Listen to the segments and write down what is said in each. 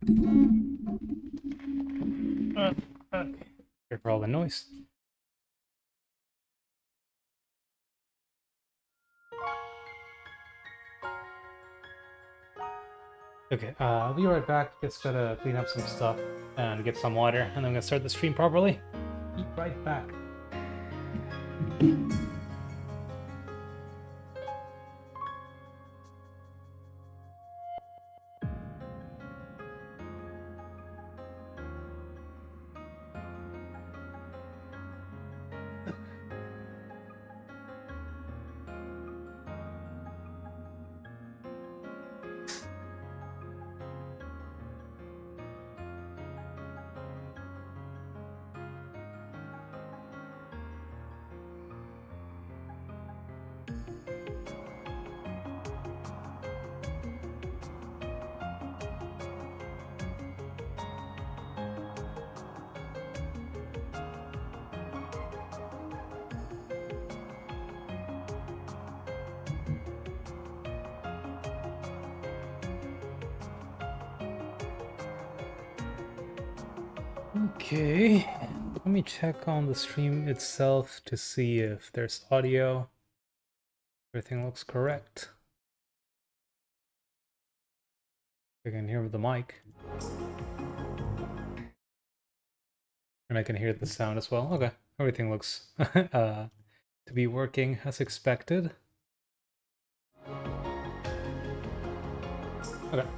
Okay. Here for all the noise. Okay, I'll be right back. Just gotta clean up some stuff and get some water, and then I'm gonna start the stream properly. Be right back. Okay, let me check on the stream itself to see if there's audio. Everything looks correct. I can hear the mic. And I can hear the sound as well. Okay, everything looks to be working as expected. Okay,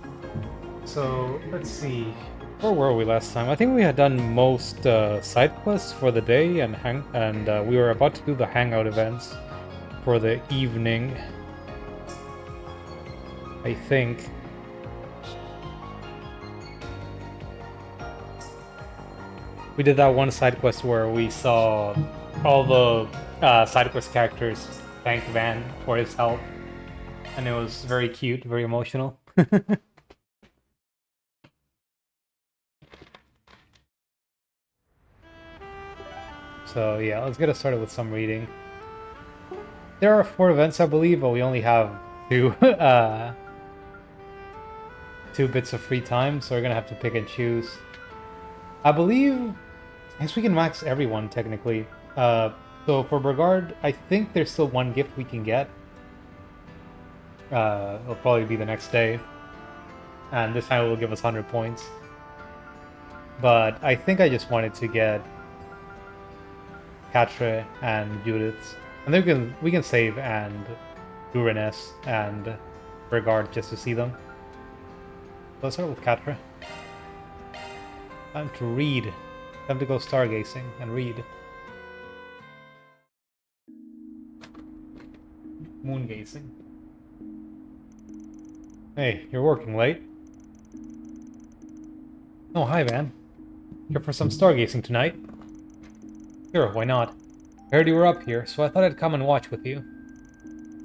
so let's see. Where were we last time? I think we had done most side quests for the day, and we were about to do the hangout events for the evening. I think. We did that one side quest where we saw all the side quest characters thank Van for his help, and it was very cute, very emotional. So yeah, let's get us started with some reading. There are 4 events, I believe, but we only have 2 2 bits of free time, so we're gonna have to pick and choose. I believe, I guess we can max everyone technically. So for Brigard, I think there's still 1 gift we can get. It'll probably be the next day, and this time it will give us 100 points. But I think I just wanted to get Catre and Judith, and then we can save and do Rennes and Brigard just to see them. Let's start with Catre. Time to read. Time to go stargazing and read. Moongazing. Hey, you're working late. Oh, hi, Van. Here for some stargazing tonight? Sure, why not? I heard you were up here, so I thought I'd come and watch with you.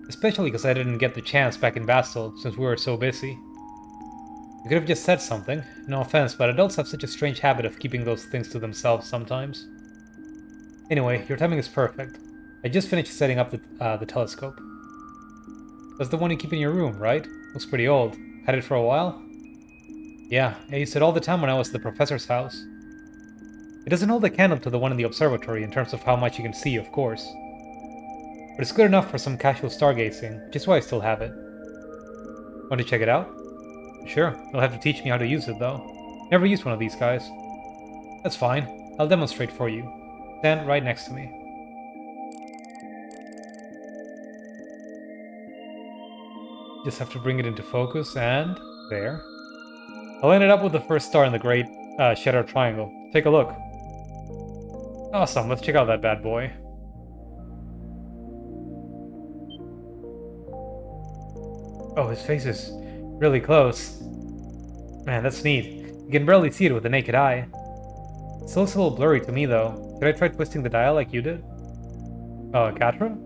Especially because I didn't get the chance back in Basel, since we were so busy. You could have just said something. No offense, but adults have such a strange habit of keeping those things to themselves sometimes. Anyway, your timing is perfect. I just finished setting up the telescope. That's the one you keep in your room, right? Looks pretty old. Had it for a while? Yeah, I used it all the time when I was at the professor's house. It doesn't hold a candle to the one in the observatory in terms of how much you can see, of course. But it's good enough for some casual stargazing, which is why I still have it. Want to check it out? Sure, you'll have to teach me how to use it, though. Never used one of these guys. That's fine. I'll demonstrate for you. Stand right next to me. Just have to bring it into focus, and there. I'll end it up with the first star in the great Shadow Triangle. Take a look. Awesome, let's check out that bad boy. Oh, his face is really close. Man, that's neat. You can barely see it with the naked eye. It still looks a little blurry to me, though. Should I try twisting the dial like you did? Oh, Catra?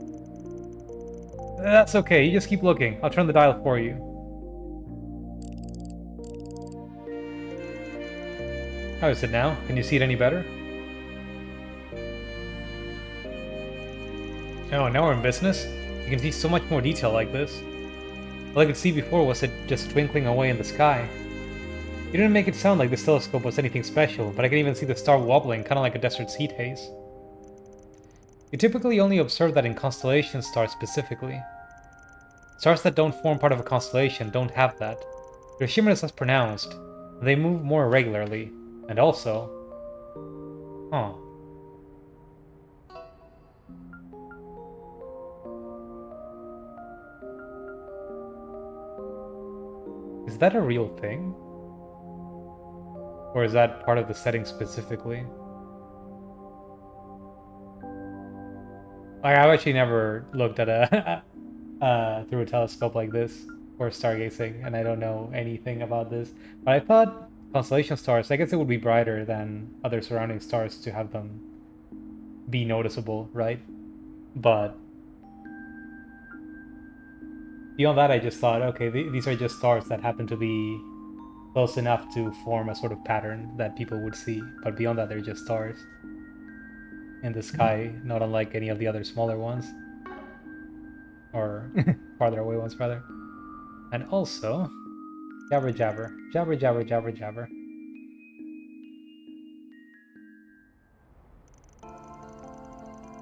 That's okay, you just keep looking. I'll turn the dial for you. How is it now? Can you see it any better? Oh, now we're in business? You can see so much more detail like this. All I could see before was it just twinkling away in the sky. You didn't make it sound like this telescope was anything special, but I can even see the star wobbling, kind of like a desert's heat haze. You typically only observe that in constellation stars specifically. Stars that don't form part of a constellation don't have that. Their shimmer is less pronounced, and they move more irregularly. And also... Huh. Is that a real thing? Or is that part of the setting specifically? Like, I've actually never looked at a through a telescope like this for stargazing, and I don't know anything about this. But I thought constellation stars, I guess it would be brighter than other surrounding stars to have them be noticeable, right? But beyond that, I just thought, okay, these are just stars that happen to be close enough to form a sort of pattern that people would see. But beyond that, they're just stars in the sky, not unlike any of the other smaller ones. Or farther away ones, rather. And also... Jabber jabber. Jabber jabber jabber jabber.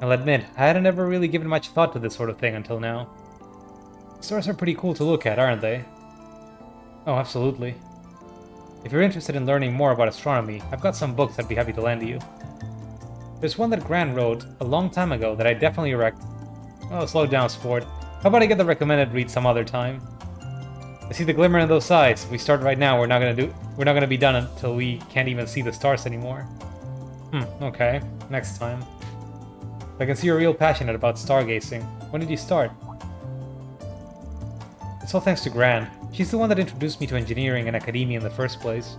I'll admit, I hadn't ever really given much thought to this sort of thing until now. Stars are pretty cool to look at, aren't they? Oh, absolutely. If you're interested in learning more about astronomy, I've got some books I'd be happy to lend to you. There's one that Gran wrote a long time ago that I definitely Oh, slow down, sport. How about I get the recommended read some other time? I see the glimmer in those eyes. If we start right now, we're not gonna be done until we can't even see the stars anymore. Okay. Next time. I can see you're real passionate about stargazing. When did you start? It's all thanks to Gran. She's the one that introduced me to engineering and academia in the first place.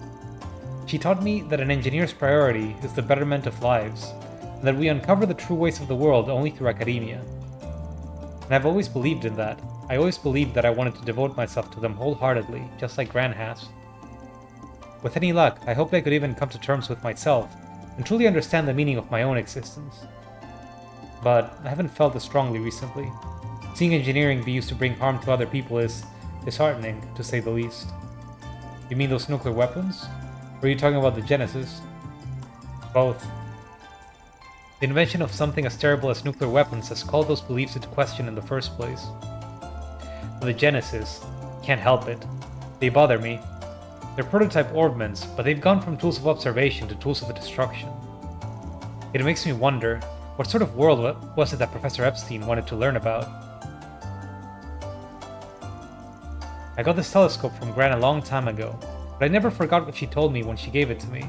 She taught me that an engineer's priority is the betterment of lives, and that we uncover the true ways of the world only through academia. And I've always believed in that. I always believed that I wanted to devote myself to them wholeheartedly, just like Gran has. With any luck, I hoped I could even come to terms with myself, and truly understand the meaning of my own existence. But I haven't felt as strongly recently. Seeing engineering be used to bring harm to other people is disheartening, to say the least. You mean those nuclear weapons? Or are you talking about the Genesis? Both. The invention of something as terrible as nuclear weapons has called those beliefs into question in the first place. The Genesis, can't help it. They bother me. They're prototype orbments, but they've gone from tools of observation to tools of destruction. It makes me wonder, what sort of world was it that Professor Epstein wanted to learn about? I got this telescope from Gran a long time ago, but I never forgot what she told me when she gave it to me.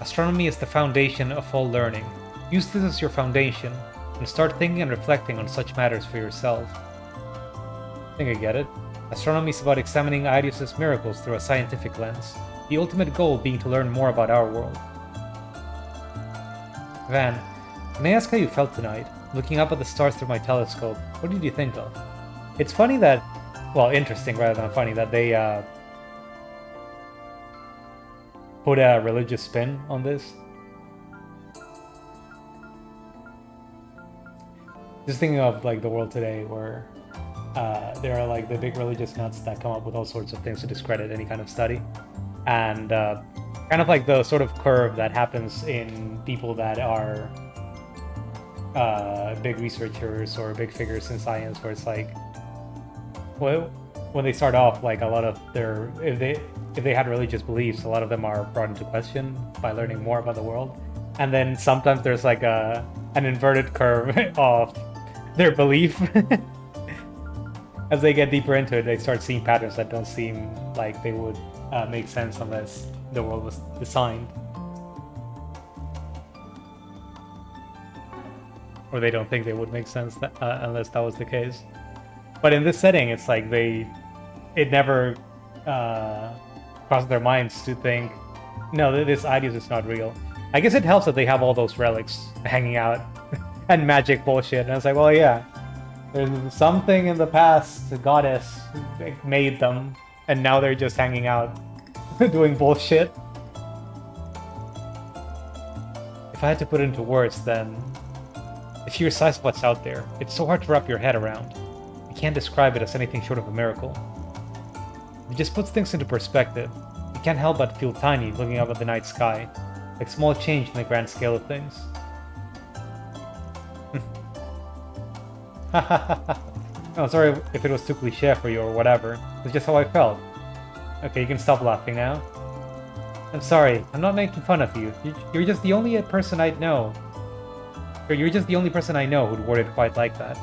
Astronomy is the foundation of all learning. Use this as your foundation, and start thinking and reflecting on such matters for yourself. I think I get it. Astronomy is about examining Aidios' miracles through a scientific lens, the ultimate goal being to learn more about our world. Van, can I ask how you felt tonight, looking up at the stars through my telescope? What did you think of? It's funny that, well, interesting rather than funny, that they put a religious spin on this. Just thinking of like the world today, where there are like the big religious nuts that come up with all sorts of things to discredit any kind of study, and kind of like the sort of curve that happens in people that are big researchers or big figures in science, where it's like, well, when they start off, like a lot of their, if they had religious beliefs, a lot of them are brought into question by learning more about the world, and then sometimes there's like an inverted curve of their belief. As they get deeper into it, they start seeing patterns that don't seem like they would make sense unless the world was designed. Or they don't think they would make sense unless that was the case. But in this setting, it's like it never crossed their minds to think, no, this idea is not real. I guess it helps that they have all those relics hanging out and magic bullshit. And it's like, well, yeah, there's something in the past, the goddess made them, and now they're just hanging out doing bullshit. If I had to put it into words, then the sheer size of what's out there, it's so hard to wrap your head around. You can't describe it as anything short of a miracle. It just puts things into perspective. You can't help but feel tiny looking up at the night sky, like small change in the grand scale of things. Oh, sorry if it was too cliché for you or whatever. It's just how I felt. Okay, you can stop laughing now. I'm sorry, I'm not making fun of you. You're just the only person I know. You're just the only person I know who'd word it quite like that.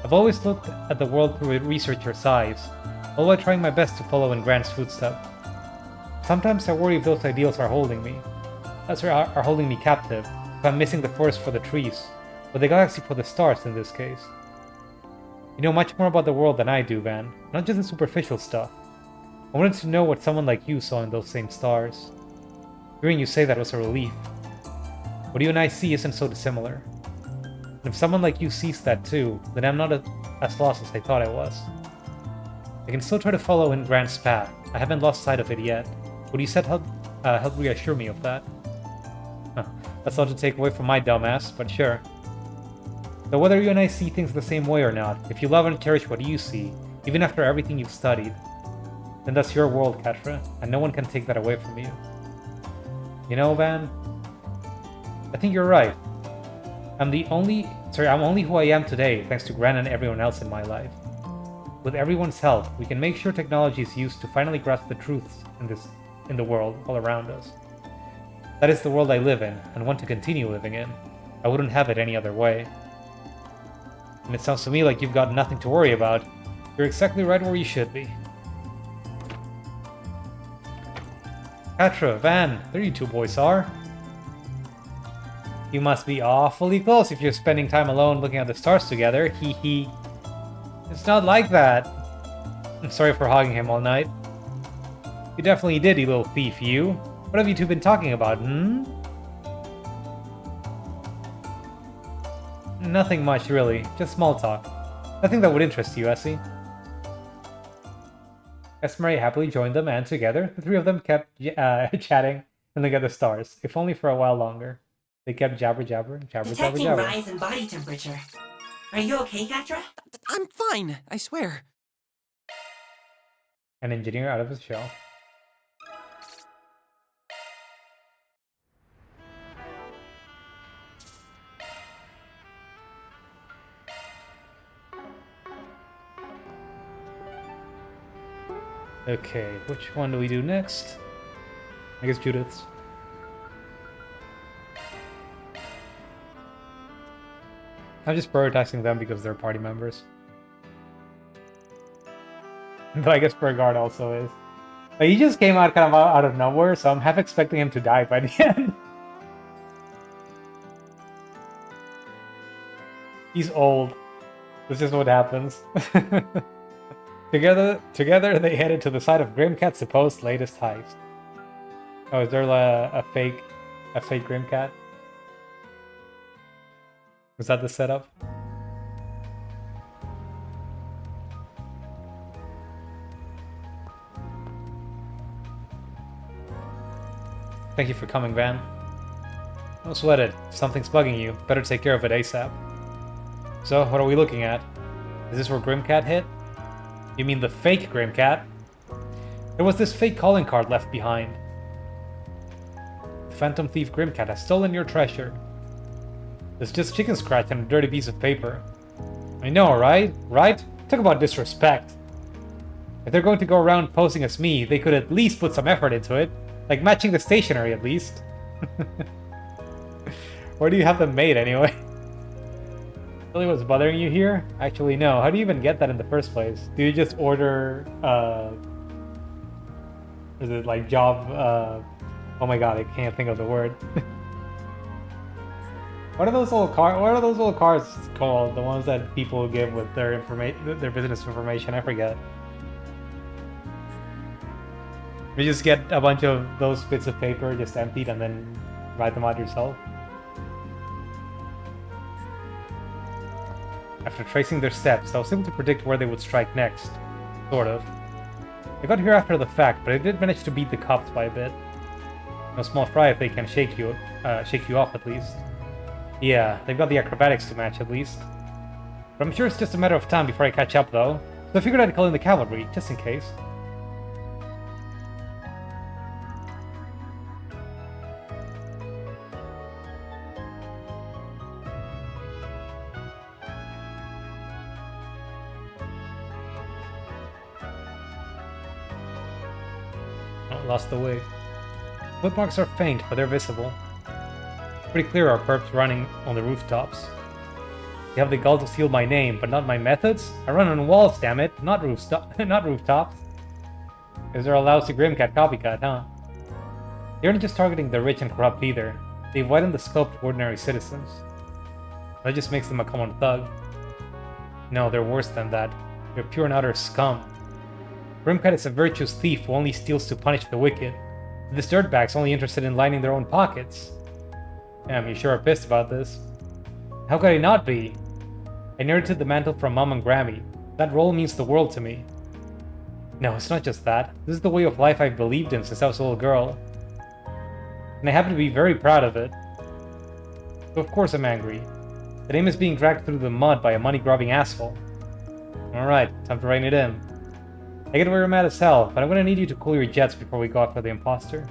I've always looked at the world through a researcher's eyes, all while trying my best to follow in Grant's footsteps. Sometimes I worry if those ideals are holding me. Are holding me captive, if I'm missing the forest for the trees, or the galaxy for the stars in this case. You know much more about the world than I do, Van, not just the superficial stuff. I wanted to know what someone like you saw in those same stars. Hearing you say that was a relief. What you and I see isn't so dissimilar. And if someone like you sees that too, then I'm not as lost as I thought I was. I can still try to follow in Grant's path. I haven't lost sight of it yet. What you said helped reassure me of that. Huh. That's not to take away from my dumbass, but sure. So whether you and I see things the same way or not, if you love and cherish what you see, even after everything you've studied, then that's your world, Catra, and no one can take that away from you. You know, Van, I think you're right. I'm only who I am today, thanks to Grant and everyone else in my life. With everyone's help, we can make sure technology is used to finally grasp the truths in the world all around us. That is the world I live in, and want to continue living in. I wouldn't have it any other way. And it sounds to me like you've got nothing to worry about. You're exactly right where you should be. Catra, Van, there you two boys are. You must be awfully close if you're spending time alone looking at the stars together, hee hee. It's not like that. I'm sorry for hogging him all night. You definitely did, you little thief, you. What have you two been talking about, Nothing much, really. Just small talk. Nothing that would interest you, Essie. Esmeralda happily joined them, and together, the three of them kept chatting and looking at the stars, if only for a while longer. They kept jabber. Detecting rise in body temperature. Are you okay, Catra? I'm fine, I swear. An engineer out of his shell. Okay, which one do we do next? I guess Judith's. I'm just prioritizing them because they're party members. But I guess Bergard also is. But he just came out kind of out of nowhere, so I'm half expecting him to die by the end. He's old. This is what happens. Together, they headed to the site of Grimcat's supposed latest heist. Oh, is there a fake Grimcat? Was that the setup? Thank you for coming, Van. Don't sweat it. If something's bugging you, better take care of it ASAP. So, what are we looking at? Is this where Grimcat hit? You mean the fake Grimcat? There was this fake calling card left behind. The Phantom Thief Grimcat has stolen your treasure. It's just chicken scratch on a dirty piece of paper. I know, right? Right? Talk about disrespect. If they're going to go around posing as me, they could at least put some effort into it. Like matching the stationery, at least. Where do you have them made, anyway? Really what's bothering you here? Actually, no. How do you even get that in the first place? Do you just order, is it like job, oh my god, I can't think of the word. What are those little cards called? The ones that people give with their their business information? I forget. You just get a bunch of those bits of paper just emptied and then write them out yourself. After tracing their steps, I was able to predict where they would strike next. Sort of. I got here after the fact, but I did manage to beat the cops by a bit. No small fry if they can shake you off at least. Yeah, they've got the acrobatics to match at least. But I'm sure it's just a matter of time before I catch up though. So I figured I'd call in the cavalry, just in case. Oh, lost the way. Footmarks are faint, but they're visible. Pretty clear our perps running on the rooftops. They have the gall to steal my name, but not my methods? I run on walls, damn it, not not rooftops. Because they're a lousy Grimcat copycat, huh? They aren't just targeting the rich and corrupt either. They've widened the scope to ordinary citizens. That just makes them a common thug. No, they're worse than that. They're pure and utter scum. Grimcat is a virtuous thief who only steals to punish the wicked. This dirtbag's only interested in lining their own pockets. Damn, you sure are pissed about this. How could I not be? I inherited the mantle from Mom and Grammy. That role means the world to me. No, it's not just that. This is the way of life I've believed in since I was a little girl. And I happen to be very proud of it. So of course I'm angry. The name is being dragged through the mud by a money-grubbing asshole. Alright, time to rein it in. I get where you're mad as hell, but I'm gonna need you to cool your jets before we go after the imposter.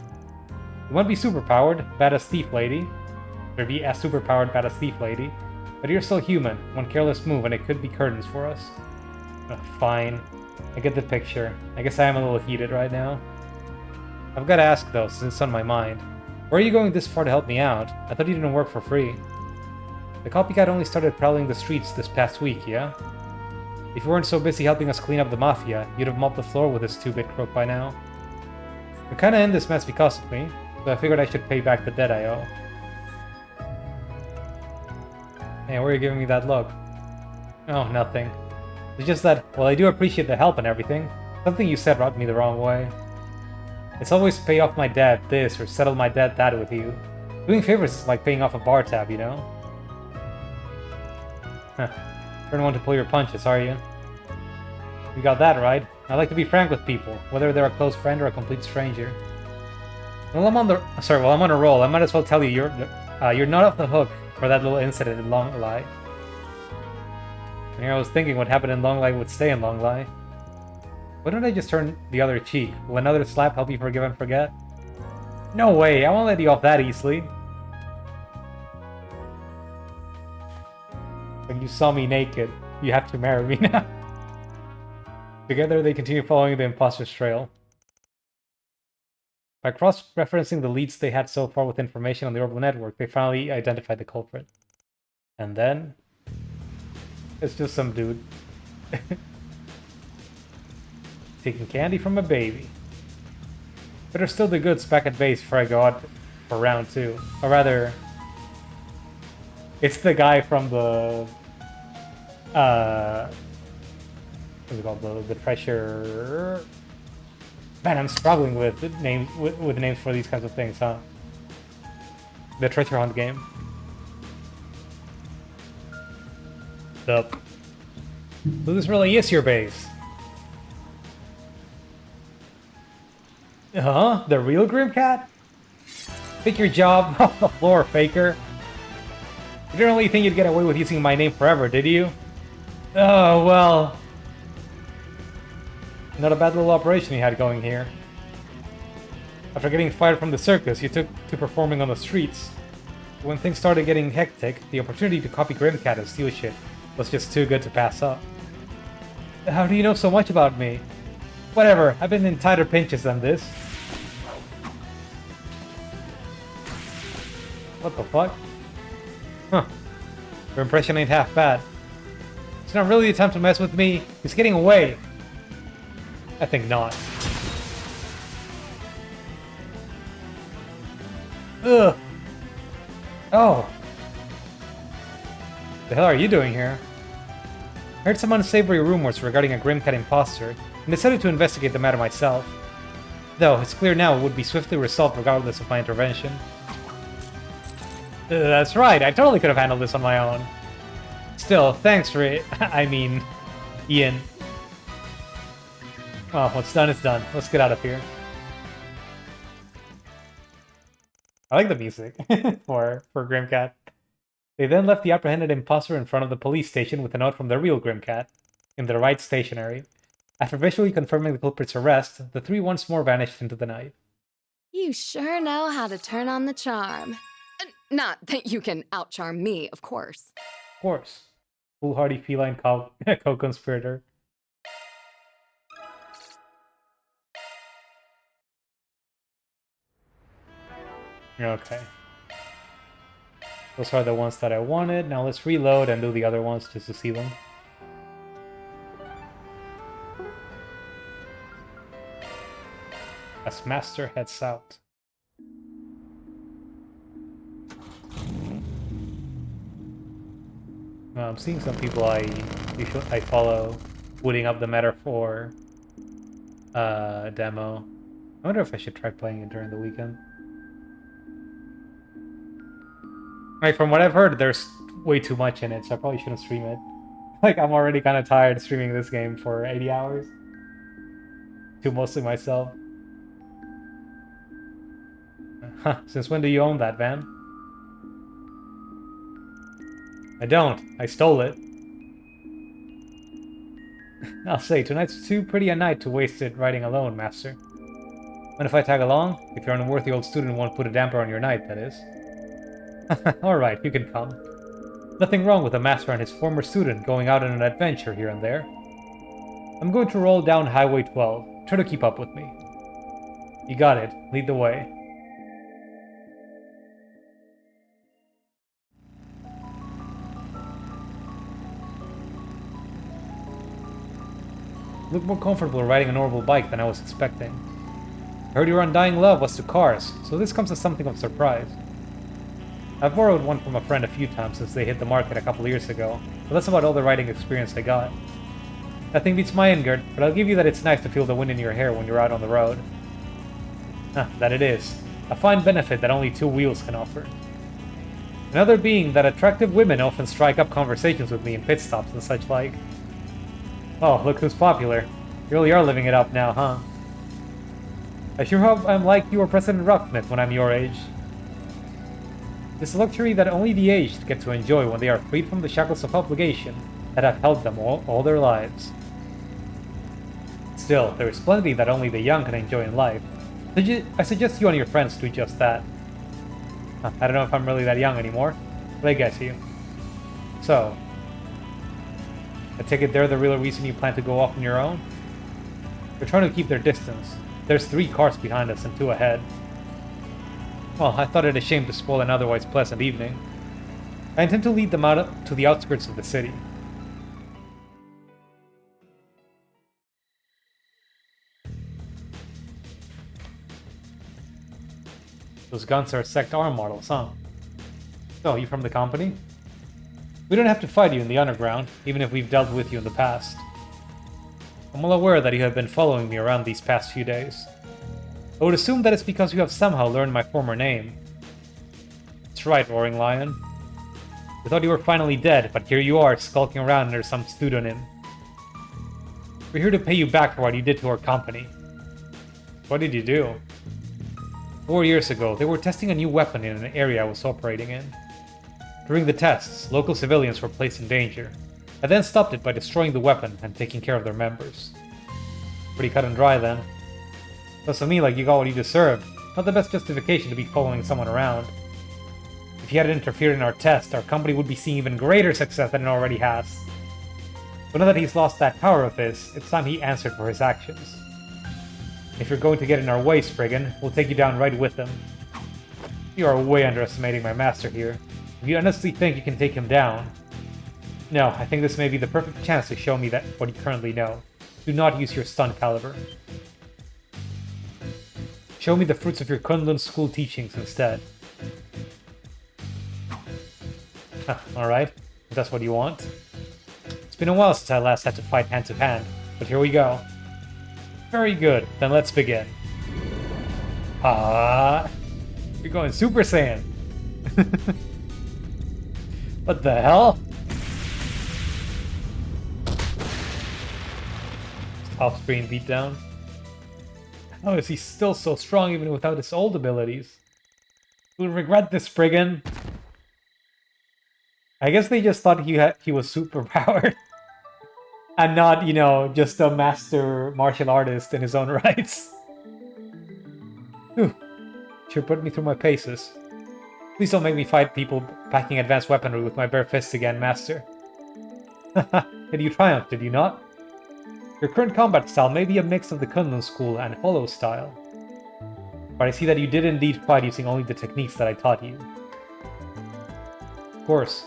You won't be superpowered, badass thief lady. Or be a superpowered badass thief lady. But you're still human. One careless move and it could be curtains for us. Fine. I get the picture. I guess I am a little heated right now. I've gotta ask though, since it's on my mind. Where are you going this far to help me out? I thought you didn't work for free. The copycat only started prowling the streets this past week, yeah? If you weren't so busy helping us clean up the Mafia, you'd have mopped the floor with this two-bit crook by now. You're kinda in this mess because of me, so I figured I should pay back the debt I owe. Hey, why are you giving me that look? Oh, nothing. It's just that, while I do appreciate the help and everything, something you said rubbed me the wrong way. It's always pay off my debt this or settle my debt that with you. Doing favors is like paying off a bar tab, you know? Huh. You're the one to pull your punches, are you? You got that right. I like to be frank with people, whether they're a close friend or a complete stranger. While I'm on a roll, I might as well tell you you're not off the hook for that little incident in Long Lie. Here I was thinking what happened in Long Lie would stay in Long Lie. Why don't I just turn the other cheek? Will another slap help you forgive and forget? No way, I won't let you off that easily. When you saw me naked, you have to marry me now. Together they continue following the imposter's trail. By cross-referencing the leads they had so far with information on the orbital network, they finally identified the culprit. And then... it's just some dude. Taking candy from a baby. Better still the goods back at base before I go out for round 2. Or rather... it's the guy from the... what's it called? The treasure... Man, I'm struggling with names with names for these kinds of things, huh? The treasure hunt game. Yup. So this really is your base. Huh? The real Grimcat? Take your job off the floor, faker. You didn't really think you'd get away with using my name forever, did you? Oh, well... not a bad little operation you had going here. After getting fired from the circus, you took to performing on the streets. When things started getting hectic, the opportunity to copy Grimcat and steal shit was just too good to pass up. How do you know so much about me? Whatever, I've been in tighter pinches than this. What the fuck? Huh. Your impression ain't half bad. It's not really the time to mess with me. He's getting away. I think not. Ugh. Oh. The hell are you doing here? I heard some unsavory rumors regarding a Grimcat imposter, and decided to investigate the matter myself. Though, it's clear now it would be swiftly resolved regardless of my intervention. That's right, I totally could have handled this on my own. Still, thanks for it. I mean, Ian. Oh, what's done is done. Let's get out of here. I like the music for Grimcat. They then left the apprehended imposter in front of the police station with a note from the real Grimcat, in the right stationery. After visually confirming the culprit's arrest, the three once more vanished into the night. You sure know how to turn on the charm. Not that you can out-charm me, of course. Of course. Foolhardy feline co-conspirator. Okay. Those are the ones that I wanted. Now let's reload and do the other ones just to see them. As Master heads out. I'm seeing some people I follow putting up the Metaphor demo. I wonder if I should try playing it during the weekend. Like, from what I've heard, there's way too much in it, so I probably shouldn't stream it. Like, I'm already kind of tired streaming this game for 80 hours. To mostly myself. Huh, since when do you own that, Van? I don't. I stole it. I'll say, tonight's too pretty a night to waste it riding alone, Master. And if I tag along? If you're an unworthy old student and won't put a damper on your night, that is. Alright, you can come. Nothing wrong with a master and his former student going out on an adventure here and there. I'm going to roll down Highway 12. Try to keep up with me. You got it. Lead the way. Look more comfortable riding a normal bike than I was expecting. I heard your undying love was to cars, so this comes as something of a surprise. I've borrowed one from a friend a few times since they hit the market a couple years ago, but that's about all the riding experience I got. Nothing beats my Ingrid, but I'll give you that it's nice to feel the wind in your hair when you're out on the road. That it is. A fine benefit that only two wheels can offer. Another being that attractive women often strike up conversations with me in pit stops and such like. Oh, look who's popular. You really are living it up now, huh? I sure hope I'm like you or President Rocksmith when I'm your age. It's a luxury that only the aged get to enjoy when they are freed from the shackles of obligation that have held them all their lives. Still, there is plenty that only the young can enjoy in life. I suggest you and your friends do just that. I don't know if I'm really that young anymore, but I get you. So, I take it they're the real reason you plan to go off on your own? They're trying to keep their distance. There's 3 cars behind us and 2 ahead. Well, I thought it a shame to spoil an otherwise pleasant evening. I intend to lead them out to the outskirts of the city. Those guns are Sect R models, huh? So, you from the company? We don't have to fight you in the underground, even if we've dealt with you in the past. I'm well aware that you have been following me around these past few days. I would assume that it's because you have somehow learned my former name. That's right, Roaring Lion. We thought you were finally dead, but here you are, skulking around under some pseudonym. We're here to pay you back for what you did to our company. What did you do? 4 years ago, they were testing a new weapon in an area I was operating in. During the tests, local civilians were placed in danger. I then stopped it by destroying the weapon and taking care of their members. Pretty cut and dry then. Looks to me like you got what you deserved. Not the best justification to be following someone around. If you hadn't interfered in our test, our company would be seeing even greater success than it already has. But now that he's lost that power of his, it's time he answered for his actions. If you're going to get in our way, Spriggan, we'll take you down right with him. You are way underestimating my master here. If you honestly think you can take him down... No, I think this may be the perfect chance to show me that what you currently know. Do not use your stun caliber. Show me the fruits of your Kunlun school teachings instead. Alright, if that's what you want. It's been a while since I last had to fight hand to hand, but here we go. Very good, then let's begin. You're going Super Saiyan. What the hell? Off-screen beatdown. How is he still so strong even without his old abilities? You'll regret this, Spriggan. I guess they just thought he was superpowered. And not, you know, just a master martial artist in his own rights. Whew. Sure put me through my paces. Please don't make me fight people packing advanced weaponry with my bare fists again, Master. Did you triumph, did you not? Your current combat style may be a mix of the Kunlun school and Hollow style. But I see that you did indeed fight using only the techniques that I taught you. Of course,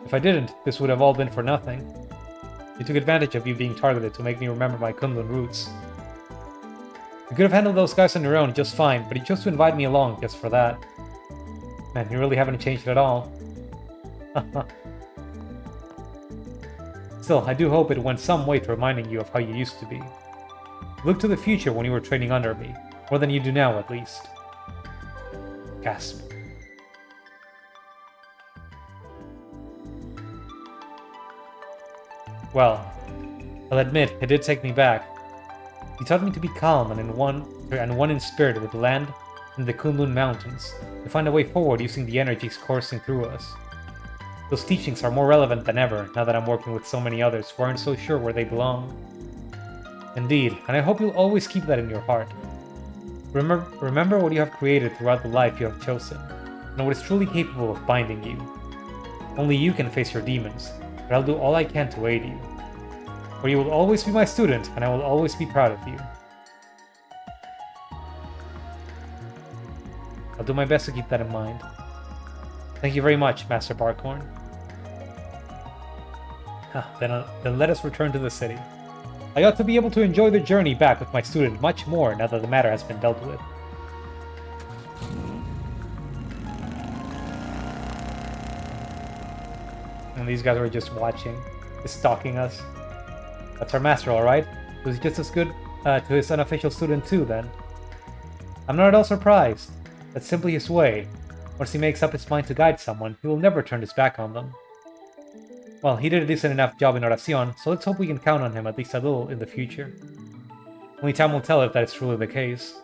if I didn't, this would have all been for nothing. You took advantage of you being targeted to make me remember my Kunlun roots. You could have handled those guys on your own just fine, but you chose to invite me along just for that. Man, you really haven't changed at all. Still, I do hope it went some way to reminding you of how you used to be. Look to the future when you were training under me, more than you do now at least. Gasp. Well, I'll admit, it did take me back. You taught me to be calm and one in spirit with the land and the Kunlun Mountains, to find a way forward using the energies coursing through us. Those teachings are more relevant than ever, now that I'm working with so many others who aren't so sure where they belong. Indeed, and I hope you'll always keep that in your heart. Remember what you have created throughout the life you have chosen, and what is truly capable of binding you. Only you can face your demons, but I'll do all I can to aid you. For you will always be my student, and I will always be proud of you. I'll do my best to keep that in mind. Thank you very much, Master Barkhorn. Then let us return to the city. I ought to be able to enjoy the journey back with my student much more now that the matter has been dealt with. And these guys were just watching, just stalking us. That's our master, alright? He was just as good to his unofficial student too, then. I'm not at all surprised. That's simply his way. Once he makes up his mind to guide someone, he will never turn his back on them. Well, he did a decent enough job in Oracion, so let's hope we can count on him at least a little in the future. Only time will tell if that is truly the case.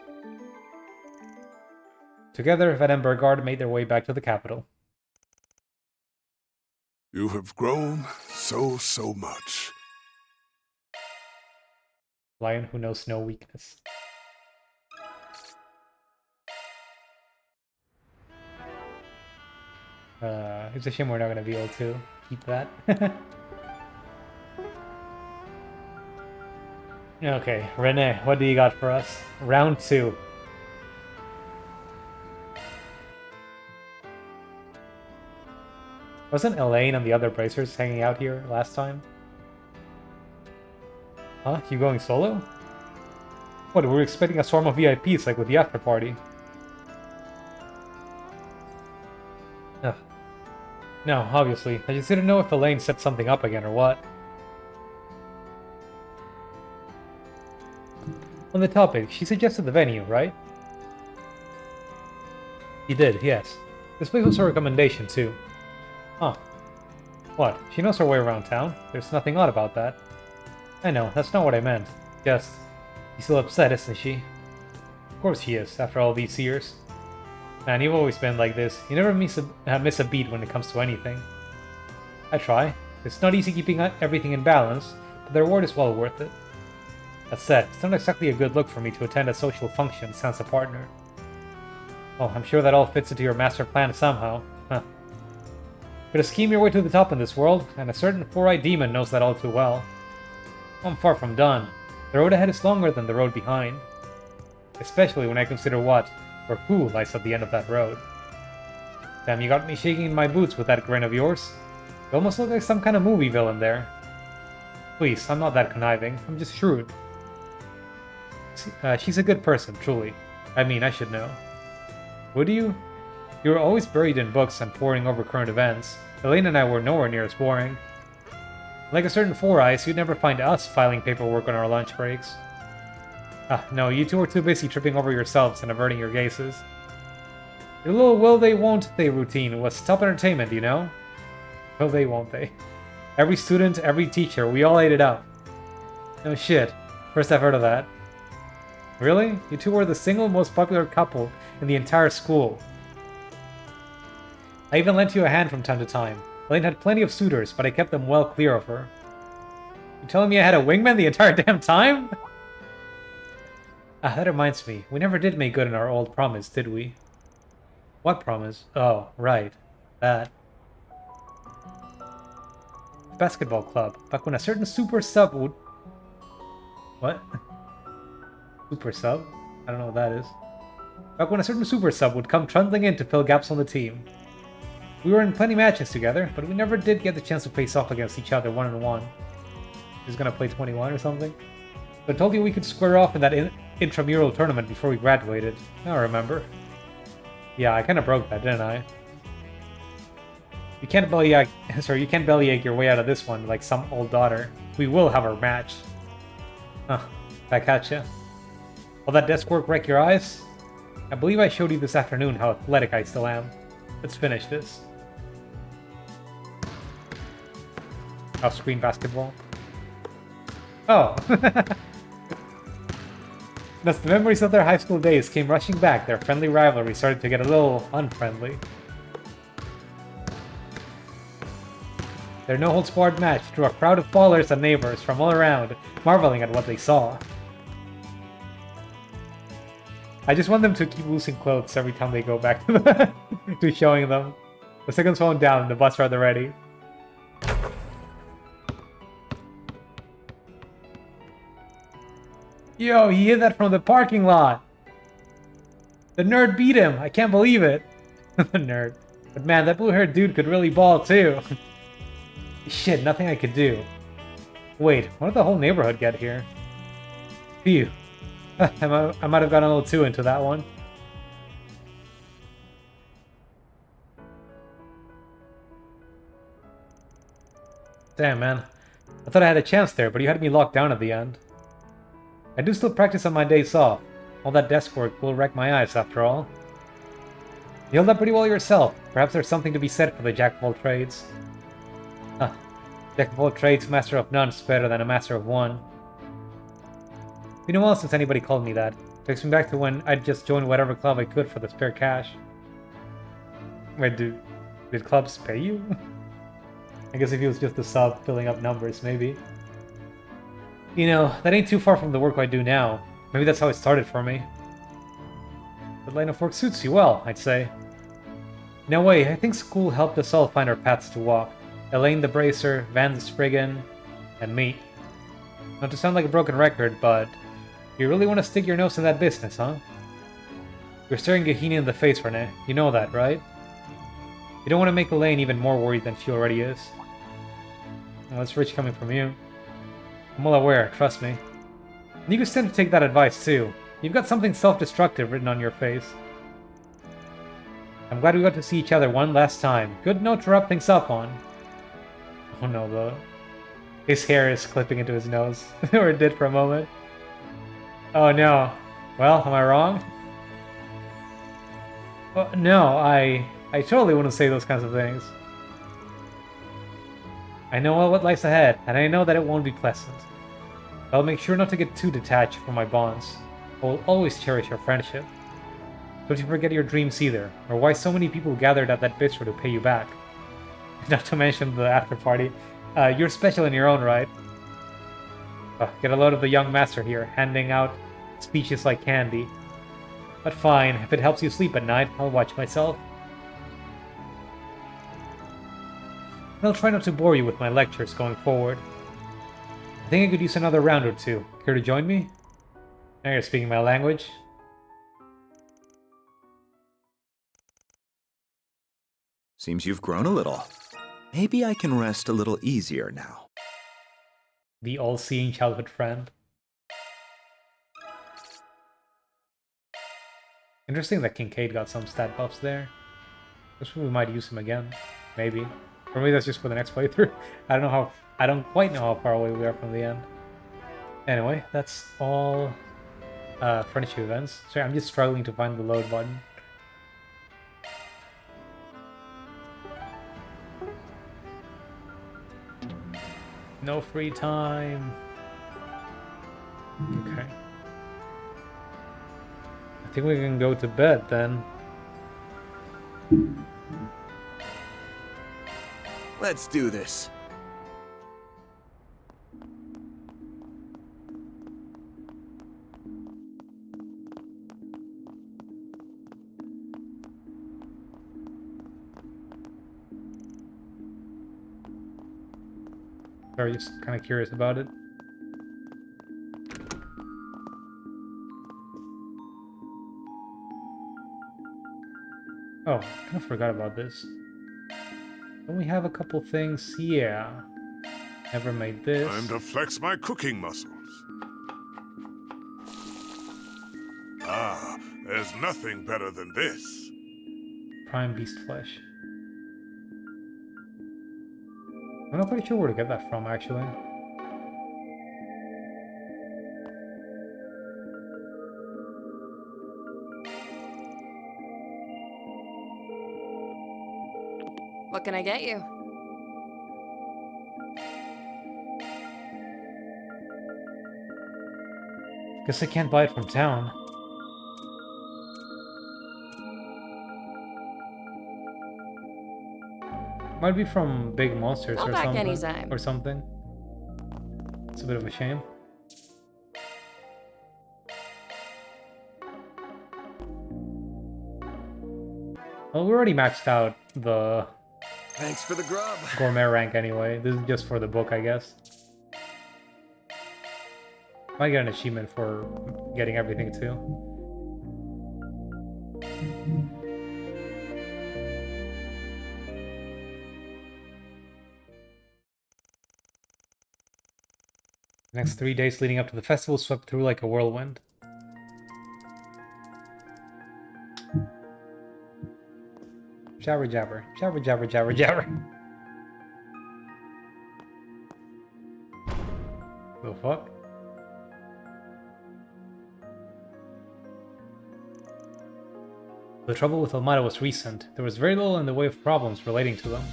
Together, Van and Burgard made their way back to the capital. You have grown so much. Lion who knows no weakness. It's a shame we're not going to be able to keep that. Okay, Renee, what do you got for us? Round 2. Wasn't Elaine and the other bracers hanging out here last time? Huh? You going solo? What, we were expecting a swarm of VIPs like with the after party. Ugh. No, obviously. I just didn't know if Elaine set something up again or what. On the topic, she suggested the venue, right? He did, yes. This place was her recommendation, too. Huh. What? She knows her way around town. There's nothing odd about that. I know, that's not what I meant. Just, she's still upset, isn't she? Of course she is, after all these years. Man, you've always been like this. You never miss a beat when it comes to anything. I try. It's not easy keeping everything in balance, but the reward is well worth it. That said, it's not exactly a good look for me to attend a social function sans a partner. Oh, I'm sure that all fits into your master plan somehow. Huh. Gotta scheme your way to the top in this world, and a certain four-eyed demon knows that all too well. I'm far from done. The road ahead is longer than the road behind. Especially when I consider what, or who, lies at the end of that road. Damn, you got me shaking in my boots with that grin of yours. You almost look like some kind of movie villain there. Please, I'm not that conniving. I'm just shrewd. She's a good person, truly. I mean, I should know. Would you? You were always buried in books and poring over current events. Elaine and I were nowhere near as boring. Like a certain Four Eyes, you'd never find us filing paperwork on our lunch breaks. No, you two are too busy tripping over yourselves and averting your gazes. Your little will they, won't they routine was top entertainment, you know? Will they, won't they? Every student, every teacher, we all ate it up. No shit. First I've heard of that. Really? You two were the single most popular couple in the entire school. I even lent you a hand from time to time. Elaine had plenty of suitors, but I kept them well clear of her. You telling me I had a wingman the entire damn time? That reminds me. We never did make good on our old promise, did we? What promise? Oh, right. That. The basketball club. Back when a certain super sub would... What? Super sub? I don't know what that is. back when a certain super sub would come trundling in to fill gaps on the team. We were in plenty matches together, but we never did get the chance to face off against each other one-on-one. He's gonna play 21 or something? So I told you we could square off in that intramural tournament before we graduated. Now I remember. Yeah, I kinda broke that, didn't I? You can't bellyache your way out of this one like some old daughter. We will have our match. Huh, back at ya. Will that desk work wreck your eyes? I believe I showed you this afternoon how athletic I still am. Let's finish this. Off-screen basketball. Oh! Thus, the memories of their high school days came rushing back. Their friendly rivalry started to get a little unfriendly. Their no-holds-barred match drew a crowd of ballers and neighbors from all around, marveling at what they saw. I just want them to keep losing clothes every time they go back to, to showing them. The second's phone down and the bus rather ready. Yo, he hit that from the parking lot! The nerd beat him! I can't believe it! The nerd. But man, that blue-haired dude could really ball too. Shit, nothing I could do. Wait, what did the whole neighborhood get here? Phew. I might have gotten a little too into that one. Damn, man. I thought I had a chance there, but you had me locked down at the end. I do still practice on my days off. All that desk work will wreck my eyes, after all. You held up pretty well yourself. Perhaps there's something to be said for the jack of all trades. Huh. Jack of all trades, master of none is better than a master of one. It's been a while since anybody called me that. Takes me back to when I'd just join whatever club I could for the spare cash. Wait, did clubs pay you? I guess if he was just a sub filling up numbers, maybe. You know, that ain't too far from the work I do now. Maybe that's how it started for me. The line of work suits you well, I'd say. In a way, I think school helped us all find our paths to walk. Elaine the Bracer, Van the Spriggan, and me. Not to sound like a broken record, but you really want to stick your nose in that business, huh? You're staring Gahini in the face, Renee. You know that, right? You don't want to make Elaine even more worried than she already is. Well, that's rich coming from you. I'm well aware, trust me. And you can stand to take that advice, too. You've got something self-destructive written on your face. I'm glad we got to see each other one last time. Good note to wrap things up on. Oh no, though. His hair is clipping into his nose. Or it did for a moment. Oh no. Well, am I wrong? Well, no, I totally wouldn't say those kinds of things. I know well what lies ahead, and I know that it won't be pleasant. I'll make sure not to get too detached from my bonds. I will always cherish our friendship. Don't you forget your dreams either, or why so many people gathered at that bistro to pay you back. Not to mention the after party. You're special in your own right. Get a load of the young master here, handing out speeches like candy. But fine, if it helps you sleep at night, I'll watch myself. I'll try not to bore you with my lectures going forward. I think I could use another round or two. Care to join me? Now you're speaking my language. Seems you've grown a little. Maybe I can rest a little easier now. The all-seeing childhood friend. Interesting that Kincaid got some stat buffs there. Guess we might use him again. Maybe. Or maybe that's just for the next playthrough. I don't quite know how far away we are from the end. Anyway, that's all friendship events. Sorry, I'm just struggling to find the load button. No free time. Okay. I think we can go to bed then. Let's do this. Sorry, just kind of curious about it. Oh, I kind of forgot about this. Don't we have a couple things? Yeah. Never made this. Time to flex my cooking muscles. Ah, there's nothing better than this. Prime beast flesh. I'm not quite sure where to get that from, actually. What can I get you? Guess I can't buy it from town. Might be from Big Monsters Call or back something. anytime. Or something. It's a bit of a shame. Well, we already maxed out the Thanks for the grub. gourmet rank anyway. This is just for the book, I guess. Might get an achievement for getting everything too. The next 3 days leading up to the festival swept through like a whirlwind. Jabber jabber, jabber jabber jabber jabber. The fuck? The trouble with Almada was recent. There was very little in the way of problems relating to them.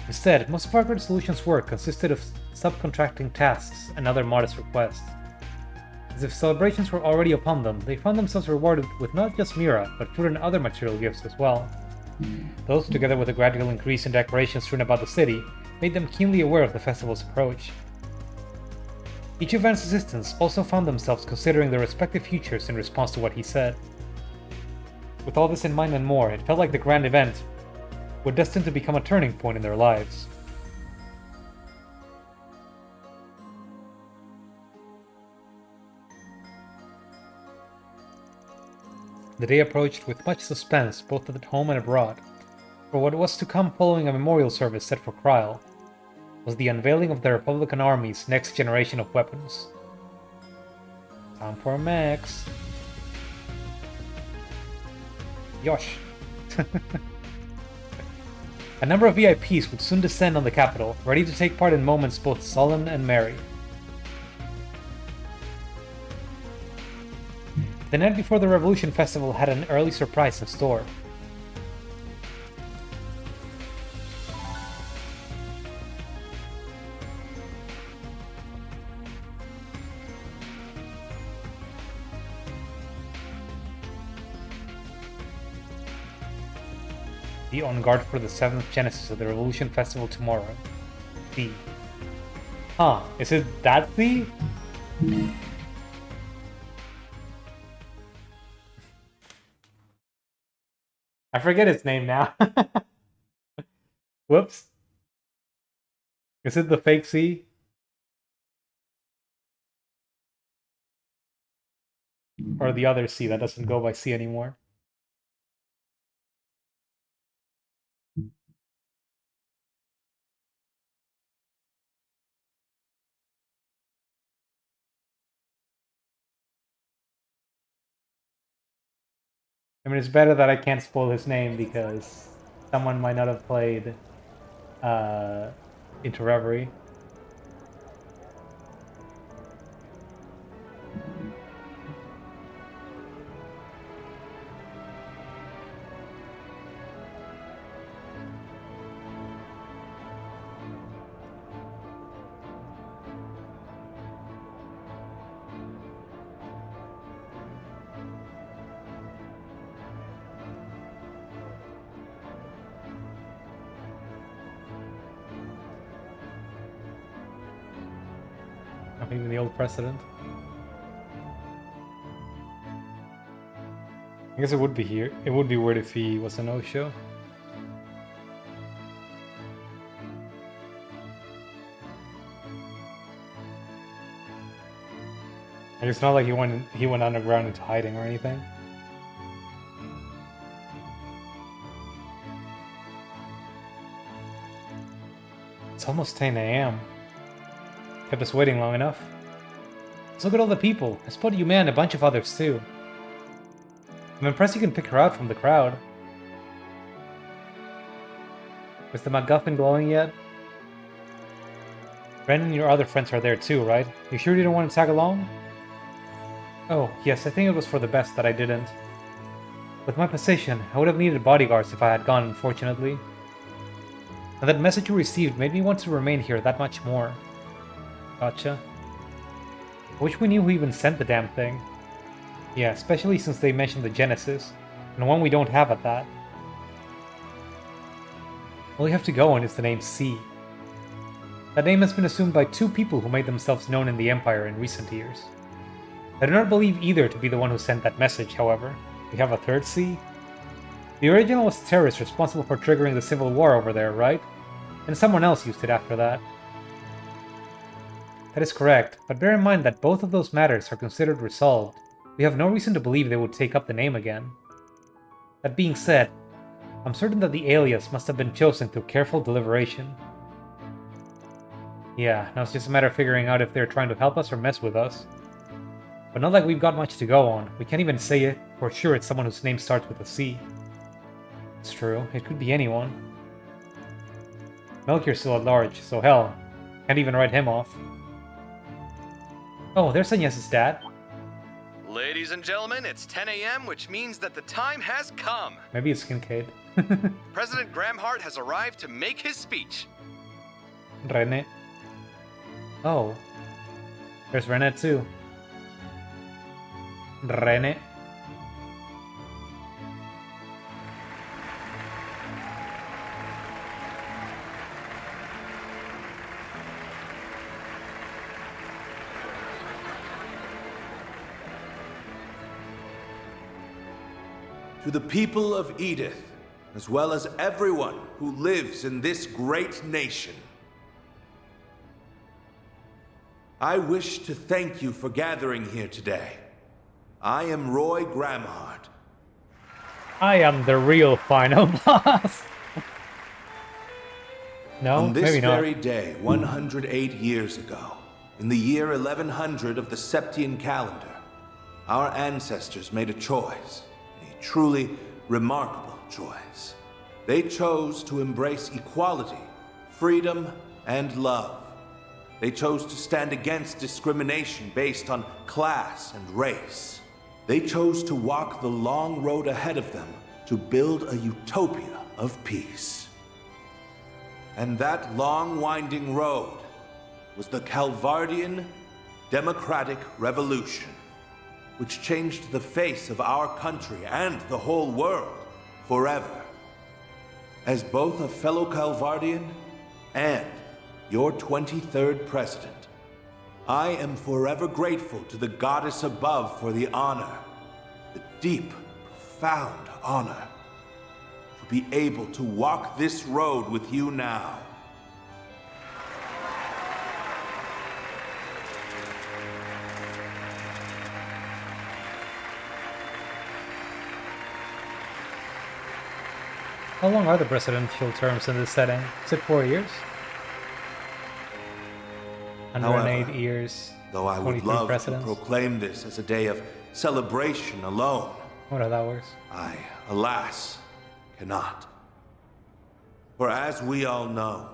Instead, most of Argrid's Solutions' work consisted of subcontracting tasks and other modest requests. As if celebrations were already upon them, they found themselves rewarded with not just Mira, but food and other material gifts as well. Those, together with a gradual increase in decorations strewn about the city, made them keenly aware of the festival's approach. Each of Van's assistants also found themselves considering their respective futures in response to what he said. With all this in mind and more, it felt like the grand event was destined to become a turning point in their lives. The day approached with much suspense, both at home and abroad, for what was to come following a memorial service set for Kryl was the unveiling of the Republican Army's next generation of weapons. Time for mechs. Yosh. A number of VIPs would soon descend on the capital, ready to take part in moments both solemn and merry. The night before the Revolution Festival had an early surprise in store. Be on guard for the 7th Genesis of the Revolution Festival tomorrow. The. Huh, is it that the? I forget its name now. Whoops. Is it the fake C? Or the other C that doesn't go by C anymore? I mean, it's better that I can't spoil his name because someone might not have played Into Reverie. I think the old precedent. I guess it would be here. It would be weird if he was a no-show. And it's not like he went underground into hiding or anything. It's almost 10 a.m. Kept us waiting long enough. Let's look at all the people. I spotted you, man, and a bunch of others too. I'm impressed you can pick her out from the crowd. Is the MacGuffin glowing yet? Brandon and your other friends are there too, right? You sure you don't want to tag along? Oh, yes, I think it was for the best that I didn't. With my position, I would have needed bodyguards if I had gone, unfortunately. And that message you received made me want to remain here that much more. Gotcha. I wish we knew who even sent the damn thing. Yeah, especially since they mentioned the Genesis, and one we don't have at that. All you have to go on is the name C. That name has been assumed by two people who made themselves known in the Empire in recent years. I do not believe either to be the one who sent that message, however. We have a third C? The original was terrorists responsible for triggering the Civil War over there, right? And someone else used it after that. That is correct, but bear in mind that both of those matters are considered resolved. We have no reason to believe they would take up the name again. That being said, I'm certain that the alias must have been chosen through careful deliberation. Yeah, now it's just a matter of figuring out if they're trying to help us or mess with us. But not like we've got much to go on. We can't even say it for sure it's someone whose name starts with a C. It's true, it could be anyone. Melchior's still at large, so hell, can't even write him off. Oh, there's Agnes's dad. Ladies and gentlemen, it's 10 a.m., which means that the time has come. Maybe it's Kincaid. President Gramhart has arrived to make his speech. Rene. Oh. There's Rene too. Rene. To the people of Edith, as well as everyone who lives in this great nation, I wish to thank you for gathering here today. I am Roy Gramhart. I am the real final boss. No, On this maybe not. very day, 108 years ago, in the year 1100 of the Septian calendar, our ancestors made a choice, a truly remarkable choice. They chose to embrace equality, freedom, and love. They chose to stand against discrimination based on class and race. They chose to walk the long road ahead of them to build a utopia of peace. And that long winding road was the Calvardian Democratic Revolution, which changed the face of our country and the whole world forever. As both a fellow Calvardian and your 23rd president, I am forever grateful to the goddess above for the honor, the deep, profound honor, to be able to walk this road with you now. How long are the presidential terms in this setting? Is it 4 years? 108 However, years, though I would 23 love presidents. to proclaim this as a day of celebration alone, What how that works? I, alas, cannot. For as we all know,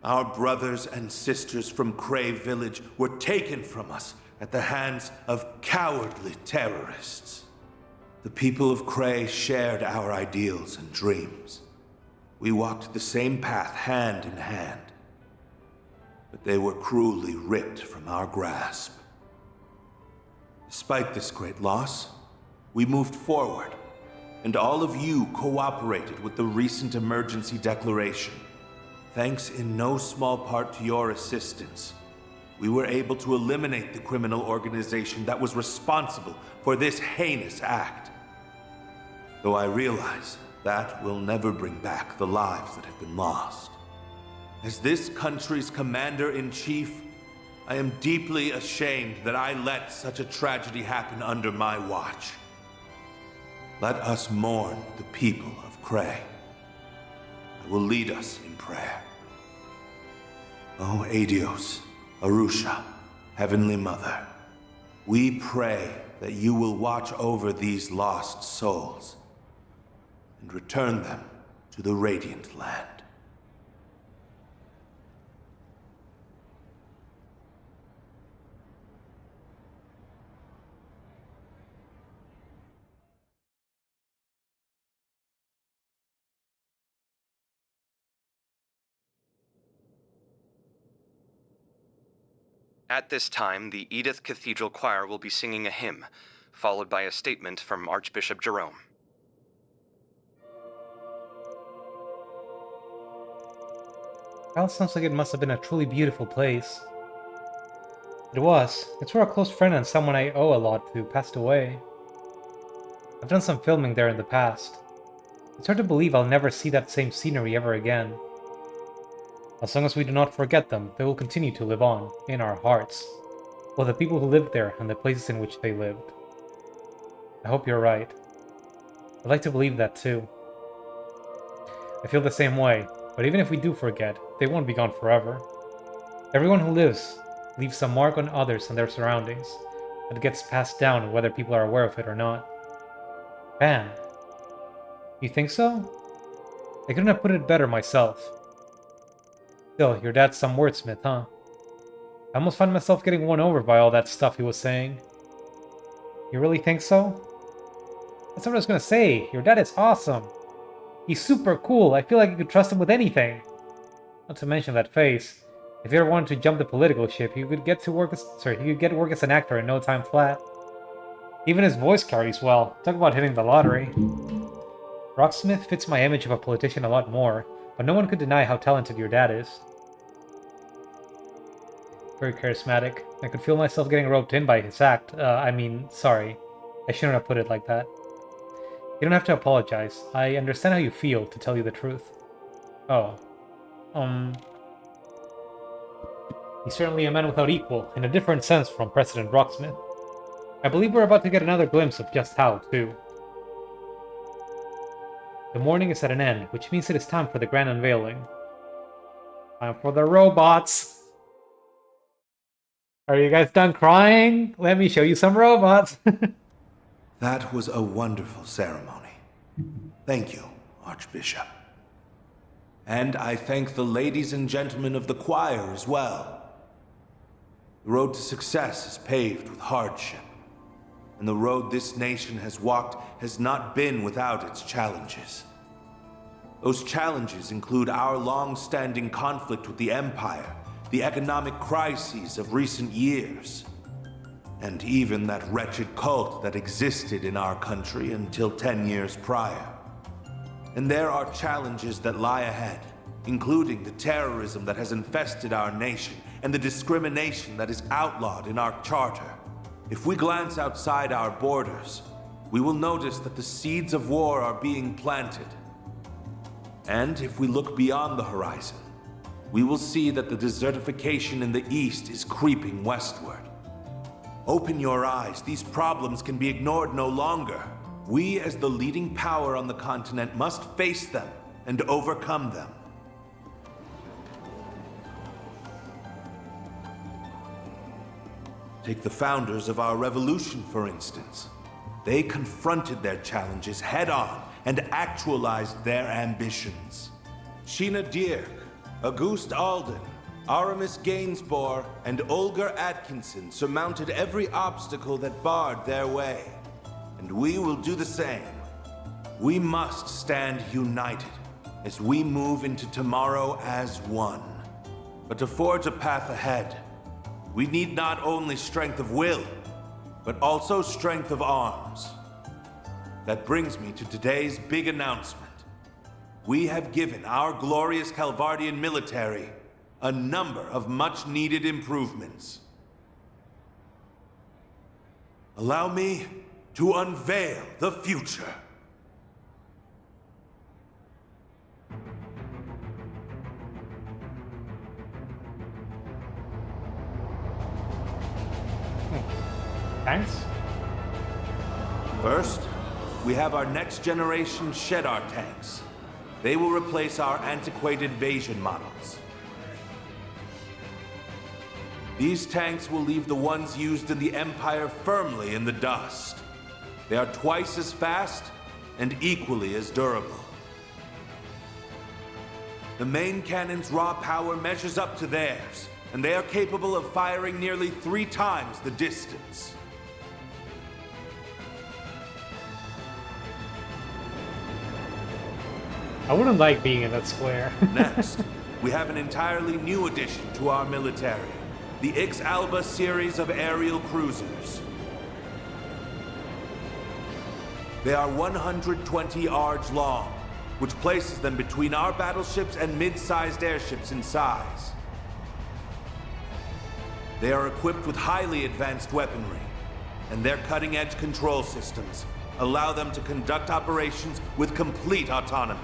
our brothers and sisters from Cray Village were taken from us at the hands of cowardly terrorists. The people of Cray shared our ideals and dreams. We walked the same path hand in hand, but they were cruelly ripped from our grasp. Despite this great loss, we moved forward, and all of you cooperated with the recent emergency declaration. Thanks in no small part to your assistance, we were able to eliminate the criminal organization that was responsible for this heinous act. Though I realize that will never bring back the lives that have been lost. As this country's commander-in-chief, I am deeply ashamed that I let such a tragedy happen under my watch. Let us mourn the people of Cray. I will lead us in prayer. O Adios, Arusha, Heavenly Mother, we pray that you will watch over these lost souls and return them to the Radiant Land. At this time, the Edith Cathedral Choir will be singing a hymn, followed by a statement from Archbishop Jerome. Well, sounds like it must have been a truly beautiful place. It was. It's where a close friend and someone I owe a lot to passed away. I've done some filming there in the past. It's hard to believe I'll never see that same scenery ever again. As long as we do not forget them, they will continue to live on, in our hearts. Both the people who lived there and the places in which they lived. I hope you're right. I'd like to believe that too. I feel the same way, but even if we do forget, they won't be gone forever. Everyone who lives leaves some mark on others and their surroundings, that gets passed down whether people are aware of it or not. Bam. You think so? I couldn't have put it better myself. Still, your dad's some wordsmith, huh? I almost find myself getting won over by all that stuff he was saying. You really think so? That's what I was gonna say. Your dad is awesome. He's super cool. I feel like you could trust him with anything. Not to mention that face. If you ever wanted to jump the political ship, you could get work as an actor in no time flat. Even his voice carries well. Talk about hitting the lottery. Rocksmith fits my image of a politician a lot more, but no one could deny how talented your dad is. Very charismatic. I could feel myself getting roped in by his act. Sorry. I shouldn't have put it like that. You don't have to apologize. I understand how you feel, to tell you the truth. Oh. He's certainly a man without equal, in a different sense from President Rocksmith. I believe we're about to get another glimpse of just how, too. The morning is at an end, which means it is time for the grand unveiling. Time for the robots! Are you guys done crying? Let me show you some robots! That was a wonderful ceremony. Thank you, Archbishop. And I thank the ladies and gentlemen of the choir as well. The road to success is paved with hardship, and the road this nation has walked has not been without its challenges. Those challenges include our long-standing conflict with the Empire, the economic crises of recent years, and even that wretched cult that existed in our country until 10 years prior. And there are challenges that lie ahead, including the terrorism that has infested our nation and the discrimination that is outlawed in our charter. If we glance outside our borders, we will notice that the seeds of war are being planted. And if we look beyond the horizon, we will see that the desertification in the east is creeping westward. Open your eyes. These problems can be ignored no longer. We, as the leading power on the continent, must face them and overcome them. Take the founders of our revolution, for instance. They confronted their challenges head-on and actualized their ambitions. Sheena Dierk, Auguste Alden, Aramis Gainsborough, and Olga Atkinson surmounted every obstacle that barred their way. And we will do the same. We must stand united as we move into tomorrow as one. But to forge a path ahead, we need not only strength of will, but also strength of arms. That brings me to today's big announcement. We have given our glorious Calvardian military a number of much-needed improvements. Allow me to unveil the future. Thanks. First, we have our next-generation Shedar tanks. They will replace our antiquated Vasion models. These tanks will leave the ones used in the Empire firmly in the dust. They are twice as fast and equally as durable. The main cannon's raw power measures up to theirs, and they are capable of firing nearly 3 times the distance. I wouldn't like being in that square. Next, we have an entirely new addition to our military, the Ix Alba series of aerial cruisers. They are 120 ards long, which places them between our battleships and mid-sized airships in size. They are equipped with highly advanced weaponry, and their cutting-edge control systems allow them to conduct operations with complete autonomy.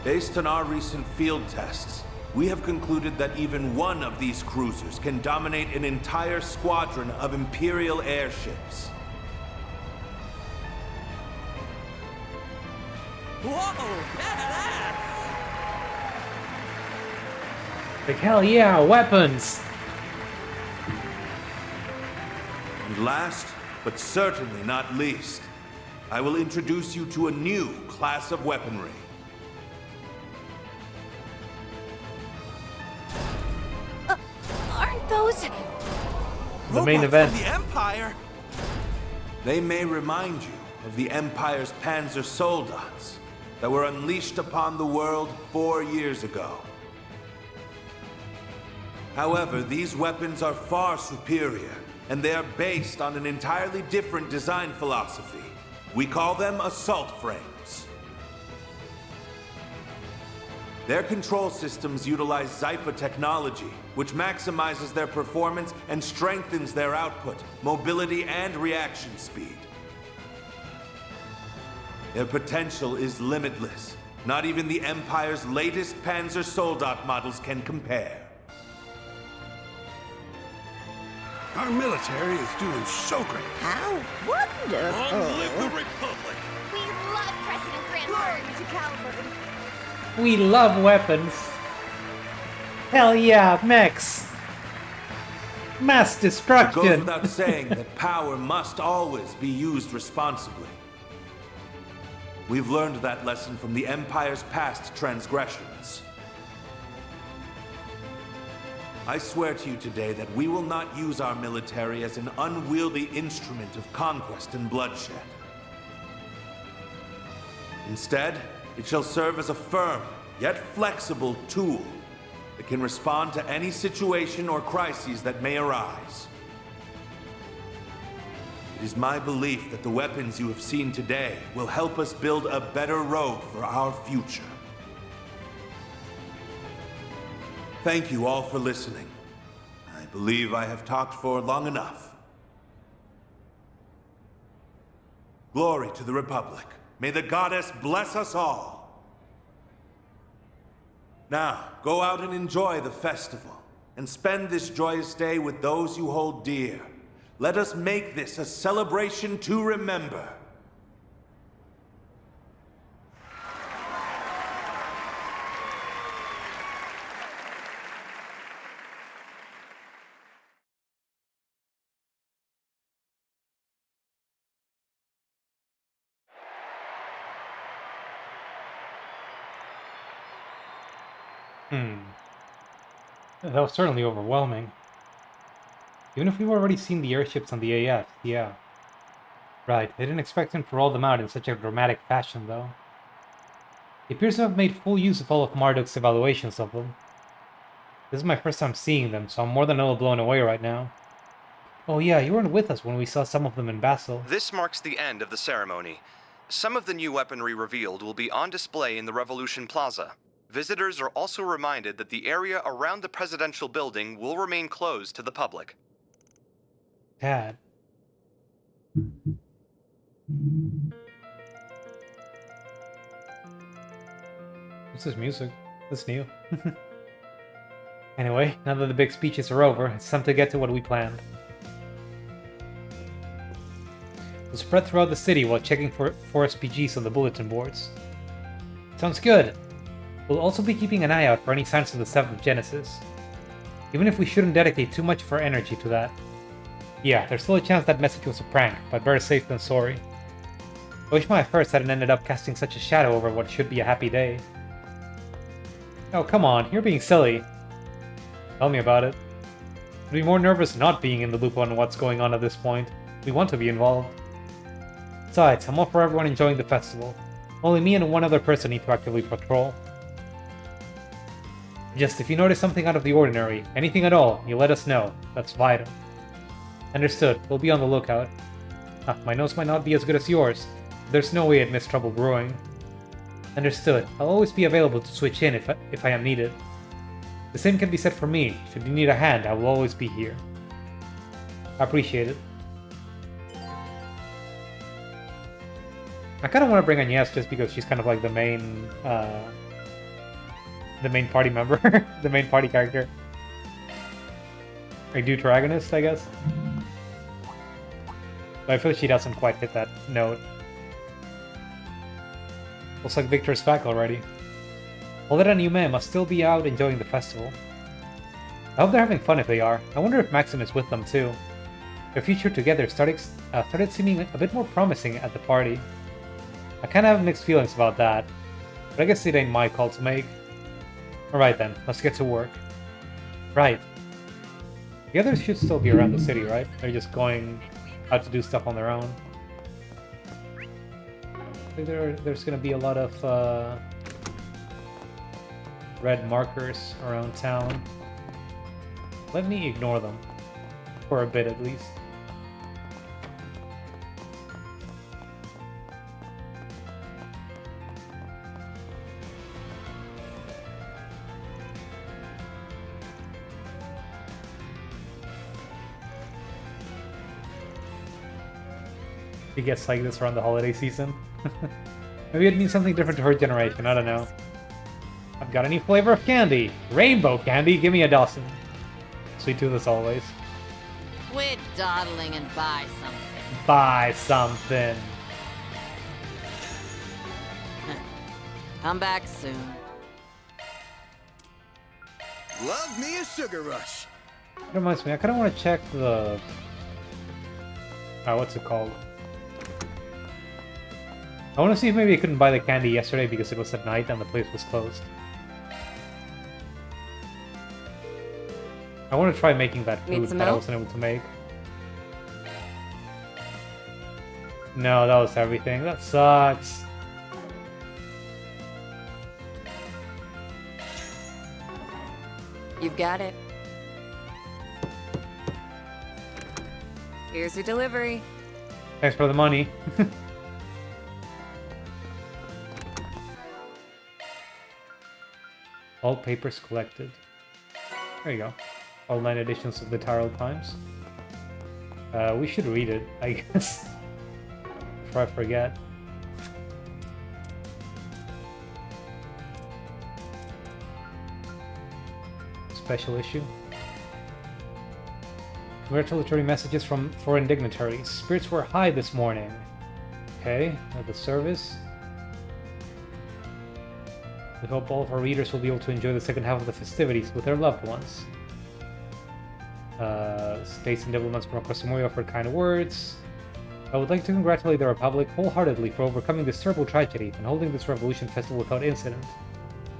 Based on our recent field tests, we have concluded that even one of these cruisers can dominate an entire squadron of Imperial airships. Whoa, badass! Like, hell yeah, weapons! And last, but certainly not least, I will introduce you to a new class of weaponry. Aren't those... The main Robots event. from the Empire? They may remind you of the Empire's Panzer Soldats that were unleashed upon the world 4 years ago. However, these weapons are far superior, and they are based on an entirely different design philosophy. We call them assault frames. Their control systems utilize Zypha technology, which maximizes their performance and strengthens their output, mobility, and reaction speed. Their potential is limitless. Not even the Empire's latest Panzer Soldat models can compare. Our military is doing so great. How wonderful. Long live the Republic! We love President Grant to Calvert. We love weapons. Hell yeah, mechs. Mass It destruction. goes without saying that power must always be used responsibly. We've learned that lesson from the Empire's past transgressions. I swear to you today that we will not use our military as an unwieldy instrument of conquest and bloodshed. Instead, it shall serve as a firm, yet flexible tool that can respond to any situation or crises that may arise. It is my belief that the weapons you have seen today will help us build a better road for our future. Thank you all for listening. I believe I have talked for long enough. Glory to the Republic. May the goddess bless us all. Now, go out and enjoy the festival, and spend this joyous day with those you hold dear. Let us make this a celebration to remember. That was certainly overwhelming. Even if we've already seen the airships on the AF, yeah. Right, I didn't expect him to roll them out in such a dramatic fashion, though. He appears to have made full use of all of Marduk's evaluations of them. This is my first time seeing them, so I'm more than a little blown away right now. Oh yeah, you weren't with us when we saw some of them in Basel. This marks the end of the ceremony. Some of the new weaponry revealed will be on display in the Revolution Plaza. Visitors are also reminded that the area around the presidential building will remain closed to the public. Dad. What's this music? That's new. Anyway, now that the big speeches are over, it's time to get to what we planned. We'll spread throughout the city while checking for SPGs on the bulletin boards. Sounds good! We'll also be keeping an eye out for any signs of the 7th Genesis. Even if we shouldn't dedicate too much of our energy to that. Yeah, there's still a chance that message was a prank, but better safe than sorry. I wish my efforts hadn't ended up casting such a shadow over what should be a happy day. Oh, come on, you're being silly. Tell me about it. I'd be more nervous not being in the loop on what's going on at this point. We want to be involved. Besides, I'm all for everyone enjoying the festival. Only me and one other person need to actively patrol. Just if you notice something out of the ordinary, anything at all, you let us know. That's vital. Understood. We'll be on the lookout. My nose might not be as good as yours. There's no way I'd miss trouble brewing. Understood. I'll always be available to switch in if I am needed. The same can be said for me. Should you need a hand, I will always be here. I appreciate it. I kind of want to bring Agnes just because she's kind of like the main party member, the main party character. Like deuteragonist, I guess. But I feel like she doesn't quite hit that note. Looks like Victor's back already. Older and Yume must still be out enjoying the festival. I hope they're having fun if they are. I wonder if Maxim is with them too. Their future together started seeming a bit more promising at the party. I kinda have mixed feelings about that, but I guess it ain't my call to make. Alright then, let's get to work. Right. The others should still be around the city, right? They're just going out to do stuff on their own. I think there's gonna be a lot of red markers around town. Let me ignore them. For a bit at least. She gets like this around the holiday season. Maybe it means something different to her generation, I don't know. I've got a new flavor of candy! Rainbow candy! Give me a dozen. Sweet tooth as always. Quit dawdling and buy something. Buy something. Come back soon. Love me a sugar rush. It reminds me, I kind of want to check the... what's it called? I want to see if maybe I couldn't buy the candy yesterday because it was at night and the place was closed. I want to try making that food that I wasn't able to make. No, that was everything. That sucks. You've got it. Here's your delivery. Thanks for the money. All papers collected. There you go. All 9 editions of the Tyrell Times. We should read it, I guess. Before I forget. Special issue. Congratulatory messages from foreign dignitaries. Spirits were high this morning. Okay, at the service. We hope all of our readers will be able to enjoy the second half of the festivities with their loved ones. States and diplomats from across the Moria offered kind words. I would like to congratulate the Republic wholeheartedly for overcoming this terrible tragedy and holding this revolution festival without incident.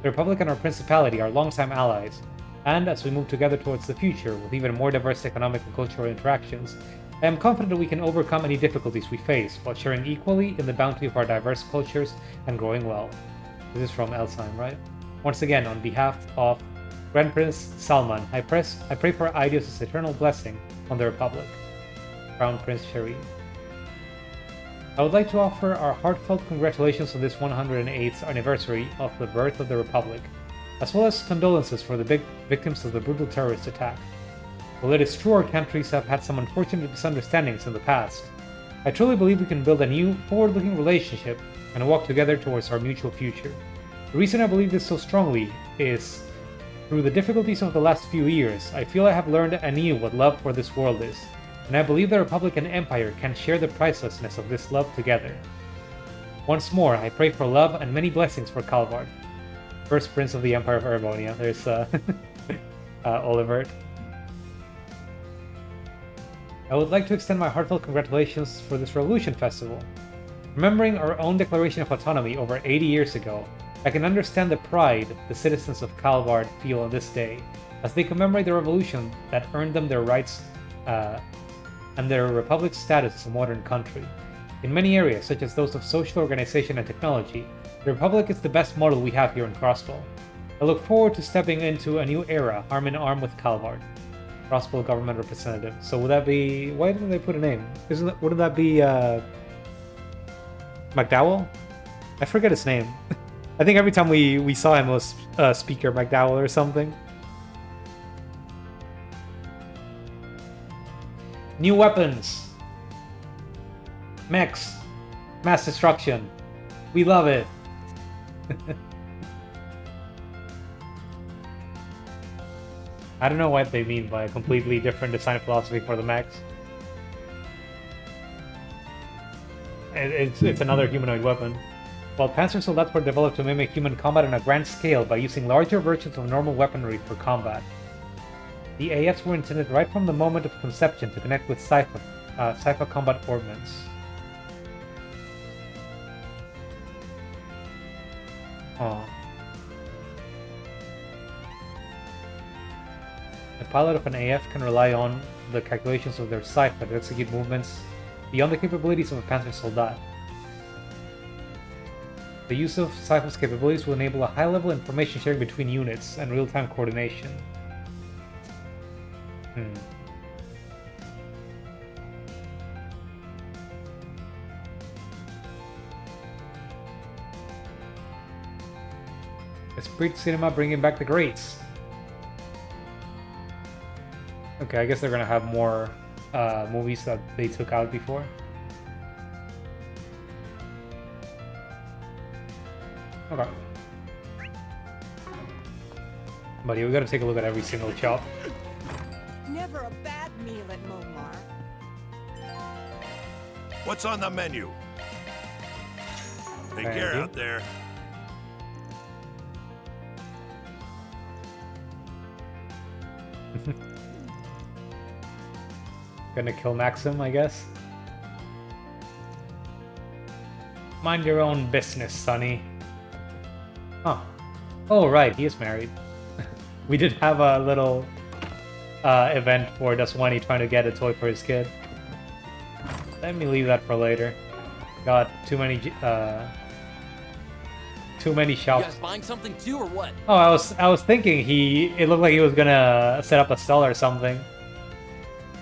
The Republic and our Principality are longtime allies, and as we move together towards the future with even more diverse economic and cultural interactions, I am confident that we can overcome any difficulties we face while sharing equally in the bounty of our diverse cultures and growing well. This is from Elsheim, right? Once again, on behalf of Grand Prince Salman, I pray for Aidios' eternal blessing on the Republic. Crown Prince Sherry. I would like to offer our heartfelt congratulations on this 108th anniversary of the birth of the Republic, as well as condolences for the victims of the brutal terrorist attack. While it is true our countries have had some unfortunate misunderstandings in the past, I truly believe we can build a new, forward-looking relationship and walk together towards our mutual future. The reason I believe this so strongly is, through the difficulties of the last few years, I feel I have learned anew what love for this world is, and I believe the Republic and Empire can share the pricelessness of this love together. Once more, I pray for love and many blessings for Calvard, first Prince of the Empire of Erebonia. There's Olivert. I would like to extend my heartfelt congratulations for this Revolution Festival. Remembering our own Declaration of Autonomy over 80 years ago, I can understand the pride the citizens of Calvard feel on this day, as they commemorate the revolution that earned them their rights and their republic's status as a modern country. In many areas, such as those of social organization and technology, the Republic is the best model we have here in Crossbow. I look forward to stepping into a new era, arm in arm with Calvard. Crossbow government representative. So would that be... Why didn't they put a name? Wouldn't that be, McDowell? I forget his name. I think every time we saw him it was Speaker McDowell or something. New weapons. Mechs. Mass destruction. We love it. I don't know what they mean by a completely different design philosophy for the mechs. It's another humanoid weapon. While Panzer Soldats were developed to mimic human combat on a grand scale by using larger versions of normal weaponry for combat. The AFs were intended right from the moment of conception to connect with sci-fi combat ordnance. Oh. The pilot of an AF can rely on the calculations of their cipher to execute movements beyond the capabilities of a Panzer Soldat. The use of Cypher's capabilities will enable a high-level information sharing between units and real-time coordination. Esprit Cinema bringing back the greats. Okay, I guess they're gonna have more movies that they took out before. Okay. Buddy, we gotta take a look at every single shop. Never a bad meal at Momar. What's on the menu? Take care out there. Gonna kill Maxim, I guess. Mind your own business, Sonny. Huh. Oh, right, he is married. We did have a little event for Daswani trying to get a toy for his kid. Let me leave that for later. Got too many shops. You guys buying something too, or what? Oh, I was thinking it looked like he was gonna set up a stall or something.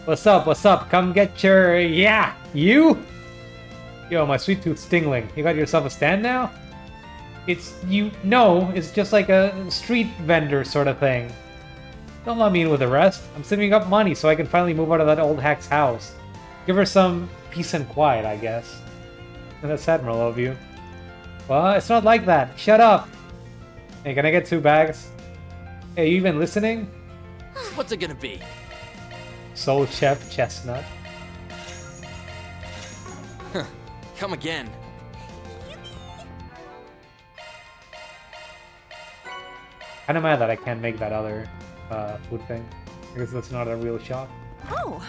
What's up? What's up? Come get your... Yeah! You? Yo, my sweet tooth stingling. You got yourself a stand now? It's just like a street vendor sort of thing. Don't let me in with the rest. I'm saving up money so I can finally move out of that old hack's house. Give her some peace and quiet, I guess. And that's admirable of you. Well, it's not like that. Shut up! Hey, can I get 2 bags? Hey, you even listening? What's it gonna be? Soul Chef Chestnut. Come again. Kinda mad that I can't make that other food thing. Because that's not a real shop. Oh.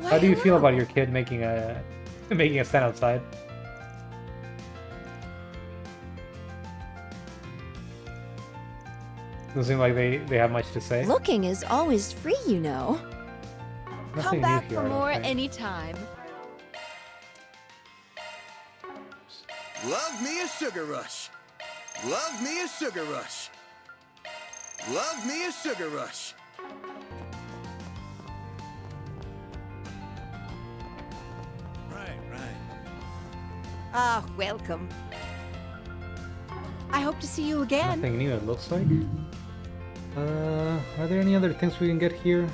How do you feel about your kid making a stand outside? Doesn't seem like they have much to say. Looking is always free, you know. Nothing Come back new here, for I don't more think. anytime. Love me a sugar rush. Love me a sugar rush. Love me a sugar rush. Right. Ah, welcome. I hope to see you again. Nothing new, it looks like. Are there any other things we can get here?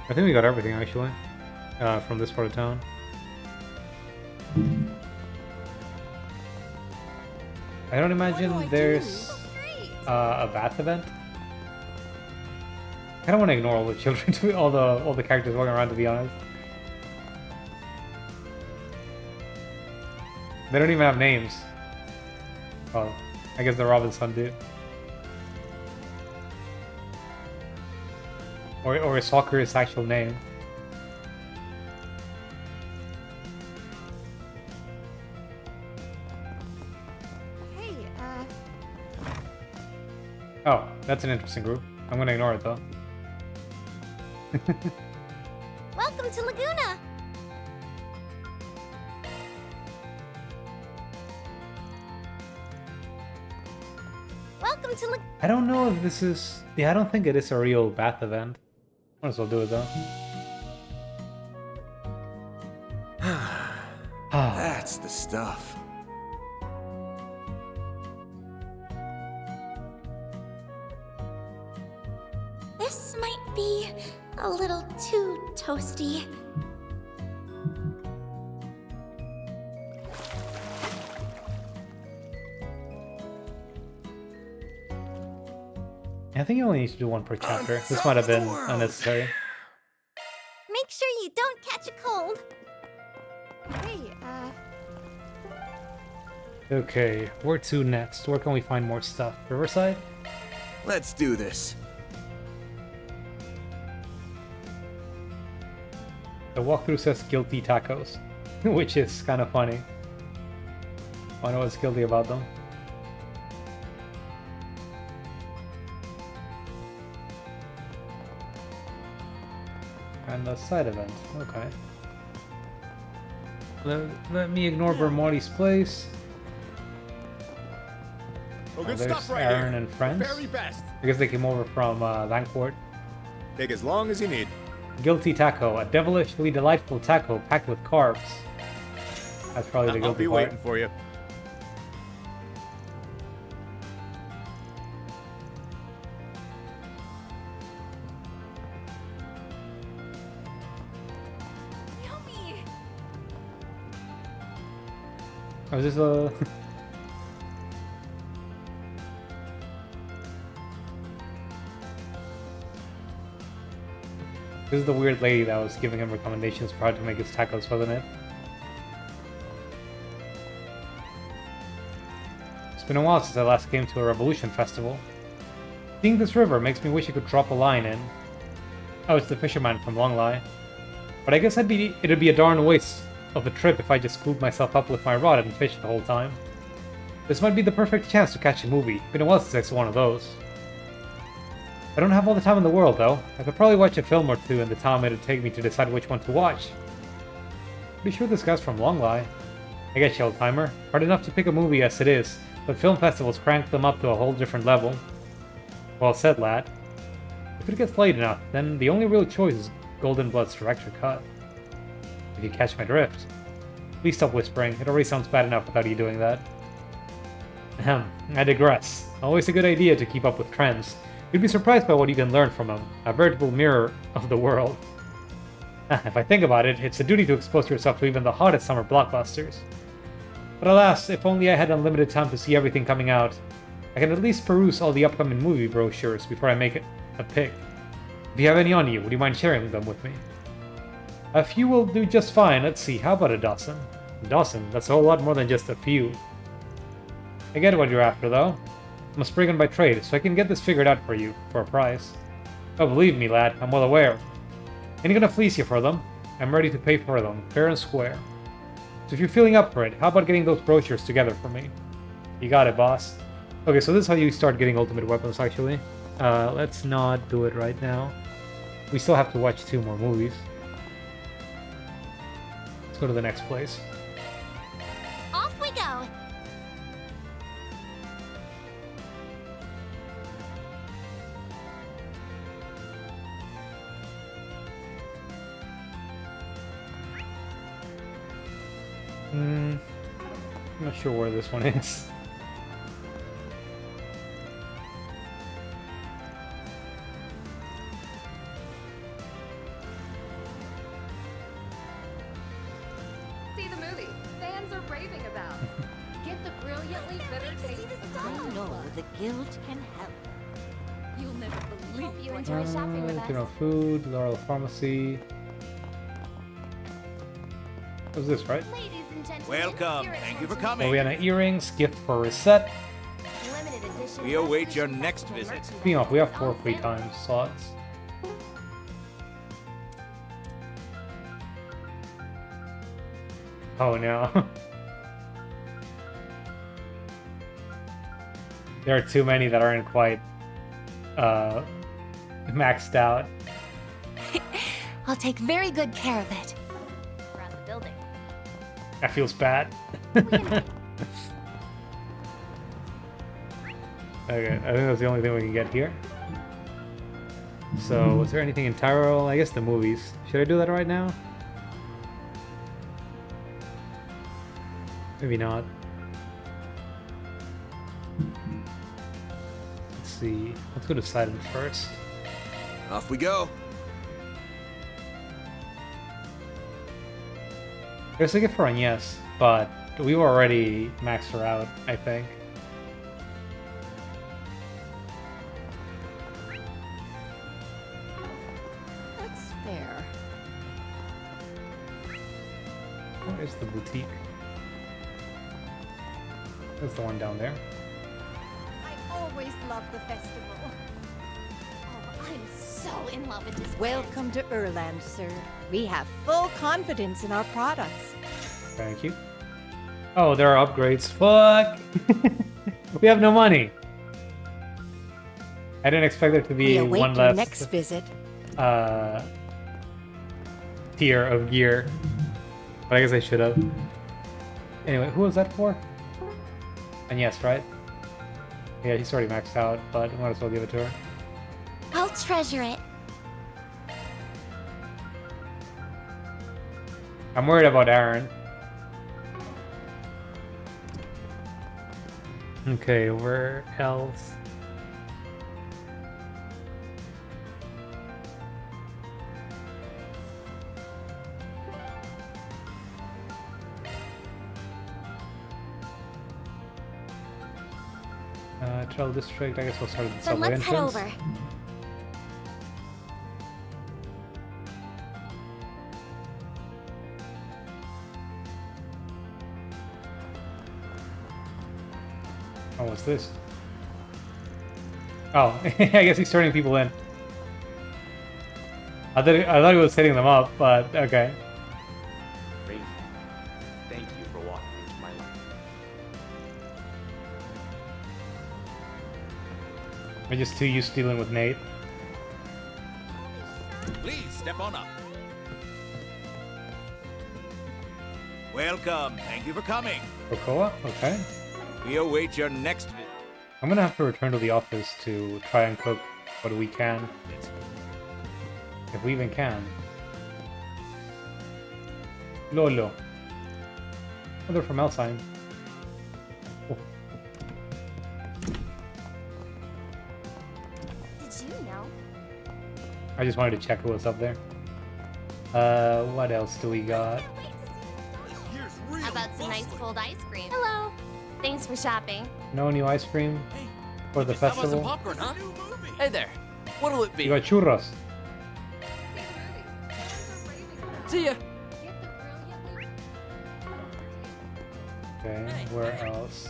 I think we got everything, actually. From this part of town. I don't imagine there's a bath event. I don't want to ignore all the children, all the characters walking around, to be honest. They don't even have names. Oh, I guess the Robinson do. Or is Soccer his actual name? Hey, Oh, that's an interesting group. I'm gonna ignore it though. Welcome to Laguna! Welcome to Laguna! I don't know if this is... Yeah, I don't think it is a real bath event. Might as well do it though. That's the stuff. This might be a little too toasty. I think you only need to do one per chapter. This might have been unnecessary. Make sure you don't catch a cold. hey, Okay, where to next? Where can we find more stuff? Riverside? Let's do this. The walkthrough says guilty tacos, which is kind of funny. I know what's guilty about them. And a side event, okay. Let me ignore Vermonti's place. Oh, good There's stuff right Aaron here. and friends. The very best. I guess they came over from Langport. Take as long as you need. Guilty taco, a devilishly delightful taco packed with carbs. That's probably the I'll guilty be part. waiting for you. yummy! Oh, is this a... This is the weird lady that was giving him recommendations for how to make his tacos, wasn't it? It's been a while since I last came to a Revolution festival. Seeing this river makes me wish I could drop a line in. Oh, it's the fisherman from Longlai. But I guess it'd be a darn waste of the trip if I just screwed myself up with my rod and fished the whole time. This might be the perfect chance to catch a movie. Been a while since I saw one of those. I don't have all the time in the world, though. I could probably watch a film or two in the time it'd take me to decide which one to watch. Pretty sure this guy's from Longlai. I get you, old-timer. Hard enough to pick a movie as it is, but film festivals crank them up to a whole different level. Well said, lad. If it gets late enough, then the only real choice is Golden Blood's director cut. If you catch my drift. Please stop whispering. It already sounds bad enough without you doing that. Ahem. I digress. Always a good idea to keep up with trends. You'd be surprised by what you can learn from them. A veritable mirror of the world. If I think about it, it's a duty to expose yourself to even the hottest summer blockbusters. But alas, if only I had unlimited time to see everything coming out. I can at least peruse all the upcoming movie brochures before I make a pick. If you have any on you, would you mind sharing them with me? A few will do just fine. Let's see, how about a dozen? A dozen? That's a whole lot more than just a few. I get what you're after, though. I'm a Spriggan by trade, so I can get this figured out for you, for a price. Oh, believe me, lad, I'm well aware. Ain't gonna fleece you for them. I'm ready to pay for them, fair and square. So if you're feeling up for it, how about getting those brochures together for me? You got it, boss. Okay, so this is how you start getting ultimate weapons, actually. Let's not do it right now. We still have to watch 2 more movies. Let's go to the next place. Off we go! I'm not sure where this one is. See the movie. Fans are raving about. Get the brilliantly bitter taste. I know the guild can help. You'll never believe Hope you what enjoy shopping with us. General food, Laurel Pharmacy. What's this, right? Ladies and gentlemen, Welcome. your Thank you for attention, coming. Oleana earrings, gift for reset. Limited edition. We await your next visit. Speaking of, we have 4 free time slots. Oh no. There are too many that aren't quite maxed out. I'll take very good care of it. Around the building. That feels bad. Okay, I think that's the only thing we can get here. So, was there anything in Tyrol? I guess the movies. Should I do that right now? Maybe not. Let's see. Let's go to Silent first. Off we go. There's a gift for Agnes, but we were already maxed her out, I think. That's fair. Where's the boutique? That's the one down there. I always love the festival. Oh, I'm so in love with this. Welcome to Erland, sir. We have full confidence in our products. Thank you. Oh, there are upgrades. Fuck! We have no money! I didn't expect there to be We await one your less next visit. tier of gear. But I guess I should have. Anyway, who was that for? And yes, right? Yeah, he's already maxed out, but I might as well give it to her. I'll treasure it. I'm worried about Aaron. Okay, where else? Trail District, I guess we'll start at the Then subway let's head entrance. over. Oh, what's this? Oh, I guess he's turning people in. I thought he was hitting them up, but okay. Thank you for walking into my life. I'm just too used to dealing with Nate. Please step on up. Welcome. Thank you for coming. Cocoa? Okay. We await your next visit. I'm gonna have to return to the office to try and cook what we can. If we even can. Lolo. Oh, they're from Elsign. Oh. Did you know? I just wanted to check who was up there. What else do we got? How about some nice cold ice cream? Hello. Thanks for shopping. No new ice cream for the How about some festival? popcorn, huh? Hey there. What'll it be? You got churros. See ya. Okay, where else?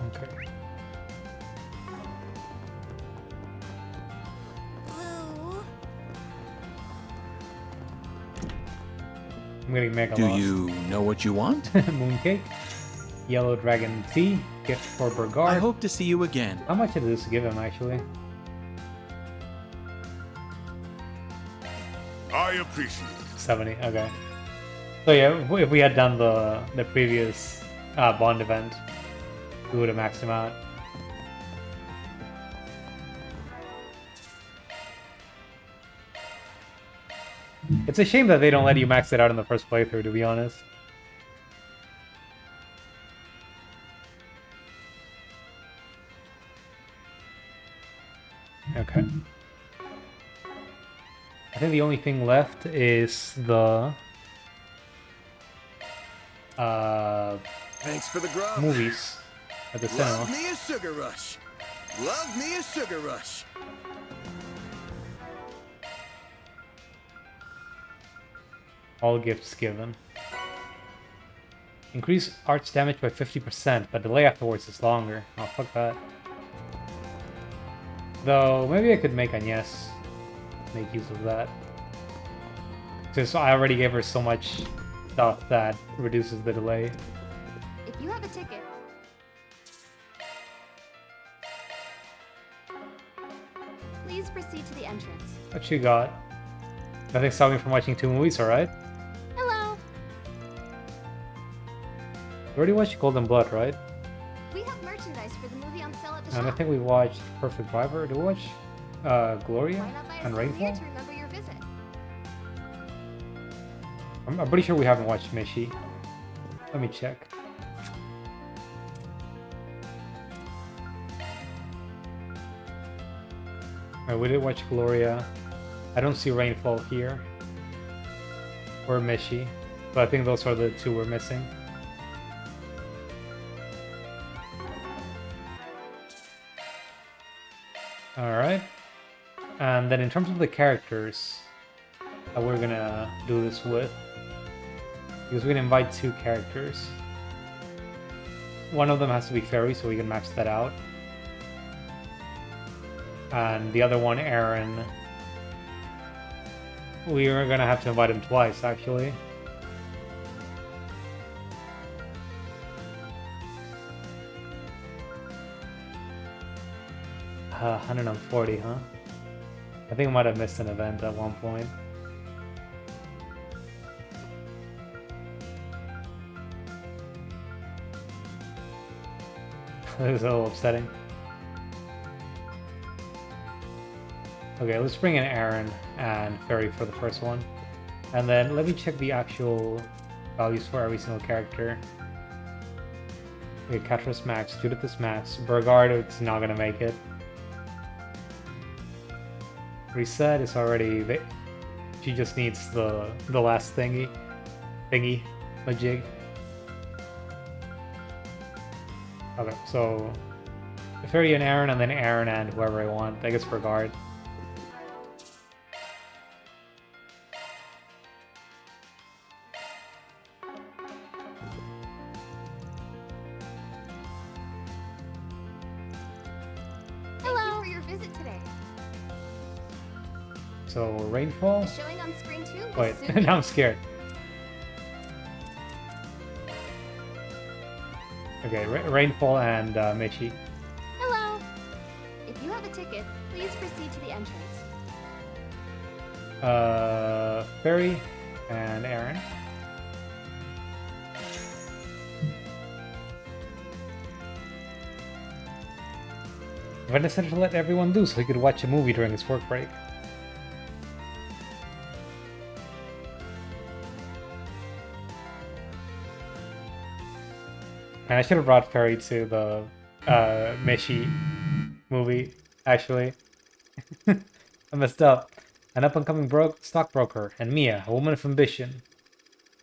Okay. Blue. I'm getting mega Do lost. you know what you want? Mooncake. Yellow Dragon Tea. Gift for Burgard. I hope to see you again. How much did this give him, actually? I appreciate it. 70, okay. So yeah, if we had done the previous Bond event, we would have maxed him out. It's a shame that they don't let you max it out in the first playthrough, to be honest. Okay. I think the only thing left is the Thanks for the grub. movies at the Love cinema. me a sugar rush. Love me a sugar rush. All gifts given. Increase arch damage by 50%, but delay afterwards is longer. Oh, fuck that. Though, maybe I could make Agnes make use of that. Since I already gave her so much stuff that reduces the delay. If you have a ticket. Please proceed to the entrance. What you got? Nothing stopping me from watching 2 movies, alright? Hello. We already watched Golden Blood, right? We have merchandise for the movie on sale at the And I shop. think we watched Perfect Driver. Did we watch Gloria and Rainfall? To remember your visit. I'm pretty sure we haven't watched Mishi. Let me check. Alright, we did watch Gloria. I don't see Rainfall here. Or Mishi. But I think those are the 2 we're missing. Alright. And then in terms of the characters that we're gonna do this with, because we can invite 2 characters. One of them has to be Fairy, so we can max that out. And the other one, Aaron, we are gonna have to invite him twice, actually. Uh, 140, huh? I think I might have missed an event at one point. This is a little upsetting. Okay, let's bring in Aaron and Fairy for the first one. And then let me check the actual values for every single character. Okay, Katris max, Judith is max, Burgard it's not gonna make it. Reset is already... She just needs the last thingy, majig. Okay, so Fairy and Aaron, and then Aaron and whoever I want. I guess Burgard. Hello. Thank you for your visit today. So Rainfall. The showing on screen too. Wait, now I'm scared. Okay, Rainfall and Michi. Hello. If you have a ticket, please proceed to the entrance. Fairy and Aaron. I decided to let everyone loose so he could watch a movie during his work break. And I should have brought Fairy to the Mishi movie, actually. I messed up. An up-and-coming stockbroker, and Mia, a woman of ambition.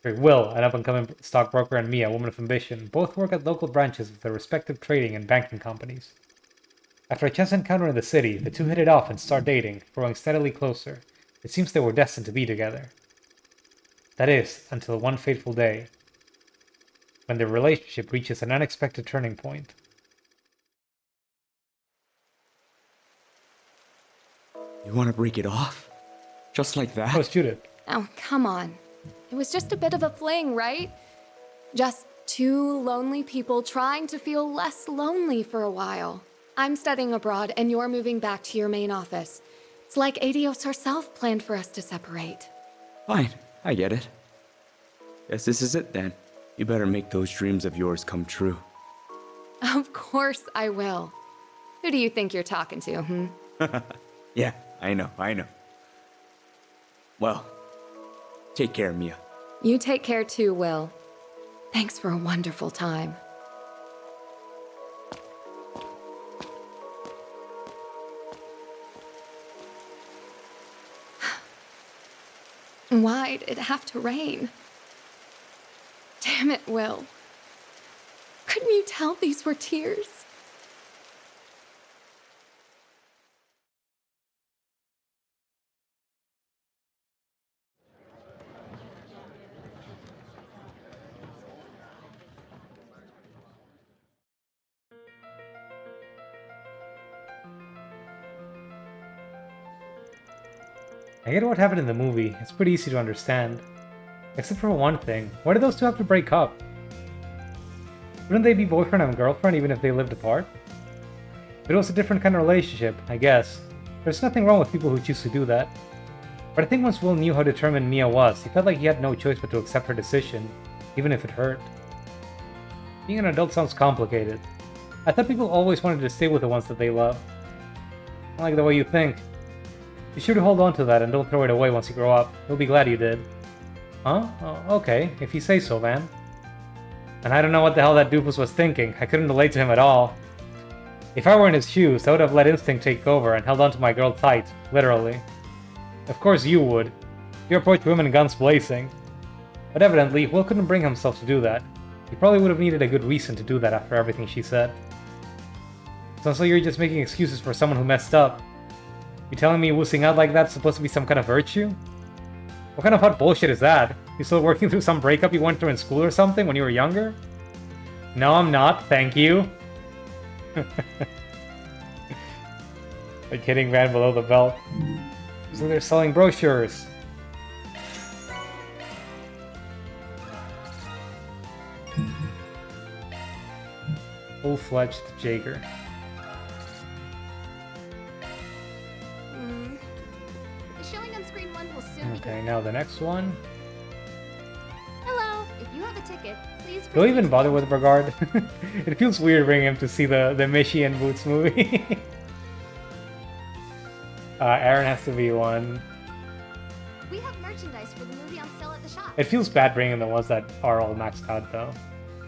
Will, an up-and-coming stockbroker, and Mia, a woman of ambition, both work at local branches of their respective trading and banking companies. After a chance encounter in the city, the 2 hit it off and start dating, growing steadily closer. It seems they were destined to be together. That is, until one fateful day, when their relationship reaches an unexpected turning point. You want to break it off? Just like that? Oh, it's Judith. Oh, come on. It was just a bit of a fling, right? Just 2 lonely people trying to feel less lonely for a while. I'm studying abroad, and you're moving back to your main office. It's like Adios herself planned for us to separate. Fine, I get it. Guess this is it then. You better make those dreams of yours come true. Of course I will. Who do you think you're talking to, Yeah, I know. Well, take care, Mia. You take care too, Will. Thanks for a wonderful time. Why'd it have to rain? Damn it, Will. Couldn't you tell these were tears? I get what happened in the movie. It's pretty easy to understand. Except for one thing. Why did those two have to break up? Wouldn't they be boyfriend and girlfriend even if they lived apart? But it was a different kind of relationship, I guess. There's nothing wrong with people who choose to do that. But I think once Will knew how determined Mia was, he felt like he had no choice but to accept her decision, even if it hurt. Being an adult sounds complicated. I thought people always wanted to stay with the ones that they love. I like the way you think. Be sure to hold on to that and don't throw it away once you grow up. You'll be glad you did. Huh? Oh, okay, if you say so, Van. And I don't know what the hell that doofus was thinking. I couldn't relate to him at all. If I were in his shoes, I would have let instinct take over and held on to my girl tight, literally. Of course you would. You approach women guns blazing. But evidently, Will couldn't bring himself to do that. He probably would have needed a good reason to do that after everything she said. So you're just making excuses for someone who messed up. You telling me wussing out like that's supposed to be some kind of virtue? What kind of hot bullshit is that? You still working through some breakup you went through in school or something when you were younger? No, I'm not, thank you. Like hitting Van below the belt. So they're selling brochures. Full-fledged Jaeger. The showing on screen 1 will soon be. Okay, now the next one. Hello, if you have a ticket, please. Don't even bother with Regard. It feels weird bringing him to see the Mishi and Boots movie. Aaron has to be one. We have merchandise for the movie on sale at the shop. It feels bad bringing the ones that are all maxed out, though.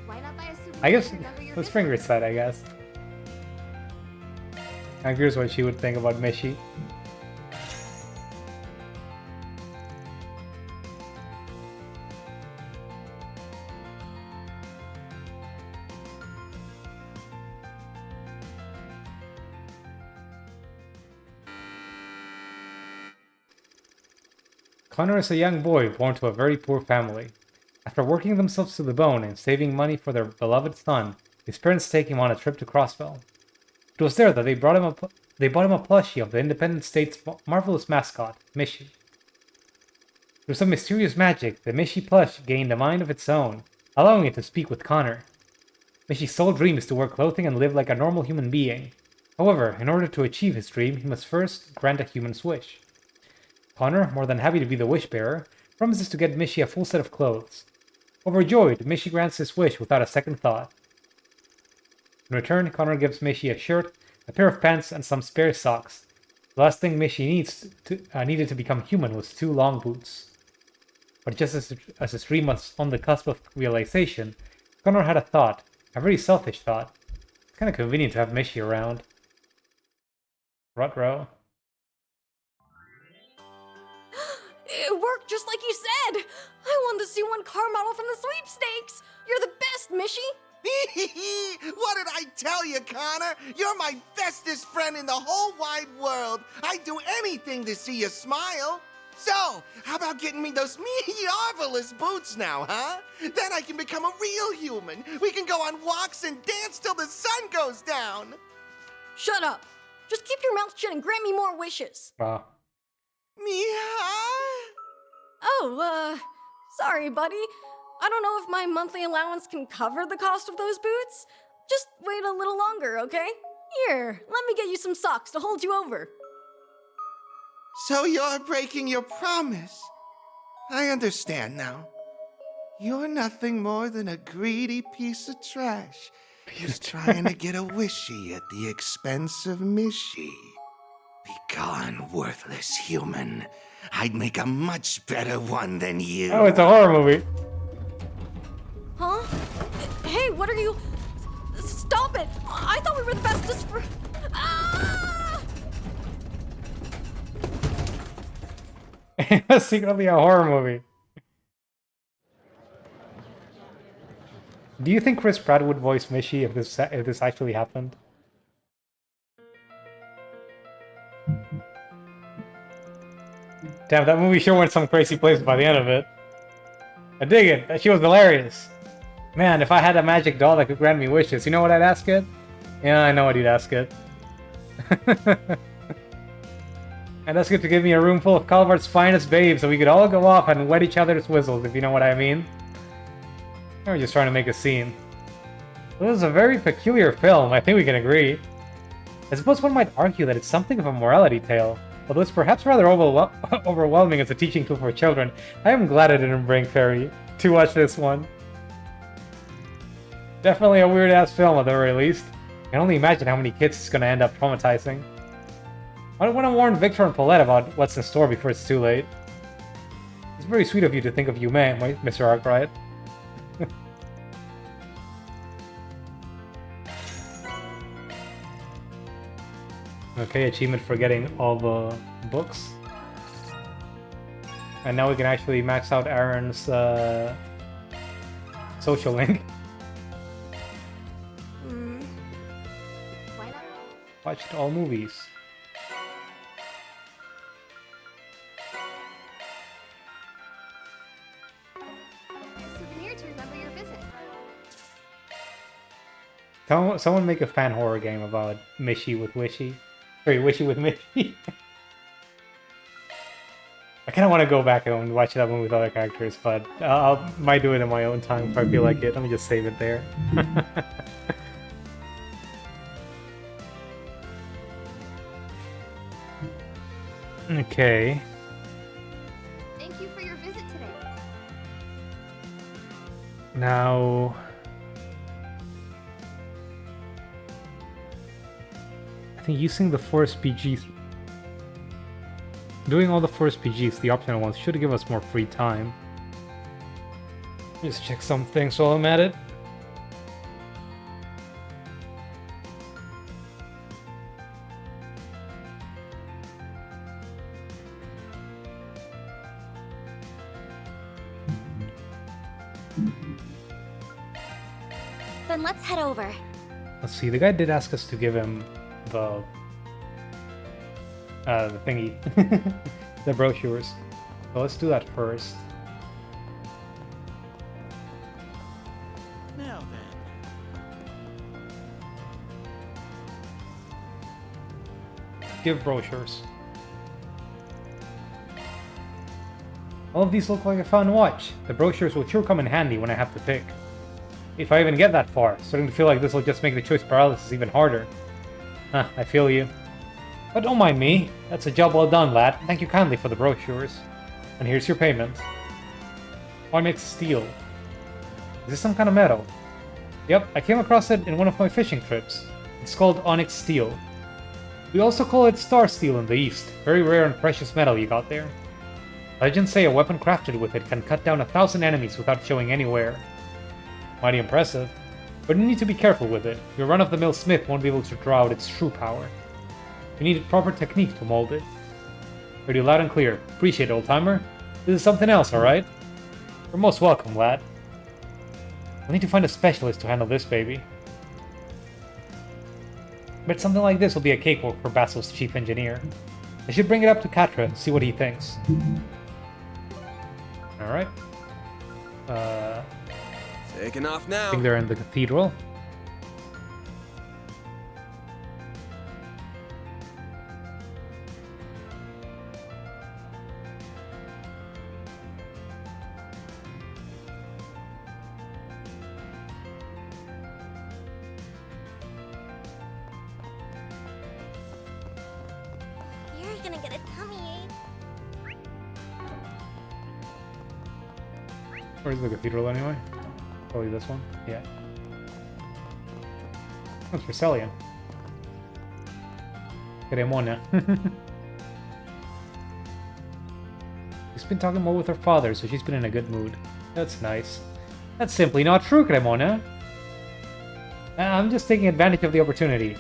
Why not buy a souvenir? I guess to remember your let's visit? finger side, I guess. I'm curious what she would think about Mishi. Connor is a young boy born to a very poor family. After working themselves to the bone and saving money for their beloved son, his parents take him on a trip to Crossville. It was there that they bought him a plushie of the Independent State's marvelous mascot, Mishi. Through some mysterious magic, the Mishi plush gained a mind of its own, allowing it to speak with Connor. Mishi's sole dream is to wear clothing and live like a normal human being. However, in order to achieve his dream, he must first grant a human's wish. Connor, more than happy to be the wish-bearer, promises to get Mishi a full set of clothes. Overjoyed, Mishi grants his wish without a second thought. In return, Connor gives Mishi a shirt, a pair of pants, and some spare socks. The last thing Mishi needed to become human was 2 long boots. But just as his dream was on the cusp of realization, Connor had a thought, a very selfish thought. It's kind of convenient to have Mishi around. Rutrow. It worked just like you said! I won the C1 car model from the sweepstakes! You're the best, Mishi! What did I tell you, Connor? You're my bestest friend in the whole wide world. I'd do anything to see you smile. So, how about getting me those marvelous boots now, huh? Then I can become a real human. We can go on walks and dance till the sun goes down. Shut up! Just keep your mouth shut and grant me more wishes! Wow. Oh, sorry, buddy. I don't know if my monthly allowance can cover the cost of those boots. Just wait a little longer, okay? Here, let me get you some socks to hold you over. So you're breaking your promise. I understand now. You're nothing more than a greedy piece of trash. Just trying to get a wishy at the expense of Mishi. Be gone, worthless human. I'd make a much better one than you. Oh, it's a horror movie. Huh? Hey, what are you... Stop it! I thought we were the bestest for... Ah! It's secretly a horror movie. Do you think Chris Pratt would voice Mishi if this actually happened? Damn, that movie sure went some crazy place by the end of it. I dig it. That shit was hilarious. Man, if I had a magic doll that could grant me wishes, you know what I'd ask it? Yeah, I know what you'd ask it. And that's good to give me a room full of Calvart's finest babes so we could all go off and wet each other's whistles, if you know what I mean. We're just trying to make a scene. This is a very peculiar film, I think we can agree. I suppose one might argue that it's something of a morality tale, although it's perhaps rather overwhelming as a teaching tool for children. I am glad I didn't bring Fairy to watch this one. Definitely a weird-ass film at the very least. I can only imagine how many kids it's gonna end up traumatizing. I don't want to warn Victor and Paulette about what's in store before it's too late. It's very sweet of you to think of you, Mr. Arkwright. Okay, achievement for getting all the books. And now we can actually max out Aaron's social link. Why not? Watched all movies. A souvenir to remember your visit. Someone make a fan horror game about Mishy with Wishy. Sorry, Wishy with Mishy. I kind of want to go back and watch that one with other characters, but I might do it in my own time if I feel like it. Let me just save it there. Okay. Thank you for your visit today. Now... I think using the Force PGs... Doing all the Force PGs, the optional ones, should give us more free time. Just check some things while I'm at it. Then let's head over. Let's see, the guy did ask us to give him the thingy. The brochures. So let's do that first. Now then. Give brochures. All of these look like a fun watch. The brochures will sure come in handy when I have to pick. If I even get that far, starting to feel like this will just make the choice paralysis even harder. Huh, I feel you. But don't mind me. That's a job well done, lad. Thank you kindly for the brochures. And here's your payment. Onyx steel. Is this some kind of metal? Yep, I came across it in one of my fishing trips. It's called onyx steel. We also call it star steel in the East. Very rare and precious metal you got there. Legends say a weapon crafted with it can cut down 1,000 enemies without showing any wear. Mighty impressive. But you need to be careful with it. Your run-of-the-mill smith won't be able to draw out its true power. You need proper technique to mold it. Heard you loud and clear. Appreciate it, old-timer. This is something else, alright? You're most welcome, lad. We'll need to find a specialist to handle this baby. But something like this will be a cakewalk for Basil's chief engineer. I should bring it up to Katra and see what he thinks. Alright. Taking off now. I think they're in the cathedral. You're gonna get a tummy ache. Where's the cathedral anyway? Probably this one? Yeah. That's for Celian. Cremona. She's been talking more with her father, so she's been in a good mood. That's nice. That's simply not true, Cremona. I'm just taking advantage of the opportunity.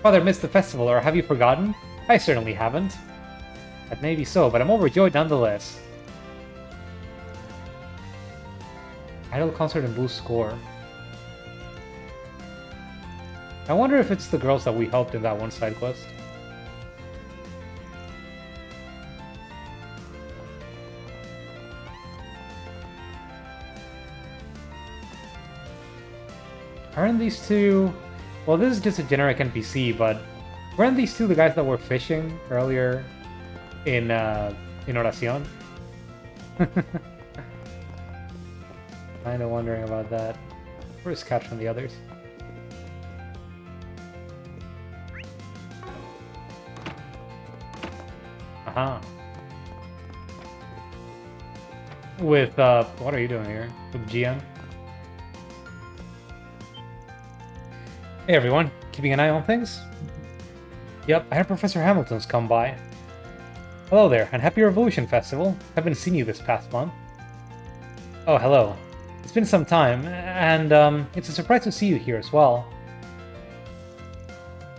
Father missed the festival, or have you forgotten? I certainly haven't. That may be so, but I'm overjoyed nonetheless. Idol concert and boost score. I wonder if it's the girls that we helped in that one side quest. Aren't these two... Well, this is just a generic NPC, but Weren't these two the guys that were fishing earlier in Oración? Kinda wondering about that. Where's Cat from the others? Aha. With, what are you doing here? With GM? Hey everyone, keeping an eye on things? Yep, I heard Professor Hamilton's come by. Hello there, and happy Revolution Festival. Haven't seen you this past month. Oh, hello. It's been some time, and it's a surprise to see you here as well.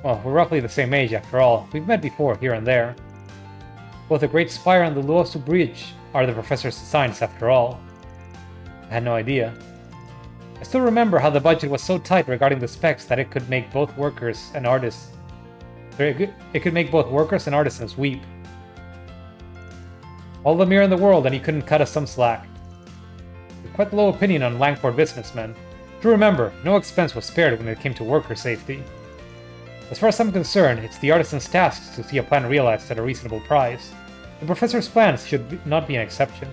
Well, we're roughly the same age after all. We've met before, here and there. Both the Great Spire and the Luosu Bridge are the professor's designs after all. I had no idea. I still remember how the budget was so tight regarding the specs that it could make both workers and artists... It could make both workers and artisans weep. All the mirror in the world and you couldn't cut us some slack. With quite low opinion on Langford businessmen. Do remember, no expense was spared when it came to worker safety. As far as I'm concerned, it's the artisan's task to see a plan realized at a reasonable price. The professor's plans should not be an exception.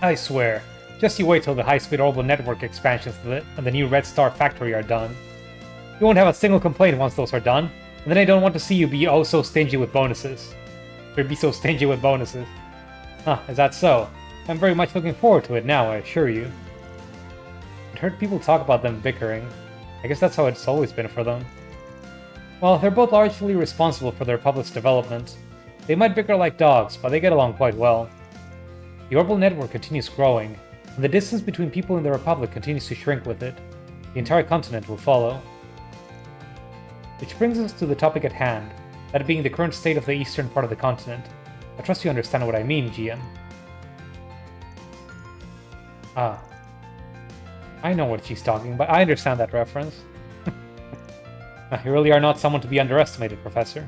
I swear, just you wait till the high-speed orbital network expansions and the new Red Star factory are done. You won't have a single complaint once those are done, and then I don't want to see you be oh so stingy with bonuses. Or be so stingy with bonuses. Huh, is that so? I'm very much looking forward to it now, I assure you. I'd heard people talk about them bickering. I guess that's how it's always been for them. Well, they're both largely responsible for the Republic's development. They might bicker like dogs, but they get along quite well. The orbital network continues growing, and the distance between people in the Republic continues to shrink with it. The entire continent will follow. Which brings us to the topic at hand, that being the current state of the eastern part of the continent. I trust you understand what I mean, GM. Ah. I know what she's talking about. I understand that reference. You really are not someone to be underestimated, Professor.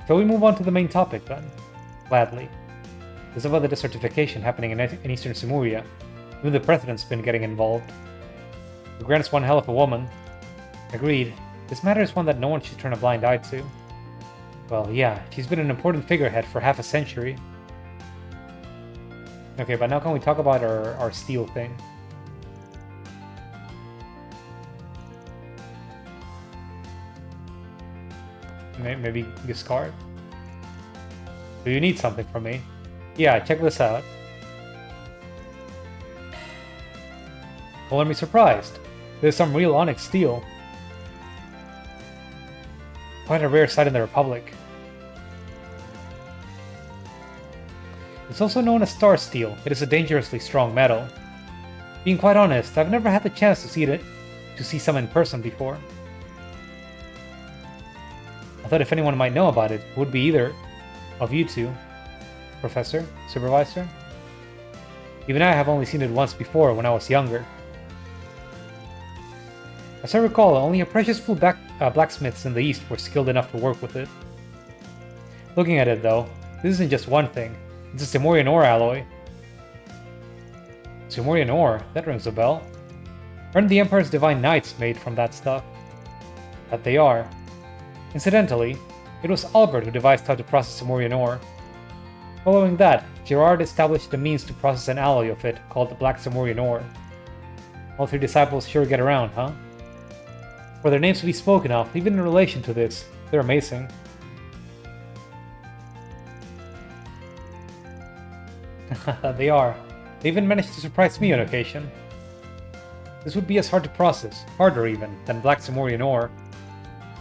Shall we move on to the main topic, then? Gladly. There's about the desertification happening in Eastern Simuria. Even the President's been getting involved. The Grant's one hell of a woman. Agreed. This matter is one that no one should turn a blind eye to. Well, yeah, she's been an important figurehead for half a century. Okay, but now can we talk about our steel thing? Maybe discard? Do you need something from me? Yeah, check this out. Well, let me surprised. There's some real onyx steel. Quite a rare sight in the Republic. It's also known as star steel. It is a dangerously strong metal. Being quite honest, I've never had the chance to see some in person before. I thought if anyone might know about it, it would be either of you two. Professor? Supervisor? Even I have only seen it once before, when I was younger. As I recall, only a precious few blacksmiths in the East were skilled enough to work with it. Looking at it though, this isn't just one thing. It's a Simurian ore alloy. Simurian ore? That rings a bell. Aren't the Empire's Divine Knights made from that stuff? That they are. Incidentally, it was Albert who devised how to process Simurian ore. Following that, Gerard established the means to process an alloy of it called the Black Simurian ore. All three disciples sure get around, huh? For their names to be spoken of, even in relation to this, they're amazing. They are. They even managed to surprise me on occasion. This would be as hard to process, harder even, than Black Simurian ore.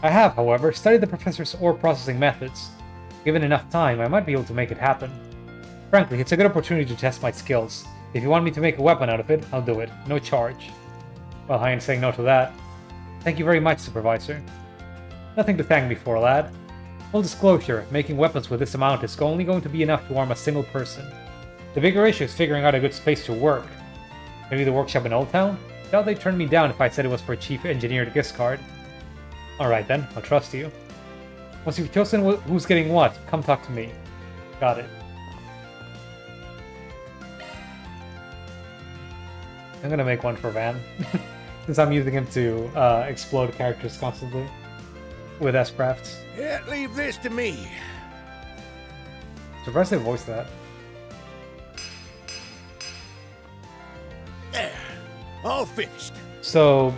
I have, however, studied the professor's ore processing methods. Given enough time, I might be able to make it happen. Frankly, it's a good opportunity to test my skills. If you want me to make a weapon out of it, I'll do it. No charge. Well, I ain't saying no to that. Thank you very much, Supervisor. Nothing to thank me for, lad. Full disclosure, making weapons with this amount is only going to be enough to arm a single person. The bigger issue is figuring out a good space to work. Maybe the workshop in Old Town? Doubt they'd turn me down if I said it was for a chief engineer discard. Alright then, I'll trust you. Once you've chosen who's getting what, come talk to me. Got it. I'm gonna make one for Van, since I'm using him to explode characters constantly. with S-Crafts. Yeah, leave this to me. Surprised they voiced that. There, all finished. So,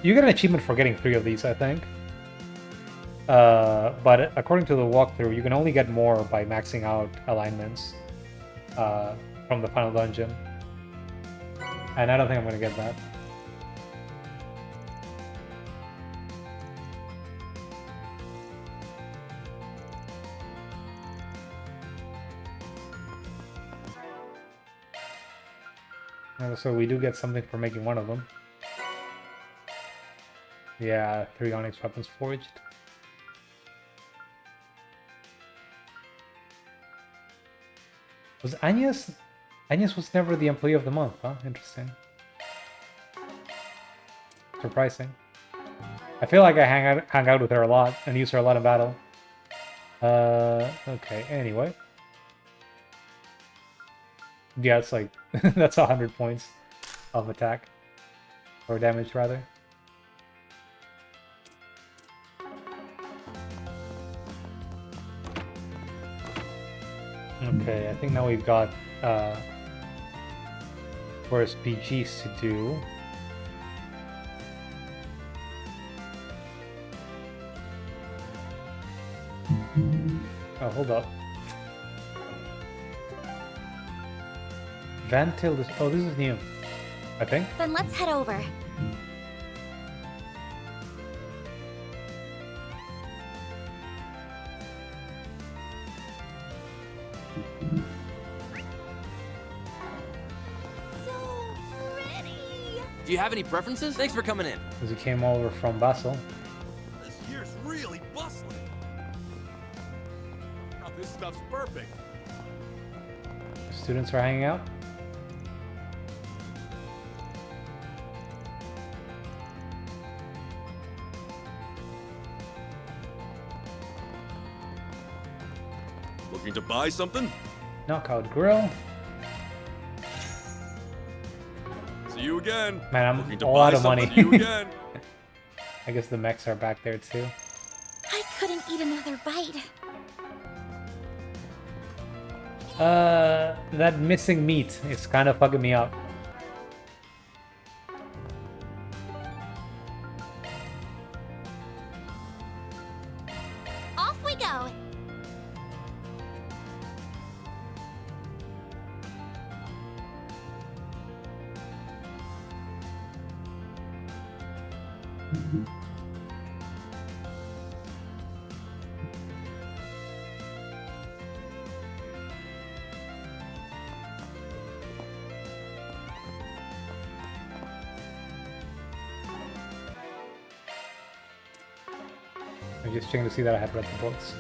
you get an achievement for getting 3 of these, I think. But according to the walkthrough, you can only get more by maxing out alignments from the final dungeon. And I don't think I'm going to get that. So we do get something for making one of them. Yeah, 3 onyx weapons forged. Was Agnes? Agnes was never the employee of the month, huh? Interesting. Surprising. I feel like I hang out with her a lot and use her a lot in battle. Okay, anyway. Yeah, it's like, that's 100 points of attack. Or damage, rather. Okay, I think now we've got first PGs to do. Oh, hold up. Vantil, oh, this is new, I think. Then let's head over. Do you have any preferences? Thanks for coming in. Because he came over from Basel. This here's really bustling. Oh, this stuff's perfect. Students are hanging out. Looking to buy something? Knockout Grill. See you again. Man, Looking I'm to all buy out of money. something. See you again. I guess the mechs are back there too. I couldn't eat another bite. That missing meat is kind of fucking me up. Off we go. I'm just checking to see that I have read the books.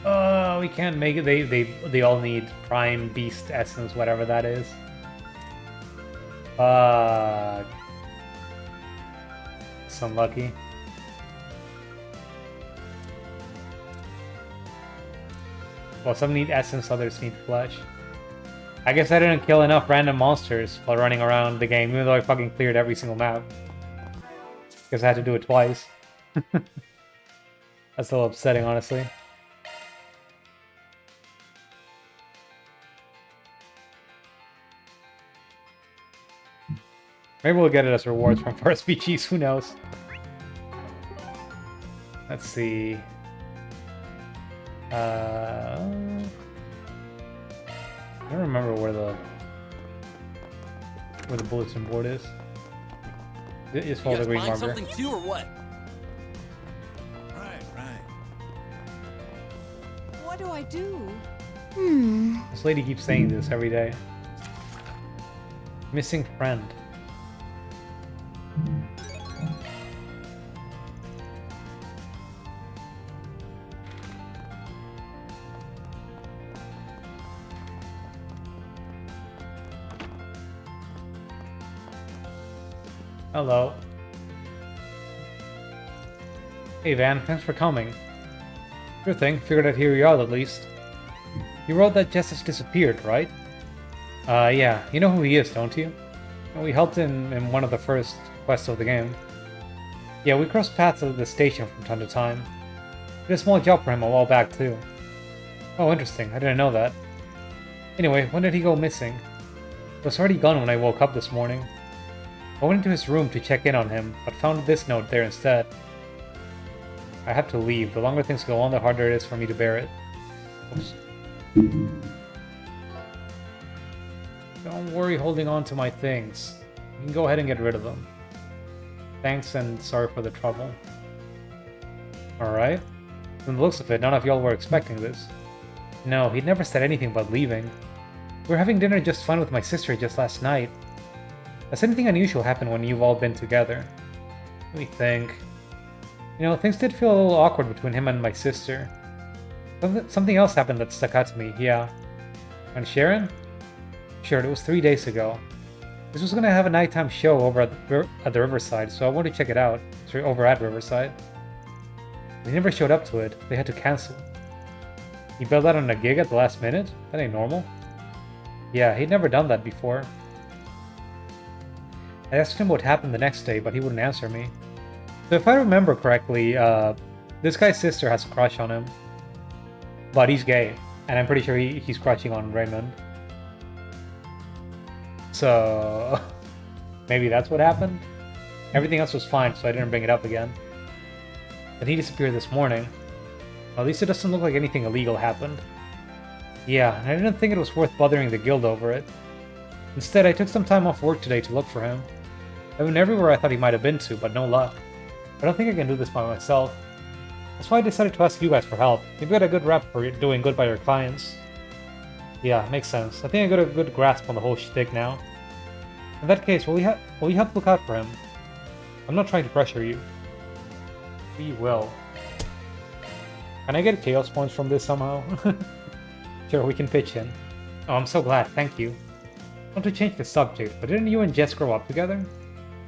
Oh, we can't make it. They all need Prime Beast Essence, whatever that is. Fuck. It's unlucky. Well, some need Essence, others need Flesh. I guess I didn't kill enough random monsters while running around the game, even though I fucking cleared every single map. Guess I had to do it twice. That's a little upsetting, honestly. Maybe we'll get it as rewards from first PGs, who knows? Let's see. I don't remember where the bulletin board is. It's You for the guys green buying marker. something too, or what? Right. What do I do? This lady keeps saying this every day. Missing friend. Hello. Hey Van, thanks for coming. Sure thing, figured I'd hear you out at least. You wrote that Jess has disappeared, right? Yeah, you know who he is, don't you? And we helped him in one of the first quests of the game. Yeah, we crossed paths at the station from time to time. Did a small job for him a while back, too. Oh, interesting. I didn't know that. Anyway, when did he go missing? He was already gone when I woke up this morning. I went into his room to check in on him, but found this note there instead. I have to leave. The longer things go on, the harder it is for me to bear it. Oops. Don't worry holding on to my things. You can go ahead and get rid of them. Thanks and sorry for the trouble. Alright. From the looks of it, none of y'all were expecting this. No, he'd never said anything about leaving. We were having dinner just fine with my sister just last night. Has anything unusual happened when you've all been together? Let me think. You know, things did feel a little awkward between him and my sister. Something else happened that stuck out to me, yeah. And Sharon? Sure, it was 3 days ago. This was gonna have a nighttime show over at the Riverside, so I wanted to check it out. Sorry, over at Riverside. They never showed up to it. They had to cancel. He bailed out on a gig at the last minute? That ain't normal. Yeah, he'd never done that before. I asked him what happened the next day, but he wouldn't answer me. So if I remember correctly, this guy's sister has a crush on him. But he's gay, and I'm pretty sure he's crushing on Raymond. So maybe that's what happened? Everything else was fine, so I didn't bring it up again. But he disappeared this morning. Well, at least it doesn't look like anything illegal happened. Yeah, and I didn't think it was worth bothering the guild over it. Instead, I took some time off work today to look for him. I've been everywhere I thought he might have been to, but no luck. I don't think I can do this by myself. That's why I decided to ask you guys for help. You've got a good rep for doing good by your clients. Yeah, makes sense. I think I got a good grasp on the whole shtick now. In that case, will you help look out for him? I'm not trying to pressure you. We will. Can I get chaos points from this somehow? Sure, we can pitch in. Oh, I'm so glad, thank you. Not to change the subject, but didn't you and Jess grow up together?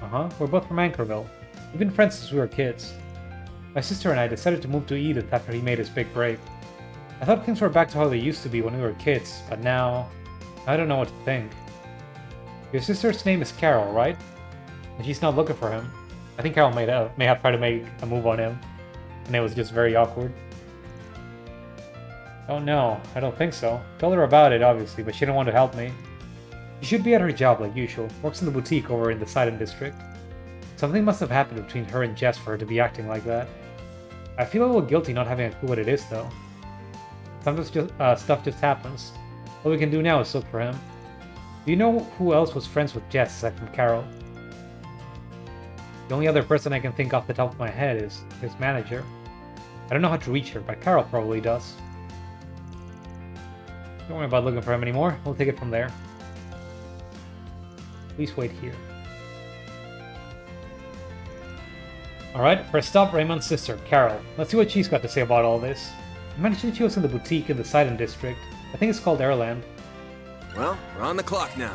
Uh-huh, we're both from Anchorville. We've been friends since we were kids. My sister and I decided to move to Edith after he made his big break. I thought things were back to how they used to be when we were kids, but now... I don't know what to think. Your sister's name is Carol, right? And she's not looking for him. I think Carol may have tried to make a move on him, and it was just very awkward. Oh no, I don't think so. Told her about it, obviously, but she didn't want to help me. She should be at her job like usual, works in the boutique over in the Sidon district. Something must have happened between her and Jess for her to be acting like that. I feel a little guilty not having a clue what it is, though. Sometimes stuff just happens. All we can do now is look for him. Do you know who else was friends with Jess aside from Carol? The only other person I can think off the top of my head is his manager. I don't know how to reach her, but Carol probably does. Don't worry about looking for him anymore. We'll take it from there. Please wait here. Alright, first up, Raymond's sister, Carol. Let's see what she's got to say about all this. I mentioned she was in the boutique in the Sidon district. I think it's called Airland. Well, we're on the clock now.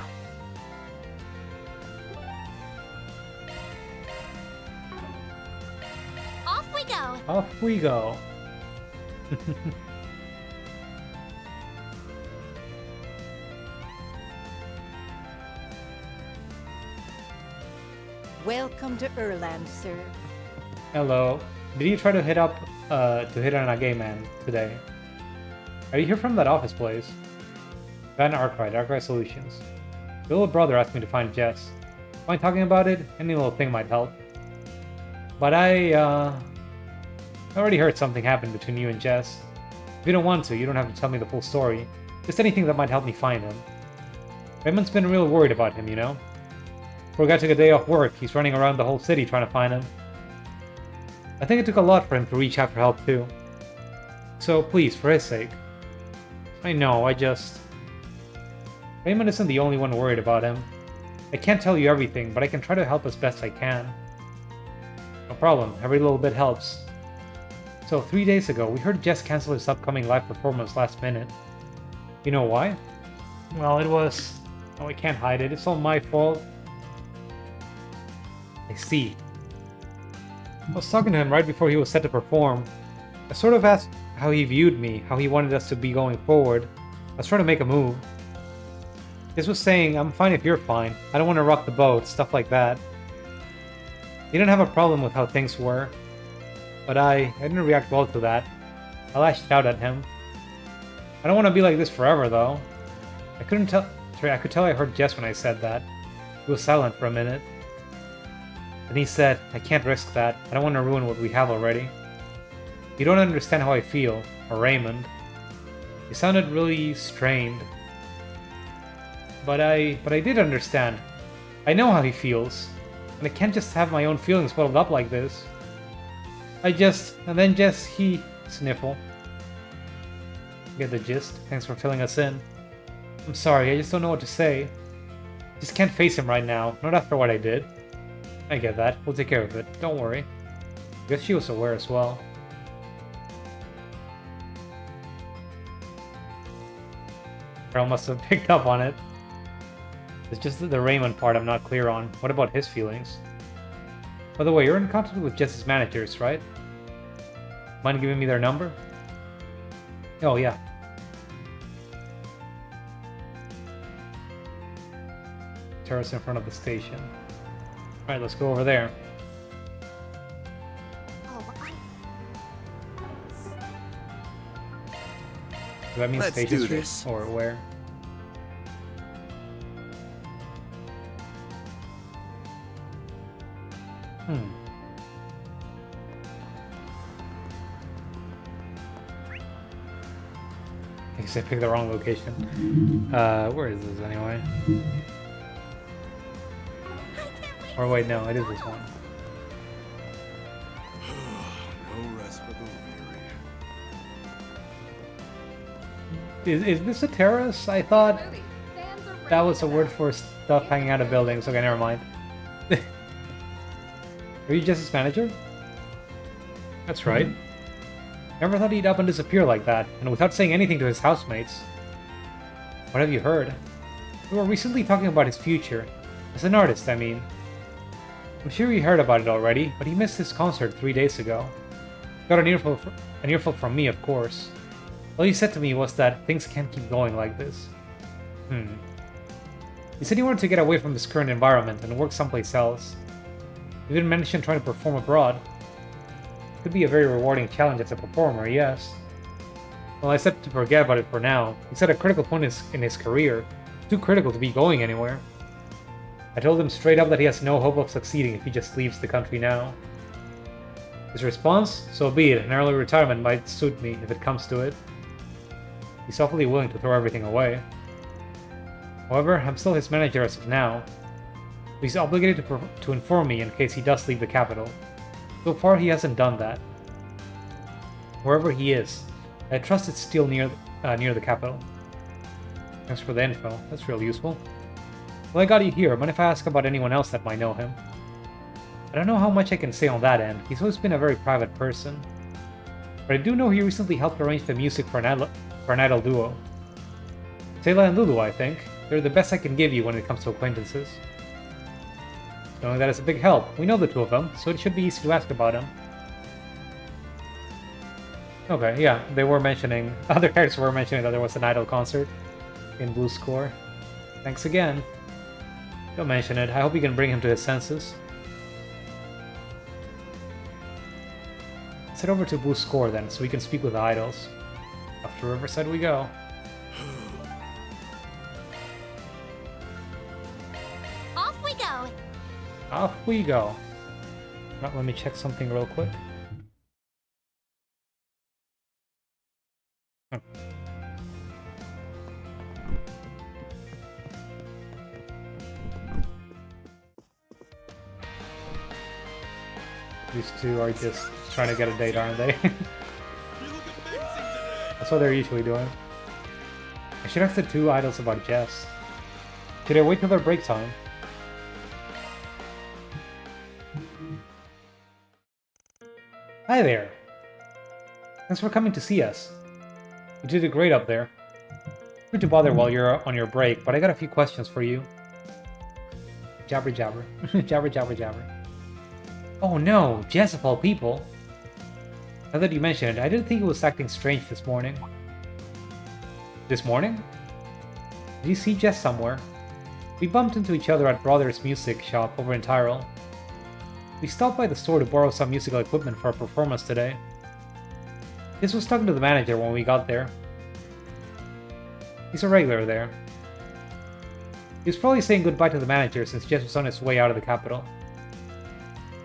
Off we go. Off we go. Welcome to Erland, sir. Hello. Did you try to hit on a gay man today? Are you here from that office place? Van Arkwright Solutions. Your little brother asked me to find Jess. Mind talking about it? Any little thing might help. But I already heard something happened between you and Jess. If you don't want to, you don't have to tell me the full story. Just anything that might help me find him. Raymond's been real worried about him, you know? Poor guy took a day off work. He's running around the whole city trying to find him. I think it took a lot for him to reach out for help too. So please, for his sake. I know, Raymond isn't the only one worried about him. I can't tell you everything, but I can try to help as best I can. No problem, every little bit helps. So 3 days ago, we heard Jess cancel his upcoming live performance last minute. You know why? Well, it was... Oh, I can't hide it, it's all my fault. I see. I was talking to him right before he was set to perform. I sort of asked how he viewed me, how he wanted us to be going forward. I was trying to make a move. This was saying, I'm fine if you're fine. I don't want to rock the boat, stuff like that. He didn't have a problem with how things were. But I didn't react well to that. I lashed out at him. I don't want to be like this forever, though. I could tell I heard Jess when I said that. He was silent for a minute. Then he said, I can't risk that. I don't want to ruin what we have already. You don't understand how I feel, or Raymond. He sounded really strained. But I did understand. I know how he feels. And I can't just have my own feelings bottled up like this. And then he sniffle. Get the gist. Thanks for filling us in. I'm sorry, I just don't know what to say. Just can't face him right now, not after what I did. I get that, we'll take care of it, don't worry. I guess she was aware as well. Carol must have picked up on it. It's just the Raymond part I'm not clear on. What about his feelings? By the way, you're in contact with Jess's managers, right? Mind giving me their number? Oh, yeah. Terrace in front of the station. Alright, let's go over there. Does that mean Station Street? Or where? I guess I picked the wrong location. Where is this anyway? Or wait, no, it is this one. No rest for the weary. Is this a terrace? I thought that was a word for stuff hanging out of buildings. Okay, never mind. Are you Jess's manager? That's right. Never thought he'd up and disappear like that, and without saying anything to his housemates. What have you heard? We were recently talking about his future. As an artist, I mean. I'm sure he heard about it already, but he missed his concert 3 days ago. Got an earful from me, of course. All he said to me was that things can't keep going like this. He said he wanted to get away from this current environment and work someplace else. He didn't mention trying to perform abroad. Could be a very rewarding challenge as a performer, yes. Well, I said to forget about it for now. He's at a critical point in his career. Too critical to be going anywhere. I told him straight up that he has no hope of succeeding if he just leaves the country now. His response? So be it, an early retirement might suit me if it comes to it. He's awfully willing to throw everything away. However, I'm still his manager as of now. He's obligated to inform me in case he does leave the capital. So far, he hasn't done that. Wherever he is, I trust it's still near the capital. Thanks for the info. That's real useful. Well, I got you here. Mind if I ask about anyone else that might know him? I don't know how much I can say on that end. He's always been a very private person. But I do know he recently helped arrange the music for an idol duo. Sayla and Lulu, I think. They're the best I can give you when it comes to acquaintances. Knowing that is a big help. We know the two of them, so it should be easy to ask about him. Okay, yeah, they were mentioning, other characters were mentioning that there was an idol concert in Blue Score. Thanks again. Don't mention it. I hope you can bring him to his senses. Let's head over to Blue Score then, so we can speak with the idols. Off to Riverside we go. Off we go. Off we go. Now, let me check something real quick. These two are just trying to get a date, aren't they? That's what they're usually doing. I should ask the two idols about Jess. Should I wait till their break time? Hi there! Thanks for coming to see us. You did great up there. Free to bother while you're on your break, but I got a few questions for you. Jabber jabber. Jabber jabber jabber. Oh no, Jess of all people. Now that you mention it, I didn't think it was acting strange this morning. This morning? Did you see Jess somewhere? We bumped into each other at Brother's music shop over in Tyrol. We stopped by the store to borrow some musical equipment for our performance today. Jess was talking to the manager when we got there. He's a regular there. He was probably saying goodbye to the manager since Jess was on his way out of the capital.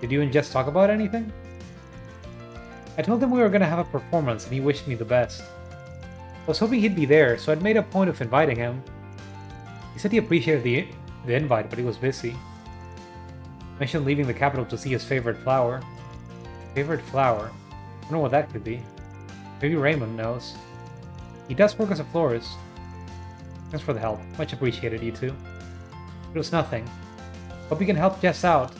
Did you and Jess talk about anything? I told him we were gonna have a performance and he wished me the best. I was hoping he'd be there, so I'd made a point of inviting him. He said he appreciated the invite, but he was busy. Mentioned leaving the capital to see his favorite flower. Favorite flower? I don't know what that could be. Maybe Raymond knows. He does work as a florist. Thanks for the help. Much appreciated, you two. It was nothing. Hope you can help Jess out.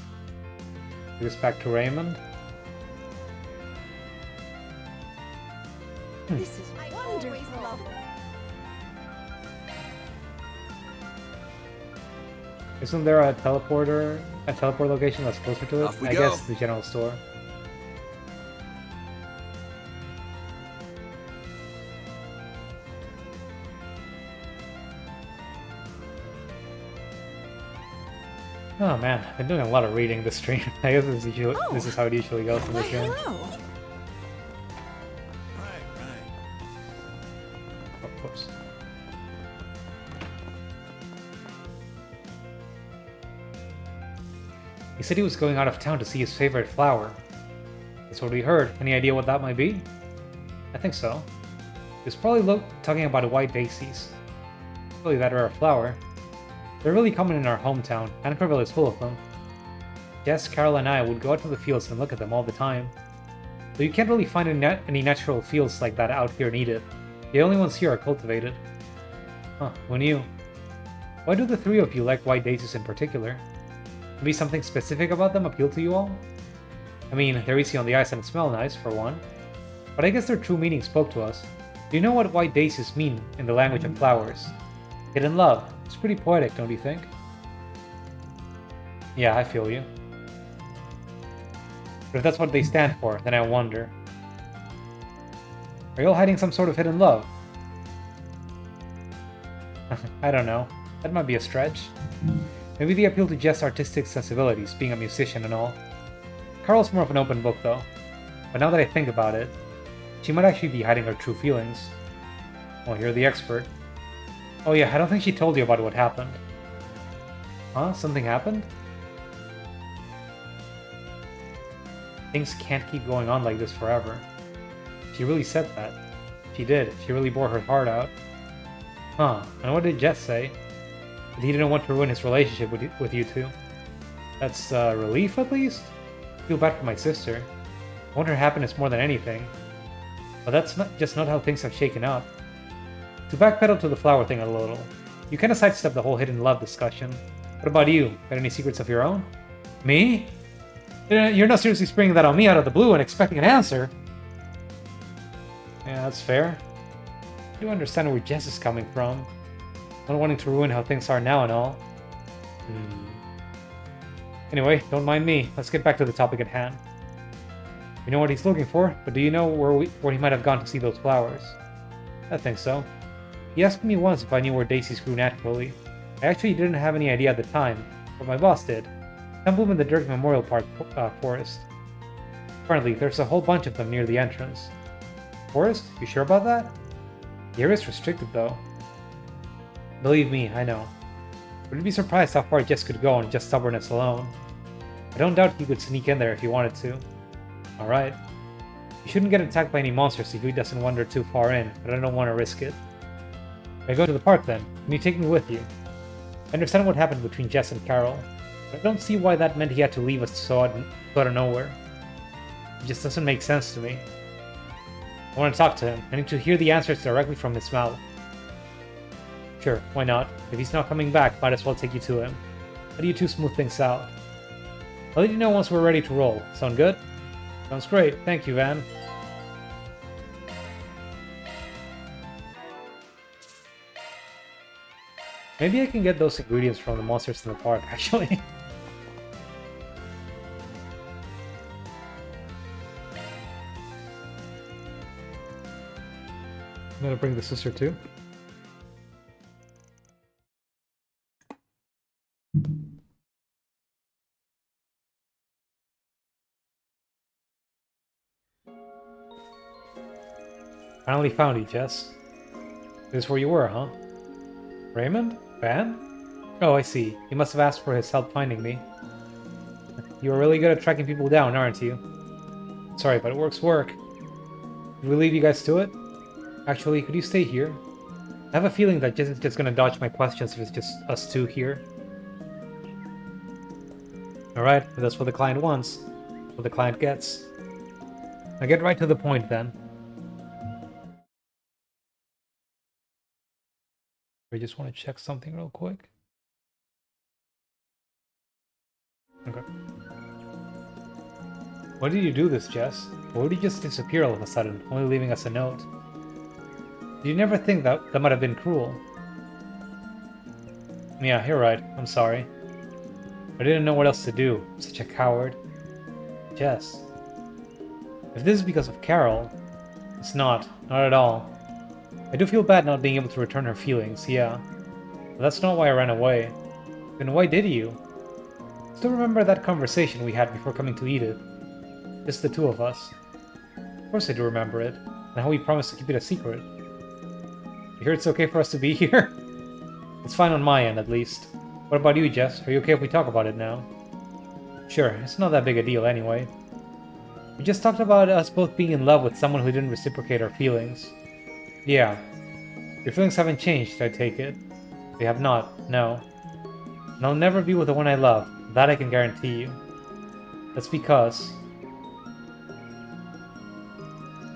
Give this back to Raymond. This is wonderful. Isn't there a teleport location that's closer to it? Off we I go. guess the general store. Oh man, I've been doing a lot of reading this stream. I guess this is how it usually goes in this game. Of course. He said he was going out of town to see his favorite flower. That's what we heard. Any idea what that might be? I think so. He was probably talking about white daisies. Really that rare flower. They're really common in our hometown. Anchorville is full of them. Jess, Carol, and I would go out to the fields and look at them all the time. Though you can't really find any natural fields like that out here in Edith. The only ones here are cultivated. Huh, who knew? Why do the three of you like white daisies in particular? Maybe something specific about them appeal to you all? I mean, they're easy on the eyes and smell nice, for one. But I guess their true meaning spoke to us. Do you know what white daisies mean in the language of flowers? Hidden love. It's pretty poetic, don't you think? Yeah, I feel you. But if that's what they stand for, then I wonder. Are you all hiding some sort of hidden love? I don't know. That might be a stretch. Maybe they appeal to Jess' artistic sensibilities, being a musician and all. Carl's more of an open book, though. But now that I think about it, she might actually be hiding her true feelings. Well, you're the expert. Oh yeah, I don't think she told you about what happened. Huh? Something happened? Things can't keep going on like this forever. She really said that. She did. She really bore her heart out. Huh. And what did Jess say? That he didn't want to ruin his relationship with you two. That's relief, at least? I feel bad for my sister. I want her happiness more than anything. But that's not how things have shaken up. To backpedal to the flower thing a little, you kind of sidestepped the whole hidden love discussion. What about you? Got any secrets of your own? Me? You're not seriously springing that on me out of the blue and expecting an answer. Yeah, that's fair. I do understand where Jess is coming from. Not wanting to ruin how things are now and all. Anyway, don't mind me. Let's get back to the topic at hand. We know what he's looking for, but do you know where he might have gone to see those flowers? I think so. He asked me once if I knew where daisies grew naturally. I actually didn't have any idea at the time, but my boss did. Some bloom in the Dirk Memorial Park forest. Apparently, there's a whole bunch of them near the entrance. Forest? You sure about that? The area's restricted, though. Believe me, I know. Wouldn't be surprised how far Jess could go on just stubbornness alone. I don't doubt he could sneak in there if he wanted to. Alright. You shouldn't get attacked by any monsters if he doesn't wander too far in, but I don't want to risk it. I go to the park then. Can you take me with you? I understand what happened between Jess and Carol, but I don't see why that meant he had to leave us so out of nowhere. It just doesn't make sense to me. I want to talk to him. I need to hear the answers directly from his mouth. Sure, why not? If he's not coming back, might as well take you to him. How do you two smooth things out? I'll let you know once we're ready to roll. Sound good? Sounds great. Thank you, Van. Maybe I can get those ingredients from the monsters in the park, actually. I'm gonna bring the sister too. Finally found you, Jess. This is where you were, huh? Raymond? Van? Oh, I see. He must have asked for his help finding me. You are really good at tracking people down, aren't you? Sorry, but work's work. Should we leave you guys to it? Actually, could you stay here? I have a feeling that Jess is just gonna dodge my questions if it's just us two here. Alright, but that's what the client wants. What the client gets. Now get right to the point then. I just want to check something real quick. Okay. Why did you do this, Jess? Why would you just disappear all of a sudden, only leaving us a note? Did you never think that might have been cruel? Yeah, you're right. I'm sorry. I didn't know what else to do. I'm such a coward. Jess. If this is because of Carol, it's not. Not at all. I do feel bad not being able to return her feelings, yeah. But that's not why I ran away. Then why did you? Still remember that conversation we had before coming to Edith? Just the two of us. Of course I do remember it, and how we promised to keep it a secret. You hear it's okay for us to be here? It's fine on my end, at least. What about you, Jess? Are you okay if we talk about it now? Sure, it's not that big a deal anyway. We just talked about us both being in love with someone who didn't reciprocate our feelings. Yeah. Your feelings haven't changed, I take it. They have not, no. And I'll never be with the one I love. That I can guarantee you. That's because...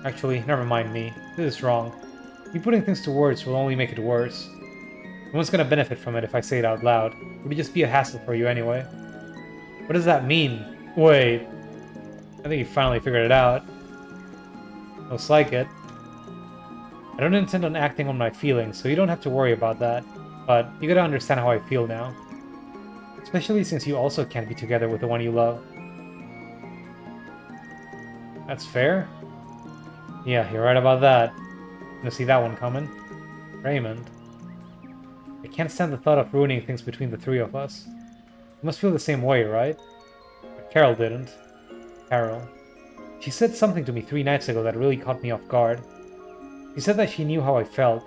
Actually, never mind me. This is wrong. You putting things to words will only make it worse. No one's gonna benefit from it if I say it out loud. It would just be a hassle for you anyway. What does that mean? Wait. I think you finally figured it out. Looks like it. I don't intend on acting on my feelings, so you don't have to worry about that. But you gotta understand how I feel now. Especially since you also can't be together with the one you love. That's fair? Yeah, you're right about that. Gonna see that one coming. Raymond. I can't stand the thought of ruining things between the three of us. You must feel the same way, right? But Carol didn't. Carol. She said something to me 3 nights ago that really caught me off guard. She said that she knew how I felt.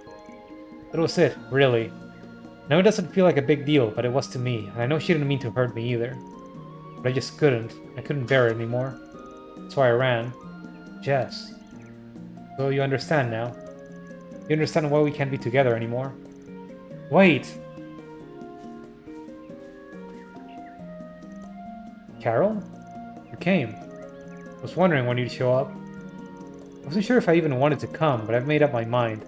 That was it, really. Now it doesn't feel like a big deal, but it was to me, and I know she didn't mean to hurt me either. But I just couldn't. I couldn't bear it anymore. That's why I ran. Jess. So you understand now? You understand why we can't be together anymore? Wait! Carol? You came. I was wondering when you'd show up. I wasn't sure if I even wanted to come, but I've made up my mind.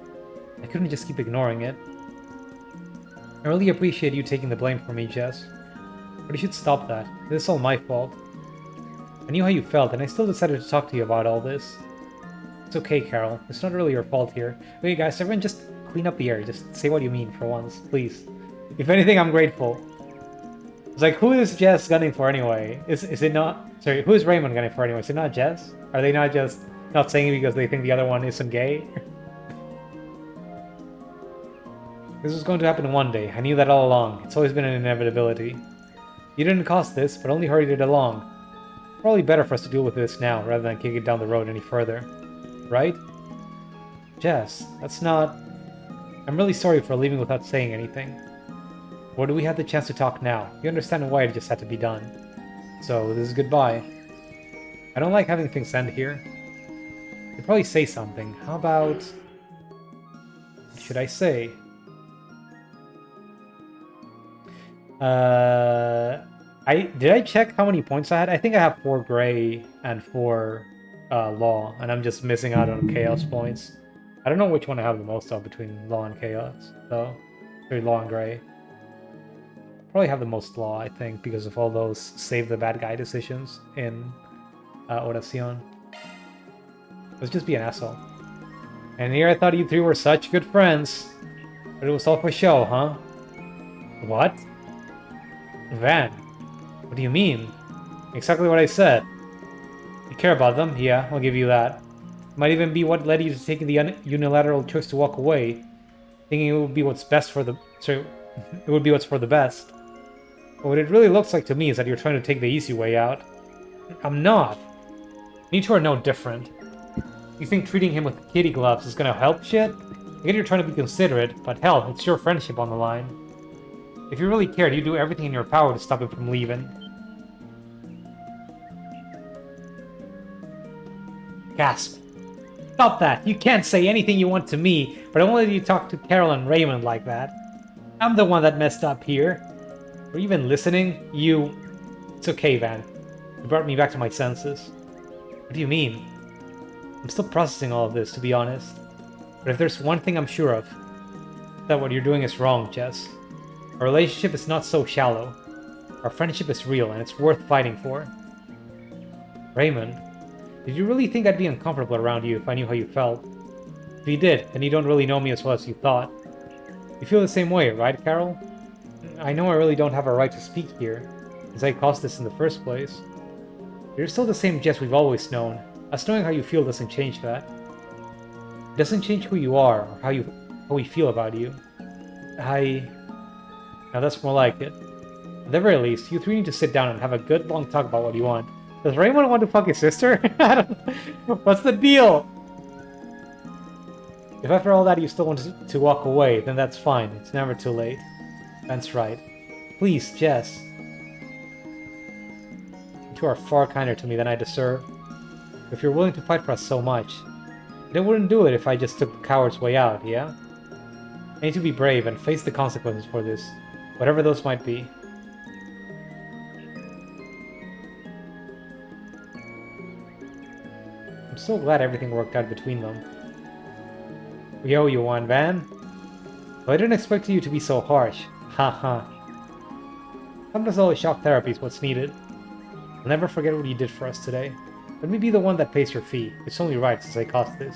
I couldn't just keep ignoring it. I really appreciate you taking the blame for me, Jess. But you should stop that. This is all my fault. I knew how you felt, and I still decided to talk to you about all this. It's okay, Carol. It's not really your fault here. Okay, guys, everyone just clean up the air. Just say what you mean for once, please. If anything, I'm grateful. It's like, who is Jess gunning for anyway? Is it not... Sorry, who is Raymond gunning for anyway? Is it not Jess? Are they not just not saying it because they think the other one isn't gay? This was going to happen one day. I knew that all along. It's always been an inevitability. You didn't cause this, but only hurried it along. Probably better for us to deal with this now, rather than kick it down the road any further. Right? Jess, that's not... I'm really sorry for leaving without saying anything. Or do we have the chance to talk now? You understand why it just had to be done. So, this is goodbye. I don't like having things end here. You'd probably say something. How about... What should I say? Did I check how many points I had? I think I have 4 gray and 4 law, and I'm just missing out on chaos points. I don't know which one I have the most of between law and chaos, though. Maybe law and gray. Probably have the most law, I think, because of all those save the bad guy decisions in Oracion. Let's just be an asshole. And here I thought you 3 were such good friends. But it was all for show, huh? What? Van, what do you mean? Exactly what I said. You care about them, yeah, I'll give you that. It might even be what led you to taking the unilateral choice to walk away, thinking it would be what's best for the... Sorry, it would be what's for the best. But what it really looks like to me is that you're trying to take the easy way out. I'm not. You two are no different. You think treating him with kitty gloves is gonna help shit? I get you're trying to be considerate, but hell, it's your friendship on the line. If you really cared, you'd do everything in your power to stop him from leaving. Gasp. Stop that! You can't say anything you want to me, but I won't let you talk to Carol and Raymond like that. I'm the one that messed up here. Were you even listening? You... It's okay, Van. You brought me back to my senses. What do you mean? I'm still processing all of this, to be honest. But if there's one thing I'm sure of, that what you're doing is wrong, Jess. Our relationship is not so shallow. Our friendship is real, and it's worth fighting for. Raymond, did you really think I'd be uncomfortable around you if I knew how you felt? If you did, then you don't really know me as well as you thought. You feel the same way, right, Carol? I know I really don't have a right to speak here, as I caused this in the first place. You're still the same Jess we've always known. Us knowing how you feel doesn't change that. It doesn't change who you are, or how we feel about you. Now that's more like it. At the very least, you three need to sit down and have a good long talk about what you want. Does Raymond want to fuck his sister? I don't know. What's the deal? If after all that you still want to walk away, then that's fine. It's never too late. That's right. Please, Jess. You are far kinder to me than I deserve. If you're willing to fight for us so much, then I wouldn't do it if I just took the coward's way out, yeah? I need to be brave and face the consequences for this, whatever those might be. I'm so glad everything worked out between them. We owe you one, Van. But I didn't expect you to be so harsh. Haha. Sometimes only shock therapy is what's needed. I'll never forget what you did for us today. Let me be the one that pays your fee. It's only right since I caused this.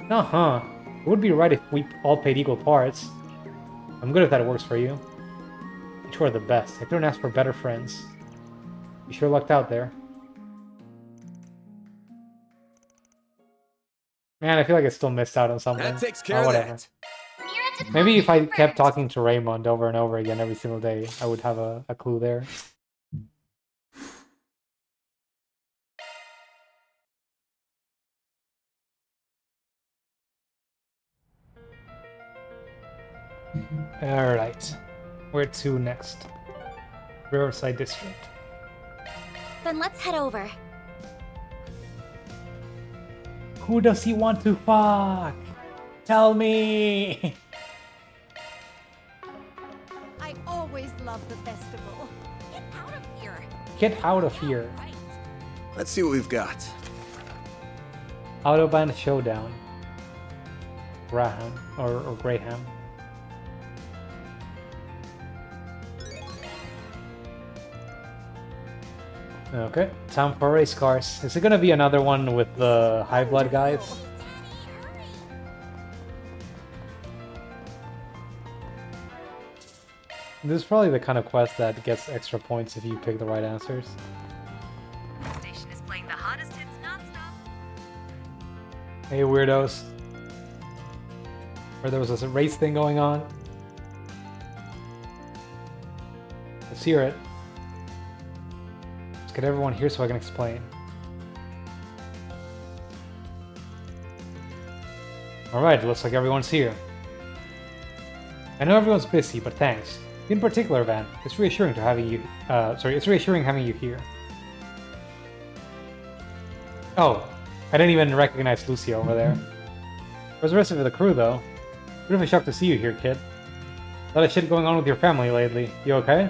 Uh-huh. It would be right if we all paid equal parts. I'm good if that works for you. You two are the best. I couldn't ask for better friends. You sure lucked out there. Man, I feel like I still missed out on something. That takes care Oh, of whatever. that. Maybe if I kept talking to Raymond over and over again every single day, I would have a clue there. Alright. Where to next? Riverside District. Then let's head over. Who does he want to fuck? Tell me! I always love the festival. Get out of here. Get out of here. Let's see what we've got. Autobahn Showdown. Graham. Or Graham. Okay, time for race cars. Is it gonna be another one with the high blood guys? This is probably the kind of quest that gets extra points if you pick the right answers. The station is playing the hottest hits nonstop. Hey weirdos. Or there was a race thing going on. Let's hear it. Let's get everyone here so I can explain. Alright, looks like everyone's here. I know everyone's busy, but thanks. In particular, Van, it's reassuring to having you. It's reassuring having you here. Oh, I didn't even recognize Lucia over there. Where's the rest of the crew, though? Bit of a shock to see you here, kid. A lot of shit going on with your family lately. You okay?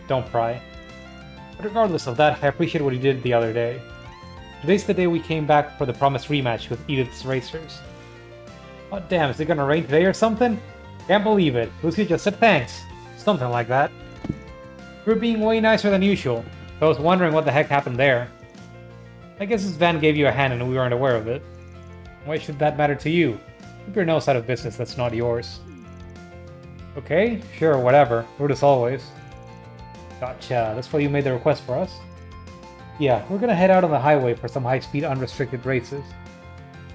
Don't pry. But regardless of that, I appreciate what you did the other day. Today's the day we came back for the promised rematch with Edith's Racers. Oh damn, is it gonna rain today or something? Can't believe it. Lucia just said thanks. Something like that. You're being way nicer than usual. I was wondering what the heck happened there. I guess this Van gave you a hand and we weren't aware of it. Why should that matter to you? Keep your nose out of business that's not yours. Okay, sure, whatever. Rude as always. Gotcha, that's why you made the request for us? Yeah, we're gonna head out on the highway for some high-speed unrestricted races.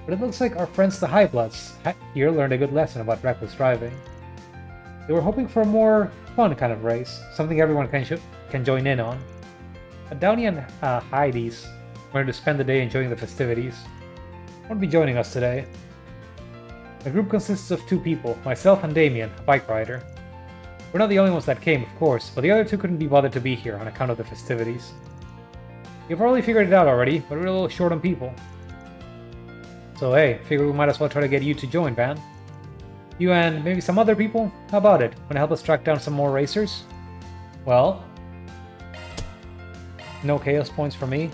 But it looks like our friends the Highbloods here learned a good lesson about reckless driving. They were hoping for a more fun kind of race, something everyone can join in on. Downey and Heidi's wanted to spend the day enjoying the festivities. won't be joining us today. The group consists of 2 people, myself and Damien, a bike rider. We're not the only ones that came, of course, but the other 2 couldn't be bothered to be here on account of the festivities. You probably figured it out already, but we're a little short on people. So hey, figured we might as well try to get you to join, Van. You and maybe some other people? How about it? Wanna help us track down some more racers? Well... no chaos points for me.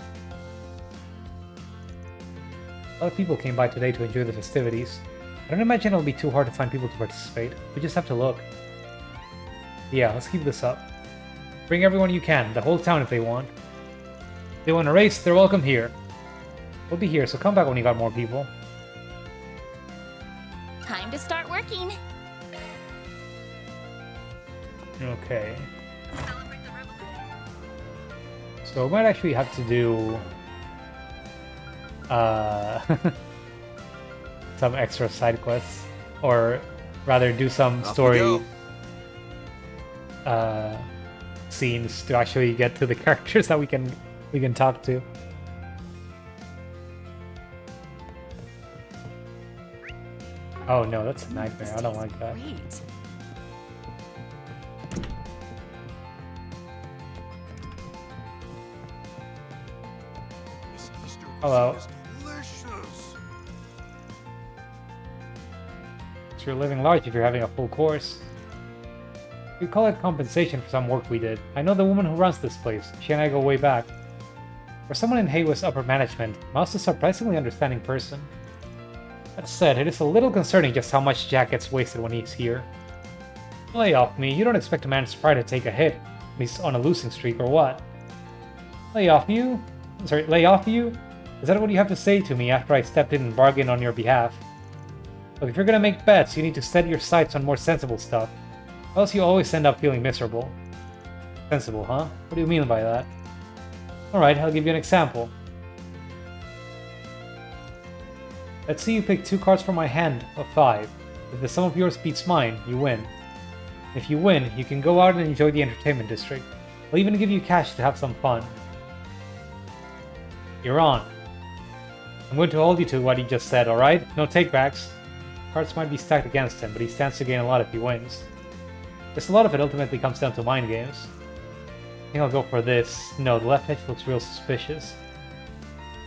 A lot of people came by today to enjoy the festivities. I don't imagine it'll be too hard to find people to participate. We just have to look. Yeah, let's keep this up. Bring everyone you can, the whole town if they want. If they want to race, they're welcome here. We'll be here, so come back when you got more people. Time to start working. Okay. So we might actually have to do... some extra side quests. Or rather do some story... scenes to actually get to the characters that we can talk to. Oh no, that's a nightmare. I don't like that. Hello. So you're living large if you're having a full course. We call it compensation for some work we did. I know the woman who runs this place. She and I go way back. For someone in Haywood's upper management, Mouse is a surprisingly understanding person. That said, it is a little concerning just how much Jack gets wasted when he's here. Lay off me, you don't expect a man's pride to take a hit when he's on a losing streak or what? Lay off you? Sorry, lay off you? Is that what you have to say to me after I stepped in and bargained on your behalf? Look, if you're gonna make bets, you need to set your sights on more sensible stuff. Else you always end up feeling miserable. Sensible, huh? What do you mean by that? Alright, I'll give you an example. Let's say you pick 2 cards from my hand of 5. If the sum of yours beats mine, you win. If you win, you can go out and enjoy the entertainment district. I'll even give you cash to have some fun. You're on. I'm going to hold you to what he just said, alright? No takebacks. Cards might be stacked against him, but he stands to gain a lot if he wins. Guess a lot of it ultimately comes down to mind games. I think I'll go for this. No, the left edge looks real suspicious.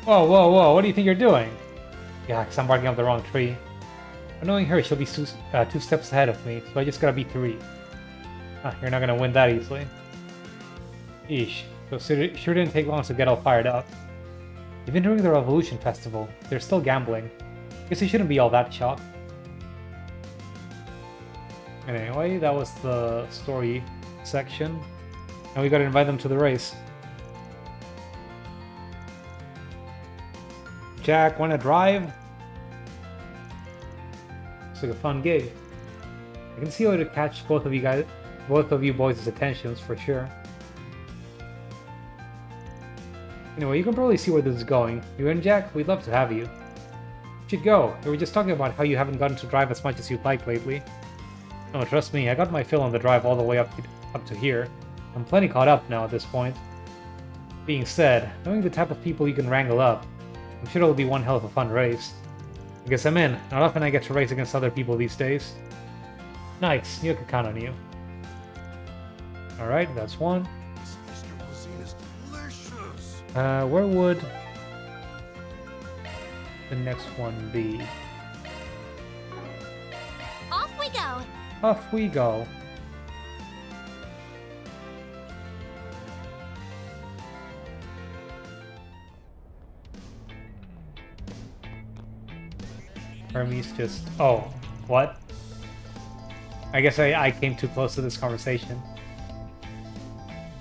Whoa, whoa, whoa, what do you think you're doing? Yeah, because I'm barking up the wrong tree. But knowing her, she'll be 2 steps ahead of me, so I just gotta be 3. Ah, you're not gonna win that easily. Eesh, so it sure didn't take long to get all fired up. Even during the Revolution Festival, they're still gambling. Guess you shouldn't be all that shocked. Anyway, that was the story section. And we gotta invite them to the race. Jack, wanna drive? Looks like a fun gig. I can see how to catch both of you boys' attentions for sure. Anyway, you can probably see where this is going. You and Jack, we'd love to have you. You should go. We were just talking about how you haven't gotten to drive as much as you'd like lately. No, trust me, I got my fill on the drive all the way up to here. I'm plenty caught up now at this point. Being said, knowing the type of people you can wrangle up, I'm sure it'll be one hell of a fun race. I guess I'm in. Not often I get to race against other people these days. Nice, you can count on you. Alright, that's one. Where would the next one be? Off we go! Off we go. Hermes just... Oh, what? I guess I came too close to this conversation.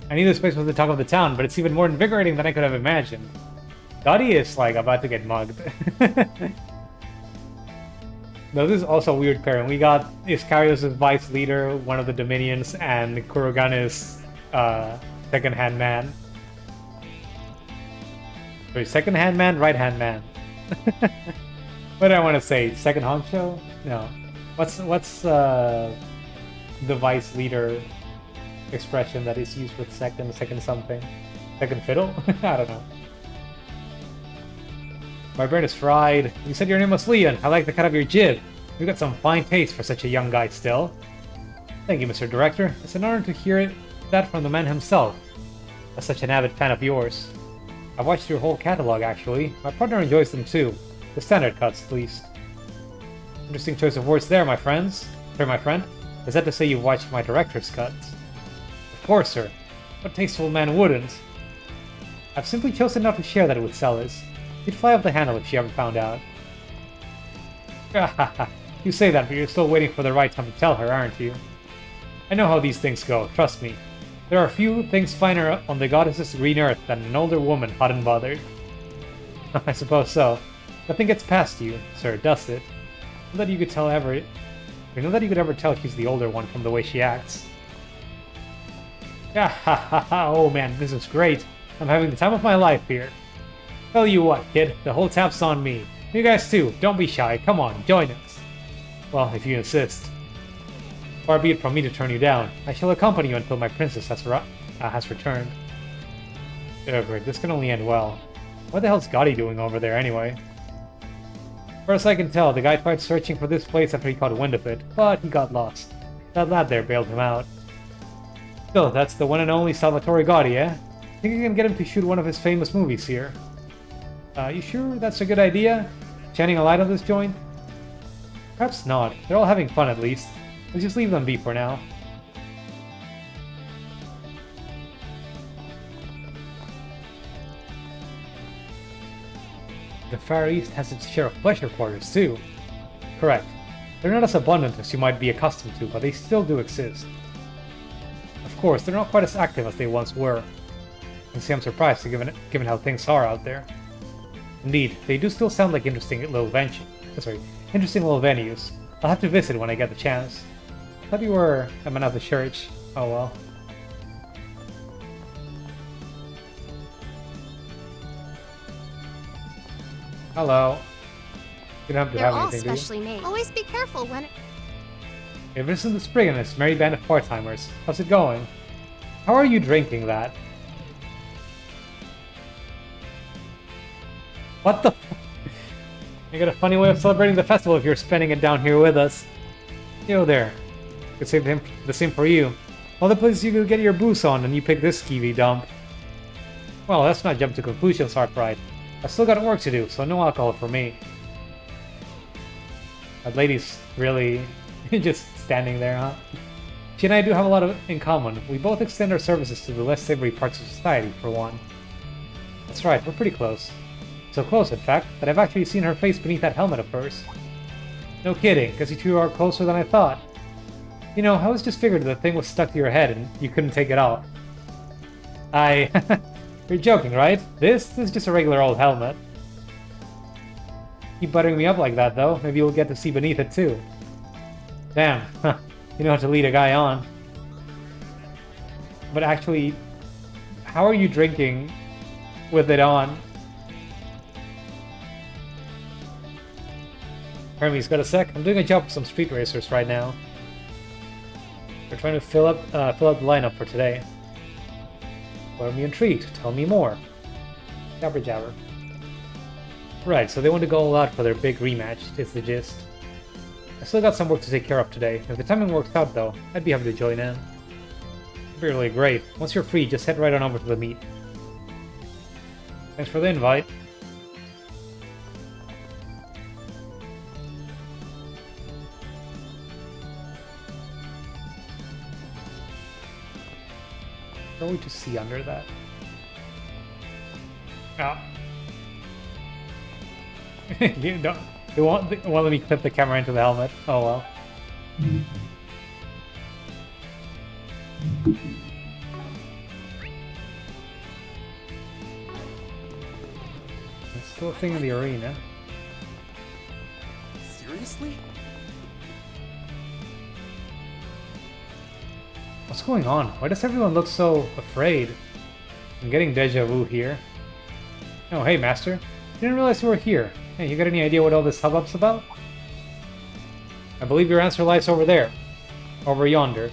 I knew this place was the talk of the town, but it's even more invigorating than I could have imagined. Dottie is, like, about to get mugged. No, this is also a weird pairing. We got Iscarios as vice leader, one of the Dominions, and Kurogan is second-hand man. Sorry, second-hand man, right-hand man. What do I want to say? Second honcho? No. What's the vice leader expression that is used with second something? Second fiddle? I don't know. My brain is fried. You said your name was Leon. I like the cut of your jib. You've got some fine taste for such a young guy still. Thank you, Mr. Director. It's an honor to hear that from the man himself. I'm such an avid fan of yours. I've watched your whole catalog, actually. My partner enjoys them too. The standard cuts, at least. Interesting choice of words there, my friends. Sir, my friend. Is that to say you've watched my director's cuts? Of course, sir. What tasteful man wouldn't? I've simply chosen not to share that with Celis. She'd fly off the handle if she ever found out. You say that, but you're still waiting for the right time to tell her, aren't you? I know how these things go, trust me. There are few things finer on the goddess's green earth than an older woman hot and bothered. I suppose so. Nothing gets past you, sir, does it? Not that you could ever tell she's the older one from the way she acts. Oh man, this is great. I'm having the time of my life here. Tell you what, kid, the whole tap's on me. You guys too, don't be shy, come on, join us. Well, if you insist. Far be it from me to turn you down. I shall accompany you until my princess has returned. Great, this can only end well. What the hell's Gotti doing over there anyway? First I can tell, the guy tried searching for this place after he caught wind of it, but he got lost. That lad there bailed him out. So, that's the one and only Salvatore Gotti, eh? Think you can get him to shoot one of his famous movies here? You sure that's a good idea? Shining a light on this joint? Perhaps not. They're all having fun at least. Let's just leave them be for now. The Far East has its share of pleasure quarters too. Correct. They're not as abundant as you might be accustomed to, but they still do exist. Of course, they're not quite as active as they once were. And see, I'm surprised given how things are out there. Indeed, they do still sound like interesting little venues. I'll have to visit when I get the chance. I thought you were a man of the church. Oh well. Hello. You don't have to They're have all anything, do you? specially made. Always be careful when. If this is the spring and this merry band of part-timers, how's it going? How are you drinking that? What the f- You got a funny way of celebrating the festival if you're spending it down here with us. Yo there. Could say the same for you. All the places you could get your booze on and you pick this skeevy dump. Well, let's not jump to conclusions, Artbright. I've still got work to do, so no alcohol for me. That lady's really just standing there, huh? She and I do have a lot in common. We both extend our services to the less savory parts of society, for one. That's right, we're pretty close. So close, in fact, that I've actually seen her face beneath that helmet of hers. No kidding, because you two are closer than I thought. You know, I was just figured the thing was stuck to your head and you couldn't take it off. You're joking, right? This is just a regular old helmet. Keep buttering me up like that, though. Maybe you'll get to see beneath it, too. Damn, you know how to lead a guy on. But actually, how are you drinking with it on? Hermes, got a sec? I'm doing a job with some street racers right now. We're trying to fill up the lineup for today. What me intrigued? Tell me more. Jabber jabber. Right, so they want to go all out for their big rematch, is the gist. I still got some work to take care of today. If the timing works out though, I'd be happy to join in. It'd be really great. Once you're free, just head right on over to the meet. Thanks for the invite. What are we to see under that? Oh. You don't. They won't let me clip the camera into the helmet. Oh well. There's still a thing in the arena. Seriously? What's going on? Why does everyone look so afraid? I'm getting deja vu here. Oh, hey, Master. Didn't realize you were here. Hey, you got any idea what all this hubbub's about? I believe your answer lies over there. Over yonder.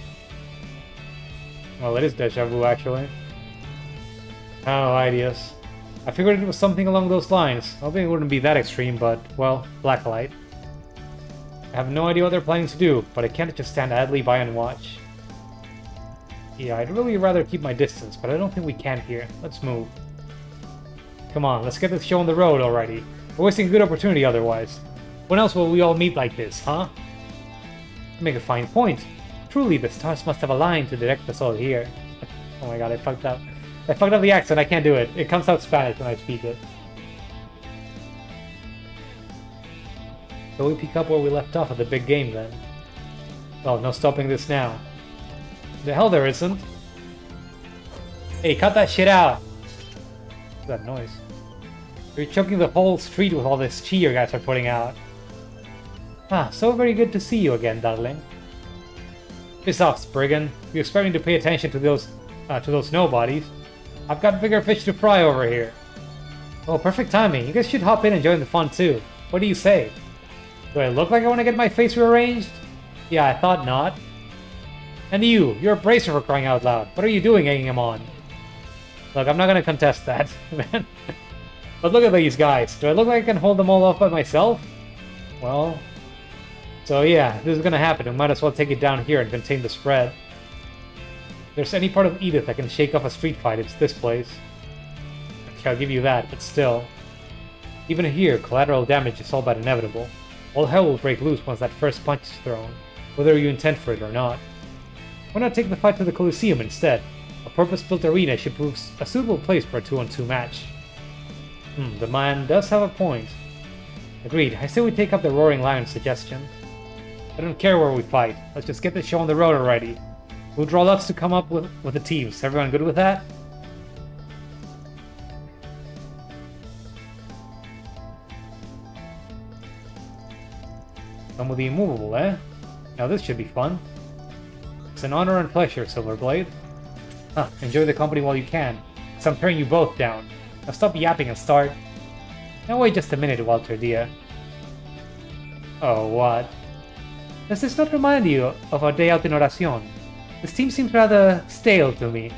Well, it is deja vu, actually. Oh, ideas. I figured it was something along those lines. Hoping it wouldn't be that extreme, but, well, blacklight. I have no idea what they're planning to do, but I can't just stand idly by and watch. Yeah, I'd really rather keep my distance, but I don't think we can here. Let's move. Come on, let's get this show on the road already. We're wasting a good opportunity otherwise. When else will we all meet like this, huh? You make a fine point. Truly, the stars must have aligned to direct us all here. Oh my god, I fucked up. I fucked up the accent, I can't do it. It comes out Spanish when I speak it. So we pick up where we left off at the big game then. Well, no stopping this now. The hell there isn't. Hey, cut that shit out! What's that noise? You're choking the whole street with all this chi you guys are putting out. Ah, so very good to see you again, darling. Piss off, Spriggan. You expect me to pay attention to those nobodies? I've got bigger fish to fry over here. Oh, perfect timing. You guys should hop in and join the fun too. What do you say? Do I look like I want to get my face rearranged? Yeah, I thought not. And you're a bracer for crying out loud. What are you doing egging him on? Look, I'm not gonna contest that, man. But look at these guys. Do I look like I can hold them all off by myself? Well... So yeah, this is gonna happen. We might as well take it down here and contain the spread. If there's any part of Edith that can shake off a street fight, it's this place. Okay, I'll give you that, but still. Even here, collateral damage is all but inevitable. All hell will break loose once that first punch is thrown, whether you intend for it or not. Why not take the fight to the Colosseum instead? A purpose-built arena should prove a suitable place for a 2-on-2 match. The man does have a point. Agreed, I say we take up the Roaring Lion's suggestion. I don't care where we fight, let's just get the show on the road already. We'll draw lots to come up with the teams. Everyone good with that? Come with the immovable, eh? Now this should be fun. It's an honor and pleasure, Silverblade. Enjoy the company while you can, because I'm tearing you both down. Now stop yapping and start. Now wait just a minute, Walter dear. Oh, what? Does this not remind you of our day out in Oración? This team seems rather stale to me.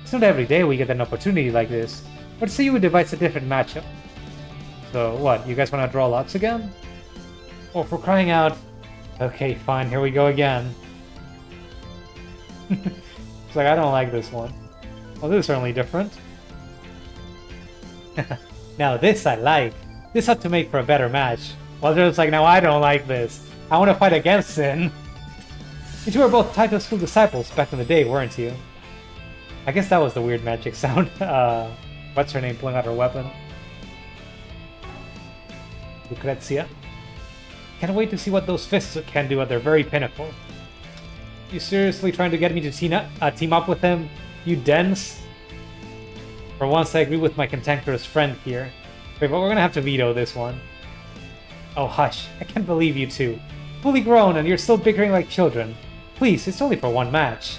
It's not every day we get an opportunity like this. But say you would devise a different matchup. So what, you guys want to draw lots again? Or for crying out... Okay, fine, here we go again. It's like, I don't like this one. Well, this is certainly different. Now this I like. This ought to make for a better match. Well, it's like, now I don't like this. I want to fight against Sin. You two were both Taito School disciples back in the day, weren't you? I guess that was the weird magic sound. What's her name pulling out her weapon? Lucrezia. Can't wait to see what those fists can do at their very pinnacle. You seriously trying to get me to team up with him? You dense? For once I agree with my cantankerous friend here. Wait, but we're gonna have to veto this one. Oh hush, I can't believe you two. Fully grown and you're still bickering like children. Please, it's only for one match.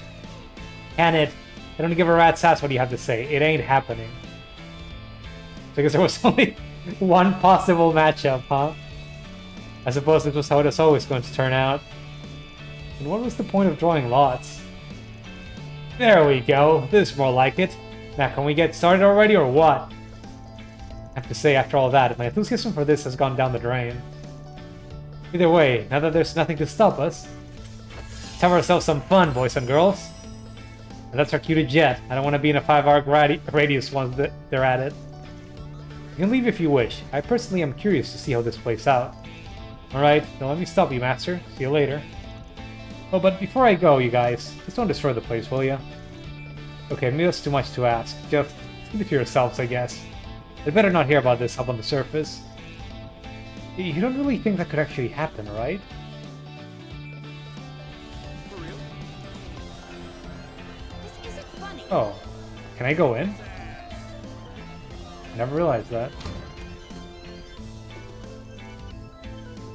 Can it? I don't give a rat's ass what you have to say. It ain't happening. Because there was only one possible matchup, huh? I suppose this was how it was always going to turn out. And what was the point of drawing lots? There we go. This is more like it. Now, can we get started already or what? I have to say, after all that, my enthusiasm for this has gone down the drain. Either way, now that there's nothing to stop us, let's have ourselves some fun, boys and girls. And that's our cue to jet. I don't want to be in a 5-hour radius once they're at it. You can leave if you wish. I personally am curious to see how this plays out. Alright, don't let me stop you, Master. See you later. Oh, but before I go, you guys, just don't destroy the place, will ya? Okay, maybe that's too much to ask. Just keep it to yourselves, I guess. I'd better not hear about this up on the surface. You don't really think that could actually happen, right? Oh, can I go in? I never realized that.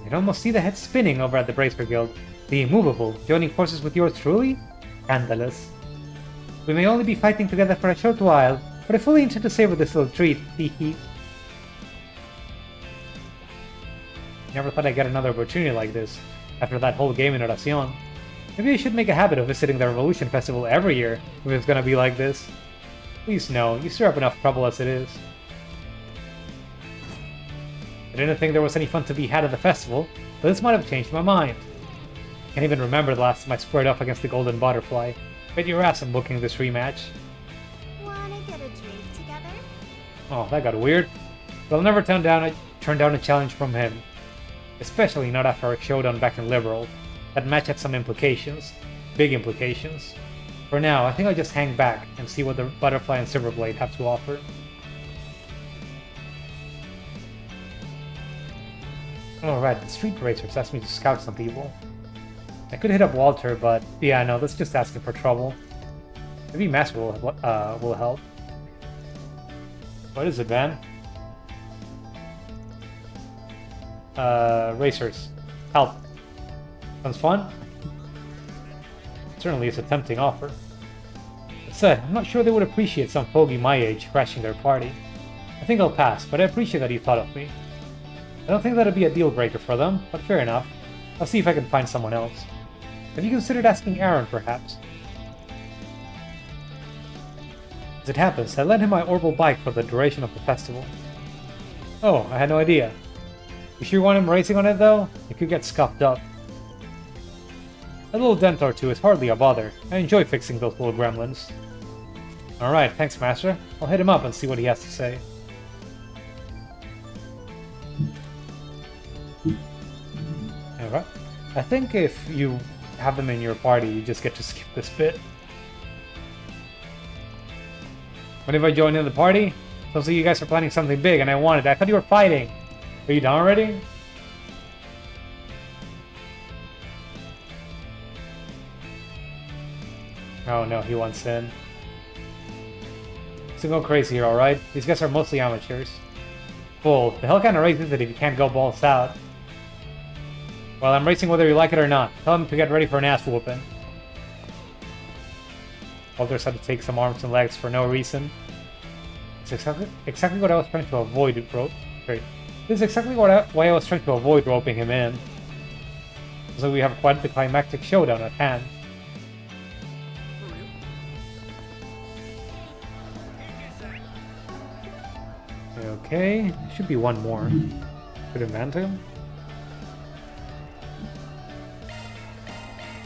I can almost see the head spinning over at the Bracer Guild. The immovable, joining forces with yours truly? Scandalous. We may only be fighting together for a short while, but I fully intend to savor this little treat, hehe. Never thought I'd get another opportunity like this, after that whole game in Oración. Maybe I should make a habit of visiting the Revolution Festival every year, if it's gonna be like this. Please no, you stir up enough trouble as it is. I didn't think there was any fun to be had at the festival, but this might have changed my mind. I can't even remember the last time I squared off against the Golden Butterfly. Bet your ass I'm booking this rematch. Wanna get a drink together? Oh, that got weird. But I'll never turn down a challenge from him. Especially not after our showdown back in Liberal. That match had some implications. Big implications. For now, I think I'll just hang back and see what the Butterfly and Silverblade have to offer. Alright, the Street Racers asked me to scout some people. I could hit up Walter, but yeah, no, that's just asking for trouble. Maybe Master will help. What is it, man? Racers. Help. Sounds fun? Certainly is a tempting offer. That said, I'm not sure they would appreciate some fogey my age crashing their party. I think I'll pass, but I appreciate that you thought of me. I don't think that'd be a deal breaker for them, but fair enough. I'll see if I can find someone else. Have you considered asking Aaron, perhaps? As it happens, I lent him my Orbital bike for the duration of the festival. Oh, I had no idea. You sure want him racing on it, though? It could get scuffed up. A little dent or two is hardly a bother. I enjoy fixing those little gremlins. Alright, thanks, Master. I'll hit him up and see what he has to say. Alright. I think if you have them in your party, you just get to skip this bit. What if I join in the party? Sounds like you guys are planning something big and I wanted it. I thought you were fighting. Are you done already? Oh no, he wants in. Don't go crazy here, alright? These guys are mostly amateurs. Bull, the hell kind of race is it if you can't go balls out? Well, I'm racing whether you like it or not. Tell him to get ready for an ass whooping. Others had to take some arms and legs for no reason. It's exactly what I was trying to avoid, bro. Sorry. This is exactly why I was trying to avoid roping him in. So we have quite the climactic showdown at hand. Okay, should be one more. Could invent him.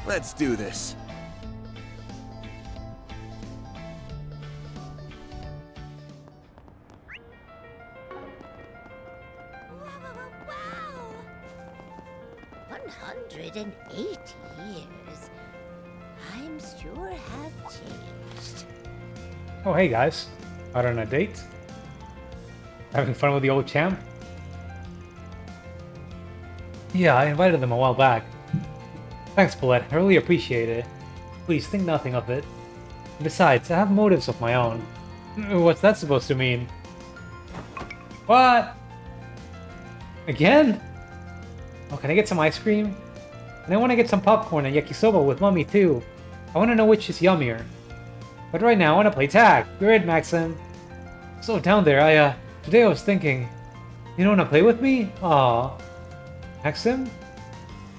Let's do this. Wow! 108 years. Times sure have changed. Oh, hey guys. Out on a date? Having fun with the old champ? Yeah, I invited them a while back. Thanks, Paulette. I really appreciate it. Please think nothing of it. Besides, I have motives of my own. What's that supposed to mean? What? Again? Oh, can I get some ice cream? And I want to get some popcorn and yakisoba with Mommy too. I want to know which is yummier. But right now, I want to play tag. You're it, Maxim. So down there, today I was thinking, you don't want to play with me? Aw. Maxim?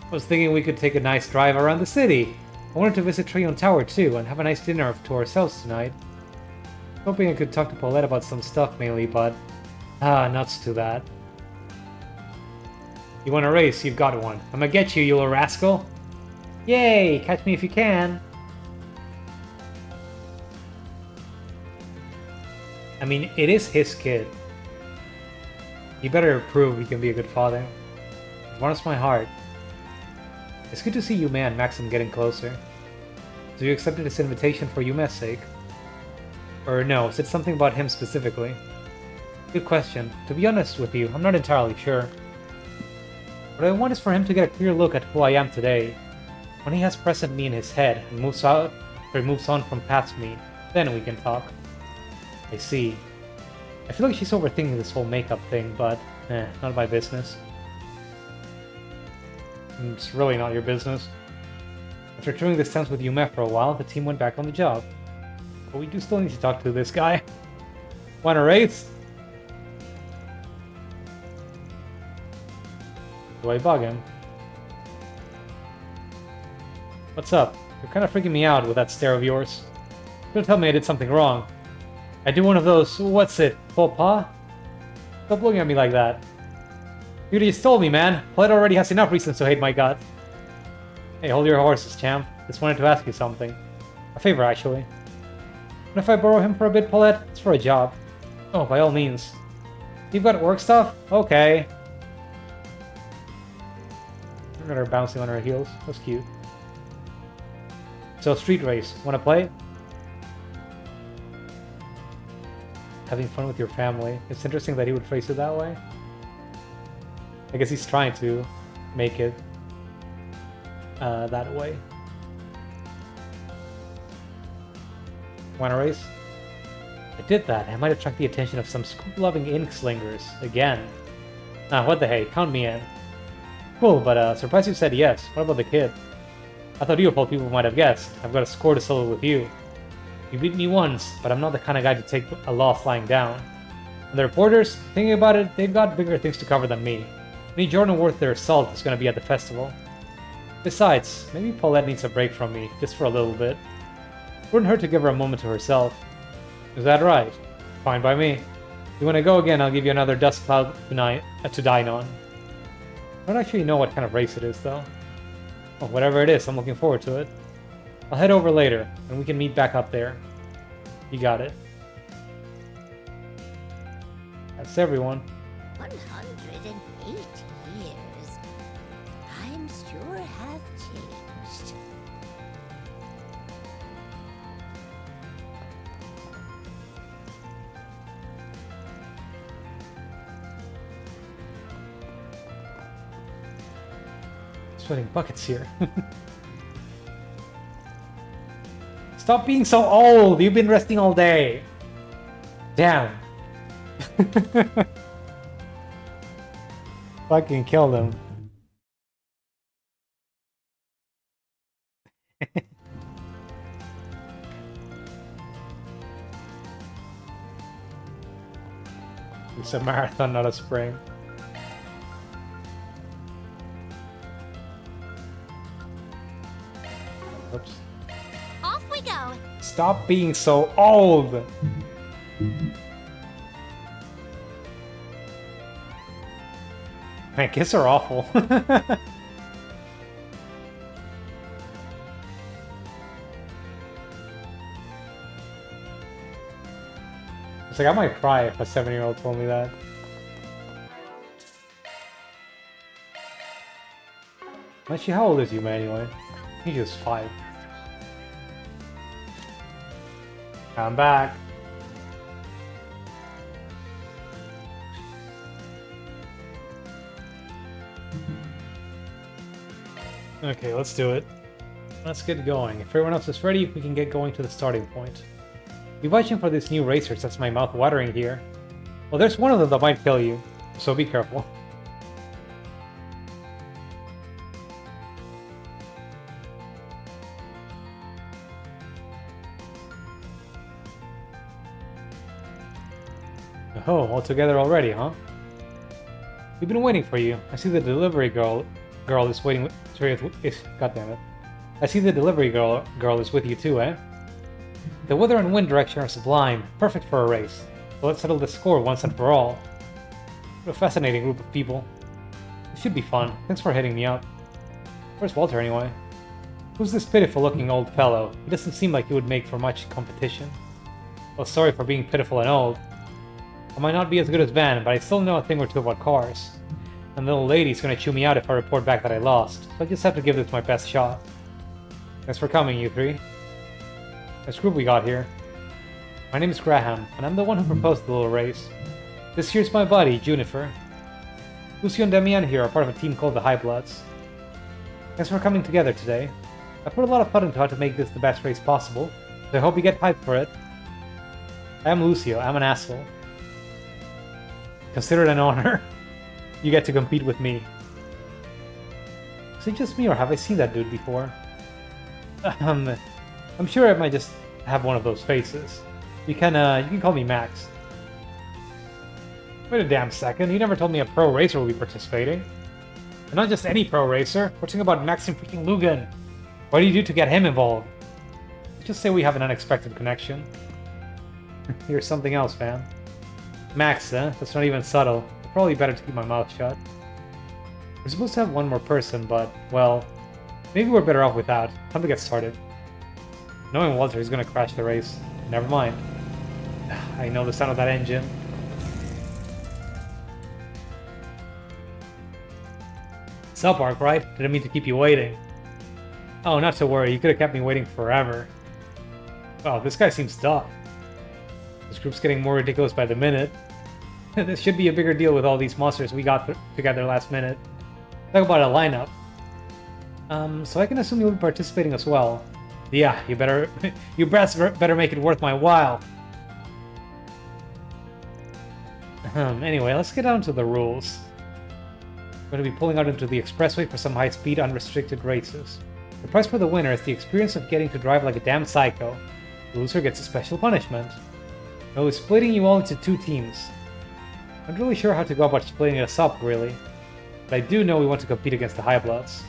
I was thinking we could take a nice drive around the city. I wanted to visit Trion Tower too and have a nice dinner to ourselves tonight. Hoping I could talk to Paulette about some stuff mainly, but nuts to that. You want a race? You've got one. I'm gonna get you, you little rascal. Yay! Catch me if you can. I mean, it is his kid. He better prove he can be a good father. It warms my heart. It's good to see Yume and Maxim getting closer. So you accepted his invitation for Yume's sake? Or no, is it something about him specifically? Good question. To be honest with you, I'm not entirely sure. What I want is for him to get a clear look at who I am today. When he has present me in his head and moves on from past me, then we can talk. I see. I feel like she's overthinking this whole makeup thing, but not my business. It's really not your business. After touring this town with Yume for a while, the team went back on the job. But we do still need to talk to this guy. Want a race? Do I bug him? What's up? You're kind of freaking me out with that stare of yours. Don't tell me I did something wrong. I do one of those, what's it, faux pas? Stop looking at me like that. Dude, you stole me, man. Paulette already has enough reasons to hate my guts. Hey, hold your horses, champ. Just wanted to ask you something. A favor, actually. And if I borrow him for a bit, Paulette? It's for a job. Oh, by all means. You've got work stuff? Okay. Look at her bouncing on her heels. That's cute. So, street race. Wanna play? Having fun with your family. It's interesting that he would phrase it that way. I guess he's trying to make it that way. Wanna race? I did that. I might attract the attention of some scoop-loving ink-slingers. Again. Ah, what the hey, count me in. Cool, but surprised you said yes. What about the kid? I thought you of all people might have guessed. I've got a score to settle with you. You beat me once, but I'm not the kind of guy to take a loss lying down. And the reporters, thinking about it, they've got bigger things to cover than me. Any journal worth their salt is going to be at the festival. Besides, maybe Paulette needs a break from me, just for a little bit. Wouldn't hurt to give her a moment to herself. Is that right? Fine by me. If you want to go again, I'll give you another dust cloud tonight to dine on. I don't actually know what kind of race it is, though. Well, whatever it is, I'm looking forward to it. I'll head over later, and we can meet back up there. You got it. That's everyone. 108 years. Times sure have changed. Sweating buckets here. Stop being so old! You've been resting all day! Damn. Fucking kill them. It's a marathon, not a sprint. Oops. Off we go. Stop being so old! Man, kids are awful. It's like I might cry if a 7-year-old told me that. Actually, how old is you, anyway? I think he was 5. I'm back. Okay, let's do it. Let's get going. If everyone else is ready, we can get going to the starting point. Be watching for these new racers, that's my mouth watering here. Well, there's one of them that might kill you, so be careful. Oh, all together already, huh? We've been waiting for you. I see the delivery girl is waiting. God damn it! I see the delivery girl is with you too, eh? The weather and wind direction are sublime, perfect for a race. So let's settle the score once and for all. What a fascinating group of people. It should be fun. Thanks for hitting me up. Where's Walter anyway? Who's this pitiful-looking old fellow? He doesn't seem like he would make for much competition. Well, sorry for being pitiful and old. I might not be as good as Van, but I still know a thing or two about cars. And the little lady's gonna chew me out if I report back that I lost, so I just have to give this my best shot. Thanks for coming, you three. Nice group we got here. My name is Graham, and I'm the one who proposed the little race. This here's my buddy, Juniper. Lucio and Damian here are part of a team called the High Bloods. Thanks for coming together today. I put a lot of thought into how to make this the best race possible, so I hope you get hyped for it. I am Lucio, I'm an asshole. Consider it an honor. You get to compete with me. Is it just me, or have I seen that dude before? I'm sure I might just have one of those faces. You can call me Max. Wait a damn second, you never told me a pro racer will be participating. And not just any pro racer, we're talking about Maxim freaking Lugan. What do you do to get him involved? Let's just say we have an unexpected connection. You're something else, fam. Max, that's not even subtle. Probably better to keep my mouth shut. We're supposed to have one more person, but, well, maybe we're better off without. Time to get started. Knowing Walter, he's gonna crash the race. Never mind. I know the sound of that engine. Sup, Ark, right? Didn't mean to keep you waiting. Oh, not to worry. You could have kept me waiting forever. Wow, this guy seems tough. This group's getting more ridiculous by the minute. This should be a bigger deal with all these monsters we got together last minute. Talk about a lineup. So I can assume you'll be participating as well. Yeah, you better... you brats better make it worth my while. Anyway, let's get down to the rules. We're going to be pulling out into the expressway for some high-speed, unrestricted races. The prize for the winner is the experience of getting to drive like a damn psycho. The loser gets a special punishment. No, it's splitting you all into 2 teams. I'm not really sure how to go about splitting us up, really. But I do know we want to compete against the High Bloods.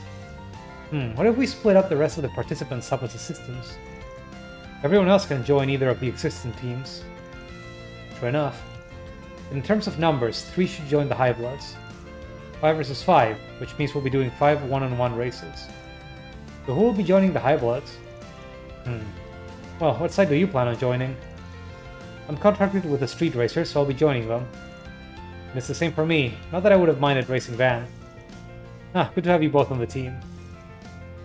What if we split up the rest of the participants up as assistants? Everyone else can join either of the existing teams. True enough. In terms of numbers, 3 should join the High Bloods. 5 versus 5, which means we'll be doing 5 one-on-one races. So who will be joining the High Bloods? Well, what side do you plan on joining? I'm contracted with the Street Racers, so I'll be joining them. And it's the same for me, not that I would have minded racing Van. Good to have you both on the team.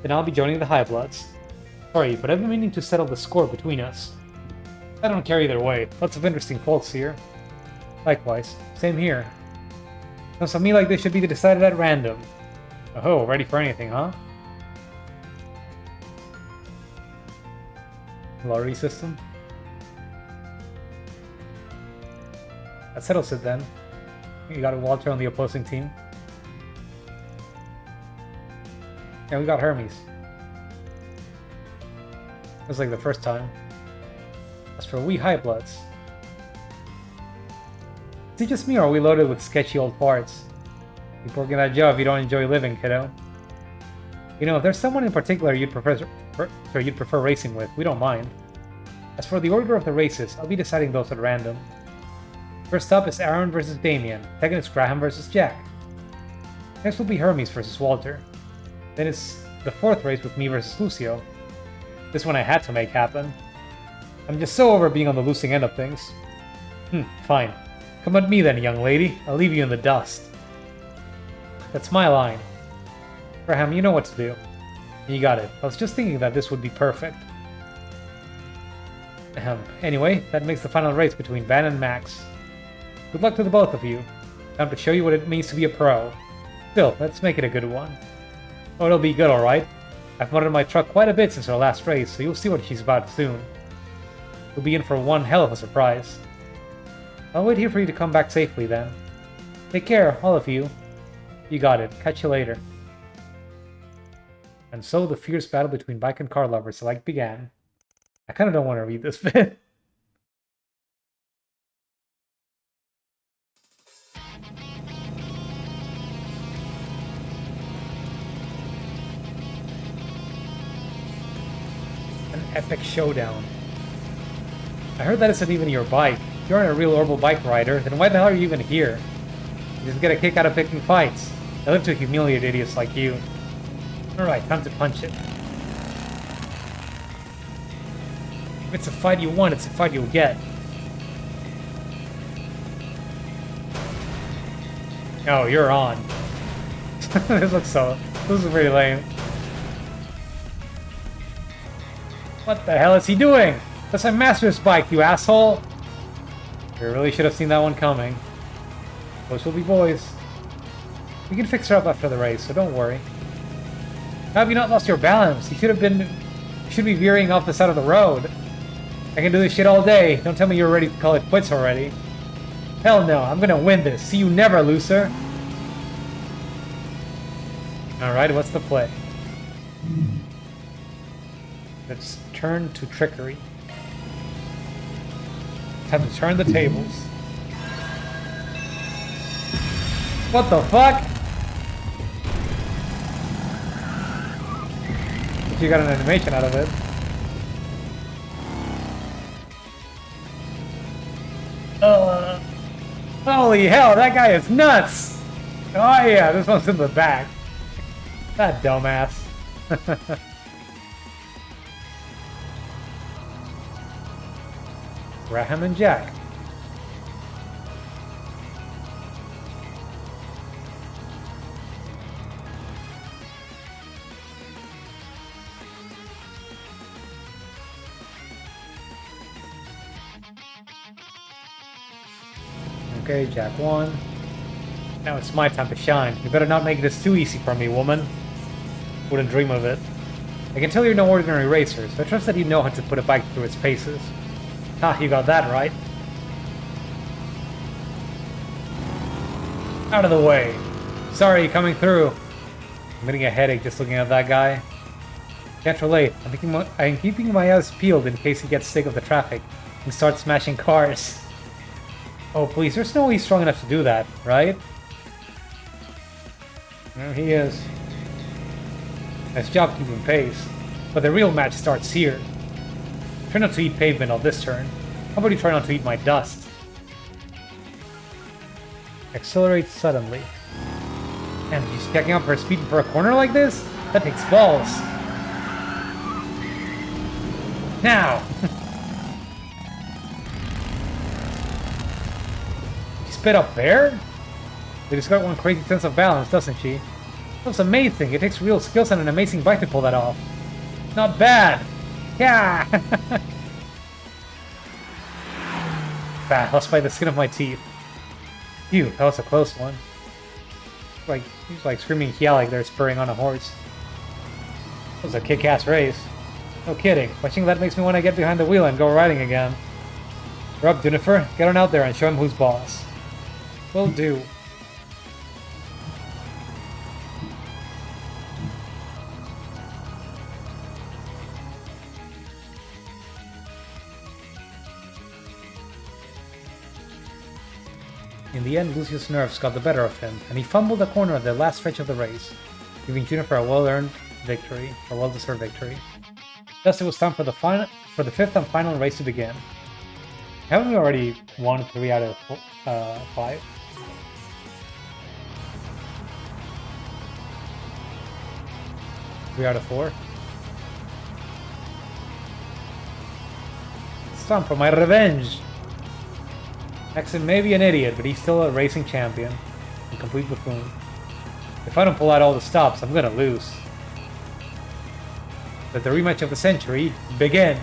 Then I'll be joining the High Bloods. Sorry, but I've been meaning to settle the score between us. I don't care either way, lots of interesting folks here. Likewise, same here. Sounds to me like this should be decided at random. Oh, ready for anything, huh? Lottery system? That settles it then. You got Walter on the opposing team. Yeah, we got Hermes. It was like the first time. As for we High Bloods. Is it just me or are we loaded with sketchy old farts? Keep working that job if you don't enjoy living, kiddo. You know, if there's someone in particular you'd prefer racing with, we don't mind. As for the order of the races, I'll be deciding those at random. First up is Aaron versus Damien, second is Graham versus Jack. Next will be Hermes versus Walter. Then it's the 4th race with me versus Lucio. This one I had to make happen. I'm just so over being on the losing end of things. Fine. Come at me then, young lady. I'll leave you in the dust. That's my line. Graham, you know what to do. You got it. I was just thinking that this would be perfect. Anyway, that makes the final race between Van and Max. Good luck to the both of you. Time to show you what it means to be a pro. Still, let's make it a good one. Oh, it'll be good, alright. I've modded my truck quite a bit since our last race, so you'll see what she's about soon. We'll be in for one hell of a surprise. I'll wait here for you to come back safely then. Take care, all of you. You got it. Catch you later. And so the fierce battle between bike and car lovers alike began. I kinda don't want to read this bit. An epic showdown. I heard that isn't even your bike. If you aren't a real Orbital bike rider, then why the hell are you even here? You just get a kick out of picking fights. I live to humiliate idiots like you. Alright, time to punch it. If it's a fight you want, it's a fight you'll get. Oh, you're on. This is pretty lame. What the hell is he doing? That's my master's bike, you asshole! We really should have seen that one coming. Boys will be boys. We can fix her up after the race, so don't worry. How have you not lost your balance? You should be veering off the side of the road. I can do this shit all day. Don't tell me you're ready to call it quits already. Hell no, I'm gonna win this. See you never, loser. Alright, what's the play? Let's turn to trickery. Time to turn the tables. What the fuck? But you got an animation out of it. Holy hell, that guy is nuts! Oh yeah, this one's in the back. That dumbass. Graham and Jack. Okay, Jack won. Now it's my time to shine. You better not make this too easy for me, woman. Wouldn't dream of it. I can tell you're no ordinary racer, so I trust that you know how to put a bike through its paces. Ha, you got that right. Out of the way. Sorry, coming through. I'm getting a headache just looking at that guy. Can't relate. I'm keeping my eyes peeled in case he gets sick of the traffic and starts smashing cars. Oh, please, there's no way he's strong enough to do that, right? There he is. Nice job keeping pace. But the real match starts here. Try not to eat pavement on this turn. How about you try not to eat my dust? Accelerate suddenly. And she's checking out for speed for a corner like this? That takes balls. Now! She spit up there? They just got one crazy sense of balance, doesn't she? That's amazing. It takes real skills and an amazing bike to pull that off. Not bad. Yeah. Bah, lost by the skin of my teeth. Phew, that was a close one. He's like screaming yeah like they're spurring on a horse. That was a kick-ass race. No kidding. Watching that makes me want to get behind the wheel and go riding again. You're up, Jennifer. Get on out there and show him who's boss. Will do. In the end, Lucio's nerves got the better of him, and he fumbled the corner at the last stretch of the race, giving Jennifer a well-earned victory, a well-deserved victory. Thus, it was time for the fifth and final race to begin. Haven't we already won 3 out of 5? Three out of 4? It's time for my revenge! Exon may be an idiot, but he's still a racing champion. A complete buffoon. If I don't pull out all the stops, I'm gonna lose. Let the rematch of the century begin!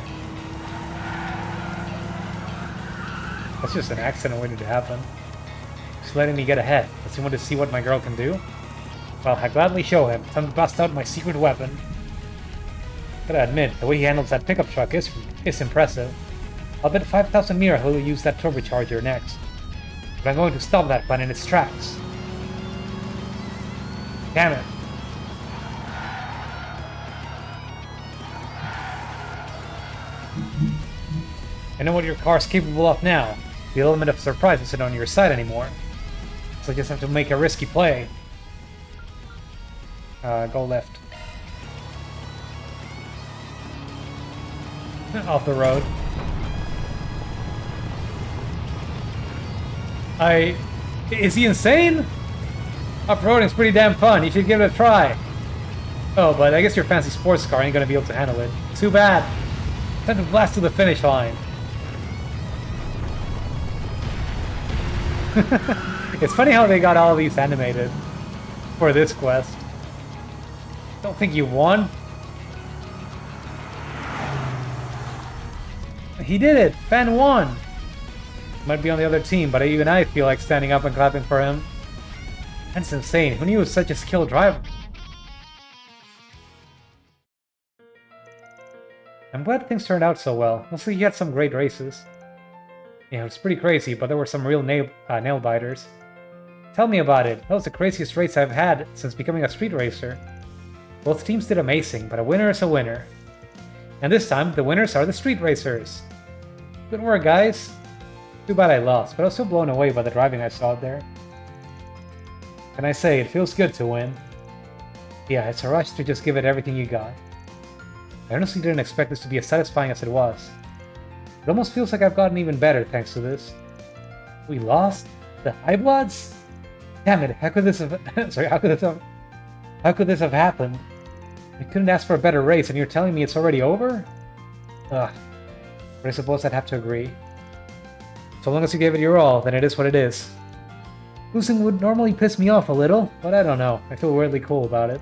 That's just an accident waiting to happen. He's letting me get ahead. Does he want to see what my girl can do? Well, I gladly show him. Time to bust out my secret weapon. Gotta admit, the way he handles that pickup truck is impressive. I'll bet 5,000 Mira he'll use that turbocharger next. But I'm going to stop that plan in its tracks. Damn it. I know what your car's capable of now. The element of surprise isn't on your side anymore. So I just have to make a risky play. Go left. Off the road. Is he insane? Off-roading's pretty damn fun. You should give it a try. Oh, but I guess your fancy sports car ain't gonna be able to handle it. Too bad. Time to blast to the finish line. It's funny how they got all these animated for this quest. Don't think you won. He did it! Fan won! Might be on the other team, but even I feel like standing up and clapping for him. That's insane. Who knew he was such a skilled driver? I'm glad things turned out so well. Mostly he had some great races. Yeah, it was pretty crazy, but there were some real nail biters. Tell me about it. That was the craziest race I've had since becoming a street racer. Both teams did amazing, but a winner is a winner. And this time, the winners are the street racers. Good work, guys. Too bad I lost, but I was so blown away by the driving I saw out there. Can I say, it feels good to win. Yeah, it's a rush to just give it everything you got. I honestly didn't expect this to be as satisfying as it was. It almost feels like I've gotten even better thanks to this. We lost? The High Bloods? Damn it, how could this have... Sorry, how could this have happened? I couldn't ask for a better race, and you're telling me it's already over? Ugh. But I suppose I'd have to agree. So long as you gave it your all, then it is what it is. Losing would normally piss me off a little, but I don't know. I feel weirdly cool about it.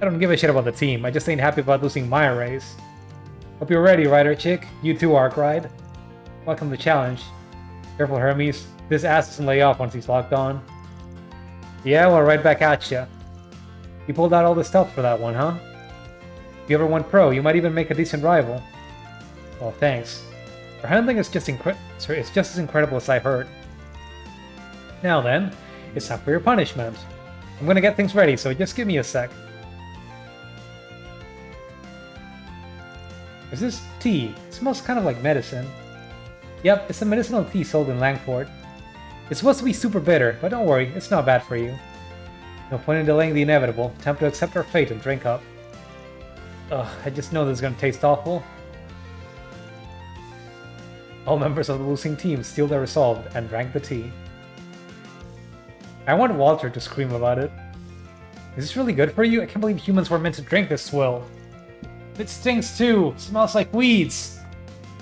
I don't give a shit about the team, I just ain't happy about losing my race. Hope you're ready, Rider Chick. You too, Arkride. Welcome to the challenge. Careful, Hermes. This ass doesn't lay off once he's locked on. Yeah, well, right back at ya. You pulled out all the stealth for that one, huh? If you ever went pro, you might even make a decent rival. Well, thanks. Your handling is just it's just as incredible as I've heard. Now then, it's time for your punishment. I'm gonna get things ready, so just give me a sec. Is this tea? It smells kind of like medicine. Yep, it's a medicinal tea sold in Langport. It's supposed to be super bitter, but don't worry, it's not bad for you. No point in delaying the inevitable. Time to accept our fate and drink up. Ugh, I just know this is gonna taste awful. All members of the losing team steeled their resolve and drank the tea. I want Walter to scream about it. Is this really good for you? I can't believe humans were meant to drink this swill. It stinks too! Smells like weeds!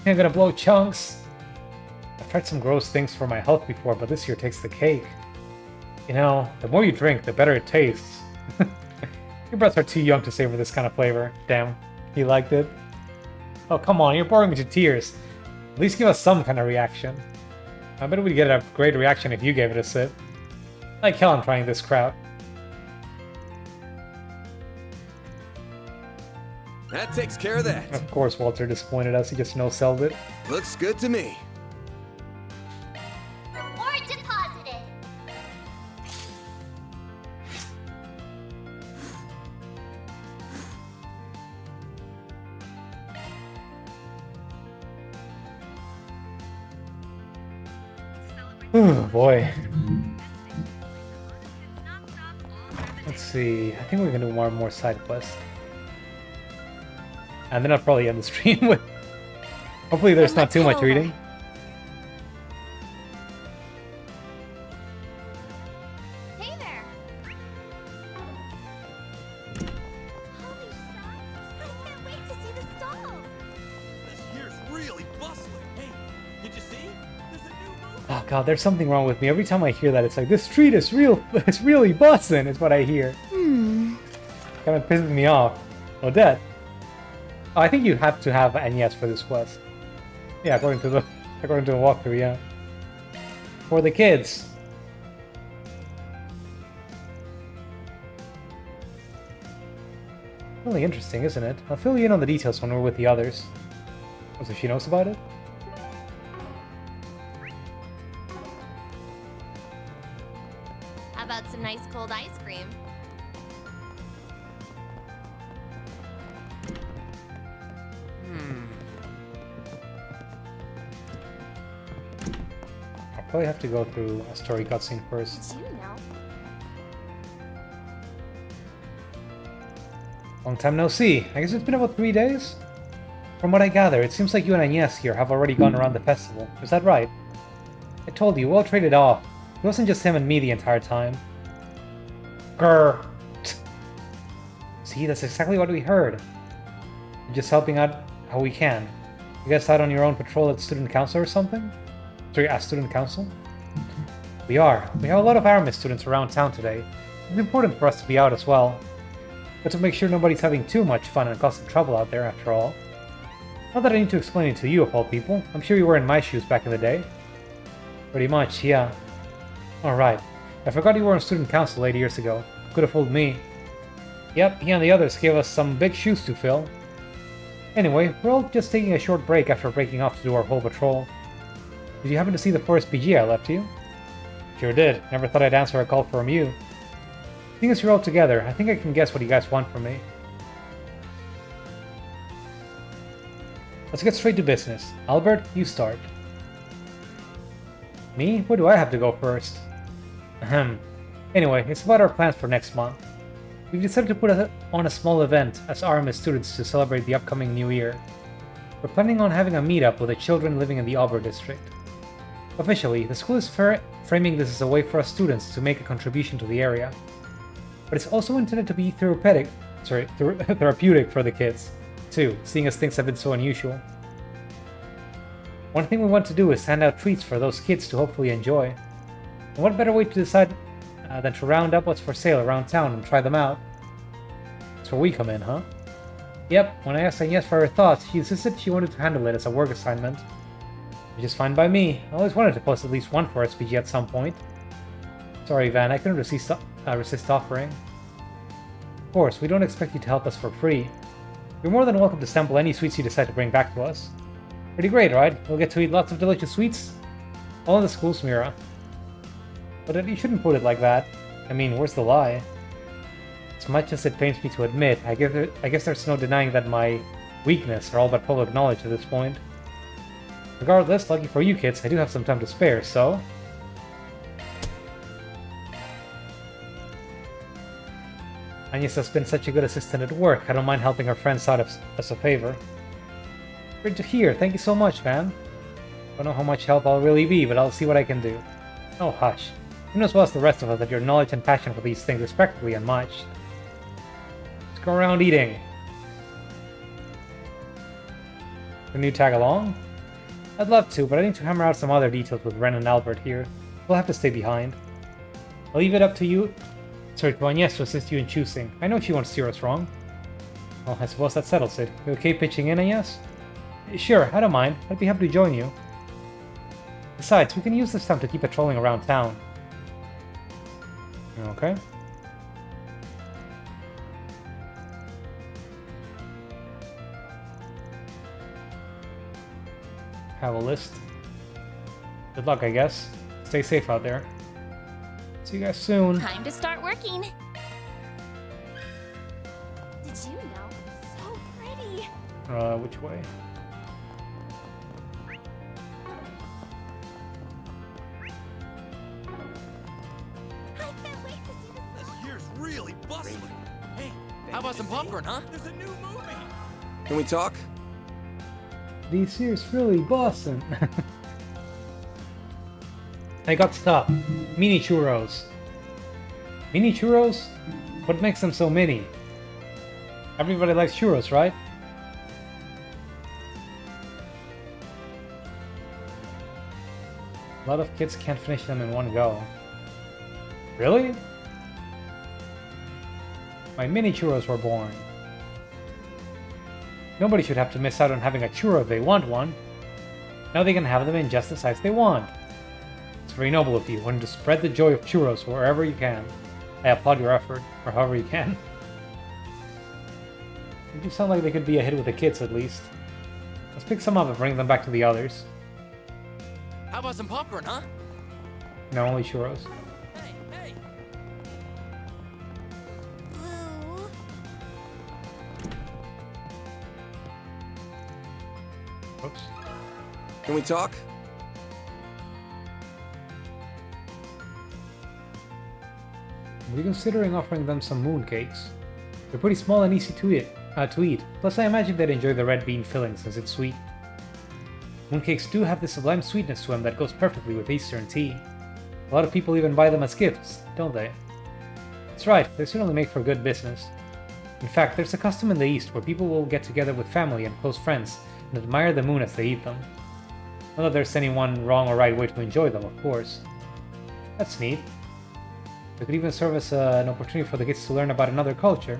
I'm gonna blow chunks. I've tried some gross things for my health before, but this here takes the cake. You know, the more you drink, the better it tastes. Your breaths are too young to savor this kind of flavor. Damn, you liked it? Oh, come on, you're boring me to tears. At least give us some kind of reaction. I bet we'd get a great reaction if you gave it a sip. Like hell I'm trying this crap. That takes care of that. Of course Walter disappointed us, he just no-selled it. Looks good to me. Reward deposited. Oh boy. Let's see, I think we're gonna do one more side quest. And then I'll probably end the stream with... Hopefully there's not too much reading. Hey there. Holy shots! I can't wait to see the stalls. This here's really bustling. Hey, did you see? There's a new movie. Oh god, there's something wrong with me. Every time I hear that, it's like, this street is real, it's really bussin', is what I hear. Kind of pisses me off. Odette. Oh, I think you have to have Agnes for this quest. Yeah, according to the walkthrough, yeah. For the kids. Really interesting, isn't it? I'll fill you in on the details when we're with the others. Oh, so she knows about it? How about some nice cold ice cream? I'll probably have to go through a story cutscene first. Did you know? Long time no see. I guess it's been about 3 days? From what I gather, it seems like you and Agnes here have already gone around the festival. Is that right? I told you, we'll trade it off. It wasn't just him and me the entire time. Grr. See, that's exactly what we heard. We're just helping out how we can. You guys out on your own patrol at student council or something? Sorry, at student council? We are. We have a lot of Aramis students around town today. It's important for us to be out as well. But to make sure nobody's having too much fun and causing trouble out there after all. Not that I need to explain it to you of all people. I'm sure you were in my shoes back in the day. Pretty much, yeah. Alright. I forgot you were on student council 8 years ago. Could have fooled me. Yep, he and the others gave us some big shoes to fill. Anyway, we're all just taking a short break after breaking off to do our whole patrol. Did you happen to see the forest BG I left you? Sure did. Never thought I'd answer a call from you. Seeing as you're all together, I think I can guess what you guys want from me. Let's get straight to business. Albert, you start. Me? Where do I have to go first? Ahem. Anyway, it's about our plans for next month. We've decided to put on a small event as Aramis students to celebrate the upcoming new year. We're planning on having a meetup with the children living in the Auber district. Officially, the school is framing this as a way for us students to make a contribution to the area. But it's also intended to be therapeutic for the kids, too, seeing as things have been so unusual. One thing we want to do is hand out treats for those kids to hopefully enjoy. And what better way to decide than to round up what's for sale around town and try them out? That's where we come in, huh? Yep, when I asked Agnes for her thoughts, she insisted she wanted to handle it as a work assignment. Which is fine by me. I always wanted to post at least one for SPG at some point. Sorry, Van, I couldn't resist offering. Of course, we don't expect you to help us for free. You're more than welcome to sample any sweets you decide to bring back to us. Pretty great, right? We'll get to eat lots of delicious sweets. All in the school's Mira. But you shouldn't put it like that. I mean, where's the lie? As much as it pains me to admit, I guess there's no denying that my weakness are all but public knowledge at this point. Regardless, lucky for you kids, I do have some time to spare, so... Agnes has been such a good assistant at work, I don't mind helping her friends out as a favor. Great to hear, thank you so much, Van. Don't know how much help I'll really be, but I'll see what I can do. Oh, hush. You know as well as the rest of us that your knowledge and passion for these things is practically unmatched. Let's go around eating. Can you tag along? I'd love to, but I need to hammer out some other details with Ren and Albert here. We'll have to stay behind. I'll leave it up to you. Sorry, to Agnes to assist you in choosing. I know she won't steer us wrong. Well, I suppose that settles it. You okay pitching in, Agnes? Sure, I don't mind. I'd be happy to join you. Besides, we can use this time to keep patrolling around town. Okay. Have a list. Good luck, I guess. Stay safe out there. See you guys soon. Time to start working. Did you know? So pretty. Which way? I can't wait to see this. This year's really bustling. Hey, how about some popcorn, huh? There's a new movie. Can we talk? This here's really bussin'. I got stuff. Mini churros. Mini churros? What makes them so mini? Everybody likes churros, right? A lot of kids can't finish them in one go. Really? My mini churros were born. Nobody should have to miss out on having a churro if they want one. Now they can have them in just the size they want. It's very noble of you, wanting to spread the joy of churros wherever you can. I applaud your effort, or however you can. You do sound like they could be a hit with the kids, at least. Let's pick some up and bring them back to the others. How about some popcorn, huh? No, only churros. Hey, hey. Oops. Can we talk? We're considering offering them some mooncakes. They're pretty small and easy to eat. Plus I imagine they'd enjoy the red bean filling since it's sweet. Mooncakes do have this sublime sweetness to them that goes perfectly with Eastern tea. A lot of people even buy them as gifts, don't they? That's right, they certainly make for good business. In fact, there's a custom in the East where people will get together with family and close friends and admire the moon as they eat them. Not that there's any one wrong or right way to enjoy them, of course. That's neat. They could even serve as an opportunity for the kids to learn about another culture.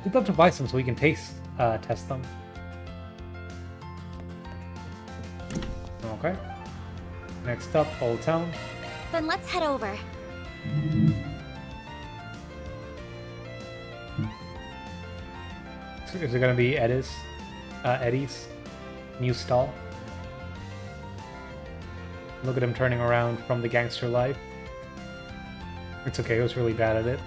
We'd love to buy some so we can test them. Okay. Next up, Old Town. Then let's head over. Is it gonna be Eddie's new stall? Look at him turning around from the gangster life. It's okay, I was really bad at it.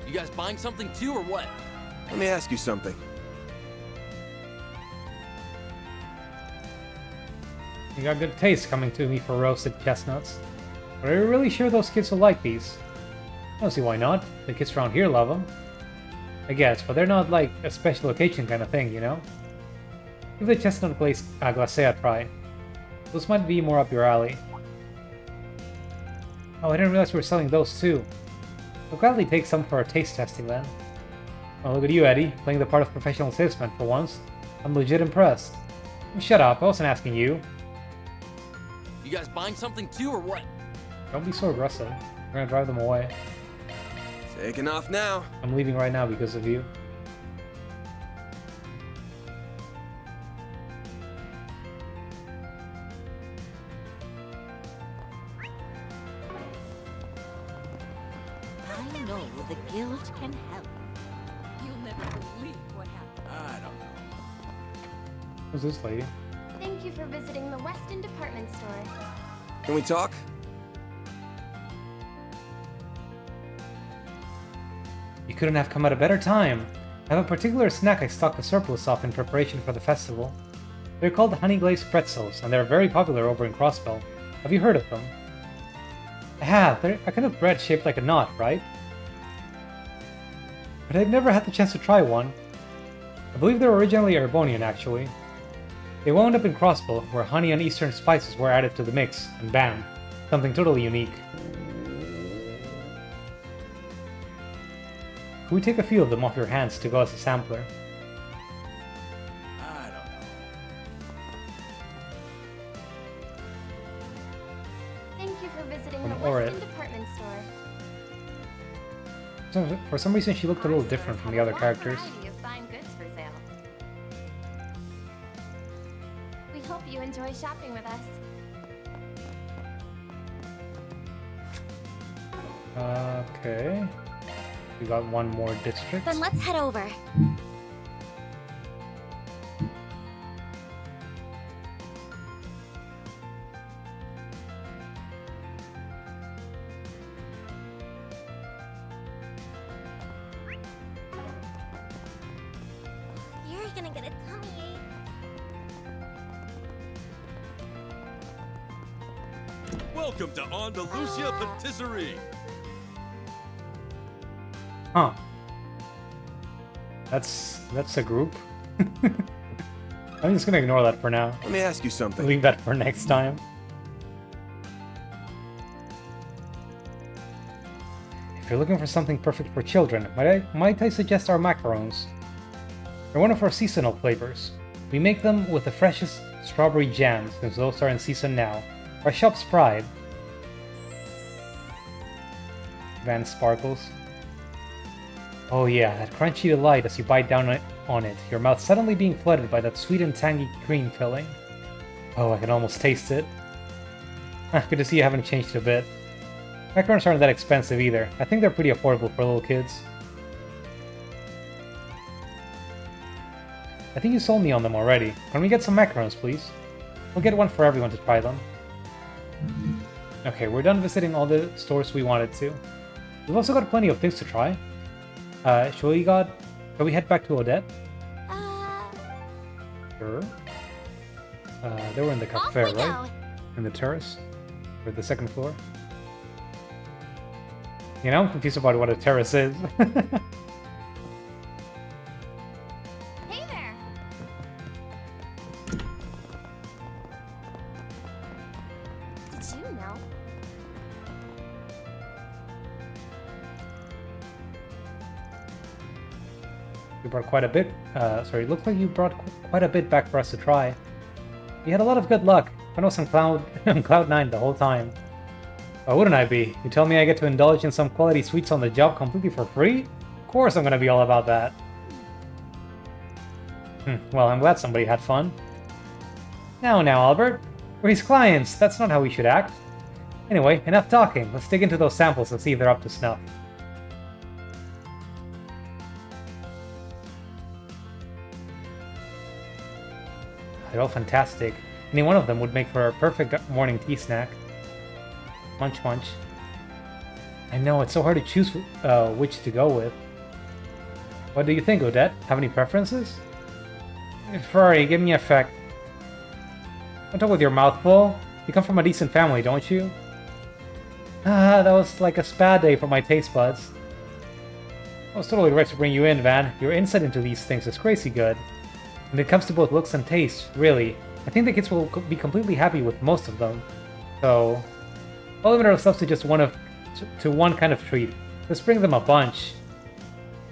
You guys buying something too, or what? Let me ask you something. You got good taste coming to me for roasted chestnuts. But are you really sure those kids will like these? I don't see why not. The kids around here love them. I guess, but they're not like a special occasion kind of thing, you know? Give the chestnut glacé a try. Those might be more up your alley. Oh, I didn't realize we were selling those too. I'll gladly take some for our taste testing then. Oh, look at you, Eddie, playing the part of professional salesman for once. I'm legit impressed. Shut up, I wasn't asking you. You guys buying something too, or what? Don't be so aggressive. We're gonna drive them away. Taking off now. I'm leaving right now because of you. I know the guild can help. You'll never believe what happened. I don't know. Who's this lady? Thank you for visiting the Weston department store. Can we talk? You couldn't have come at a better time. I have a particular snack I stocked the surplus of in preparation for the festival. They're called honey glazed pretzels, and they're very popular over in Crossbell. Have you heard of them? I have. They're a kind of bread shaped like a knot, right? But I've never had the chance to try one. I believe they're originally Erebonian, actually. They wound up in Crossbell, where honey and eastern spices were added to the mix, and bam, something totally unique. Could we take a few of them off your hands to go as a sampler? I don't know. Thank you for visiting From the Orit. Weston department store. For some reason, she looked a little different from the other characters. Variety of fine goods for sale. We hope you enjoy shopping with us. Okay. We got one more district. Then let's head over. You're gonna get a tummy ache. Welcome to Andalusia Patisserie. Huh. That's a group. I'm just gonna ignore that for now. Let me ask you something. Leave that for next time. If you're looking for something perfect for children, might I suggest our macarons? They're one of our seasonal flavors. We make them with the freshest strawberry jams, since those are in season now. Our shop's pride. Van sparkles. Oh yeah, that crunchy delight as you bite down on it, your mouth suddenly being flooded by that sweet and tangy cream filling. Oh, I can almost taste it. Good to see you haven't changed a bit. Macarons aren't that expensive either. I think they're pretty affordable for little kids. I think you sold me on them already. Can we get some macarons, please? We'll get one for everyone to try them. Okay, we're done visiting all the stores we wanted to. We've also got plenty of things to try. Shall we head back to Odette? Sure. They were in the cafe, right? Go. In the terrace? Or the second floor? You know, I'm confused about what a terrace is. Hey there. Did you know? You brought quite a bit. Sorry, it looks like you brought quite a bit back for us to try. You had a lot of good luck. I was on cloud 9 the whole time. Why wouldn't I be? You tell me I get to indulge in some quality sweets on the job completely for free? Of course I'm gonna be all about that. Well, I'm glad somebody had fun. Now, Albert. We're his clients. That's not how we should act. Anyway, enough talking. Let's dig into those samples and see if they're up to snuff. They're all fantastic. Any one of them would make for a perfect morning tea snack. Munch munch. I know, it's so hard to choose which to go with. What do you think, Odette? Have any preferences? Ferrari, give me a fact. Don't talk with your mouth full. You come from a decent family, don't you? Ah, that was like a spa day for my taste buds. I was totally right to bring you in, Van. Your insight into these things is crazy good. When it comes to both looks and taste, really, I think the kids will be completely happy with most of them. So, I'll limit ourselves to just one kind of treat. Let's bring them a bunch.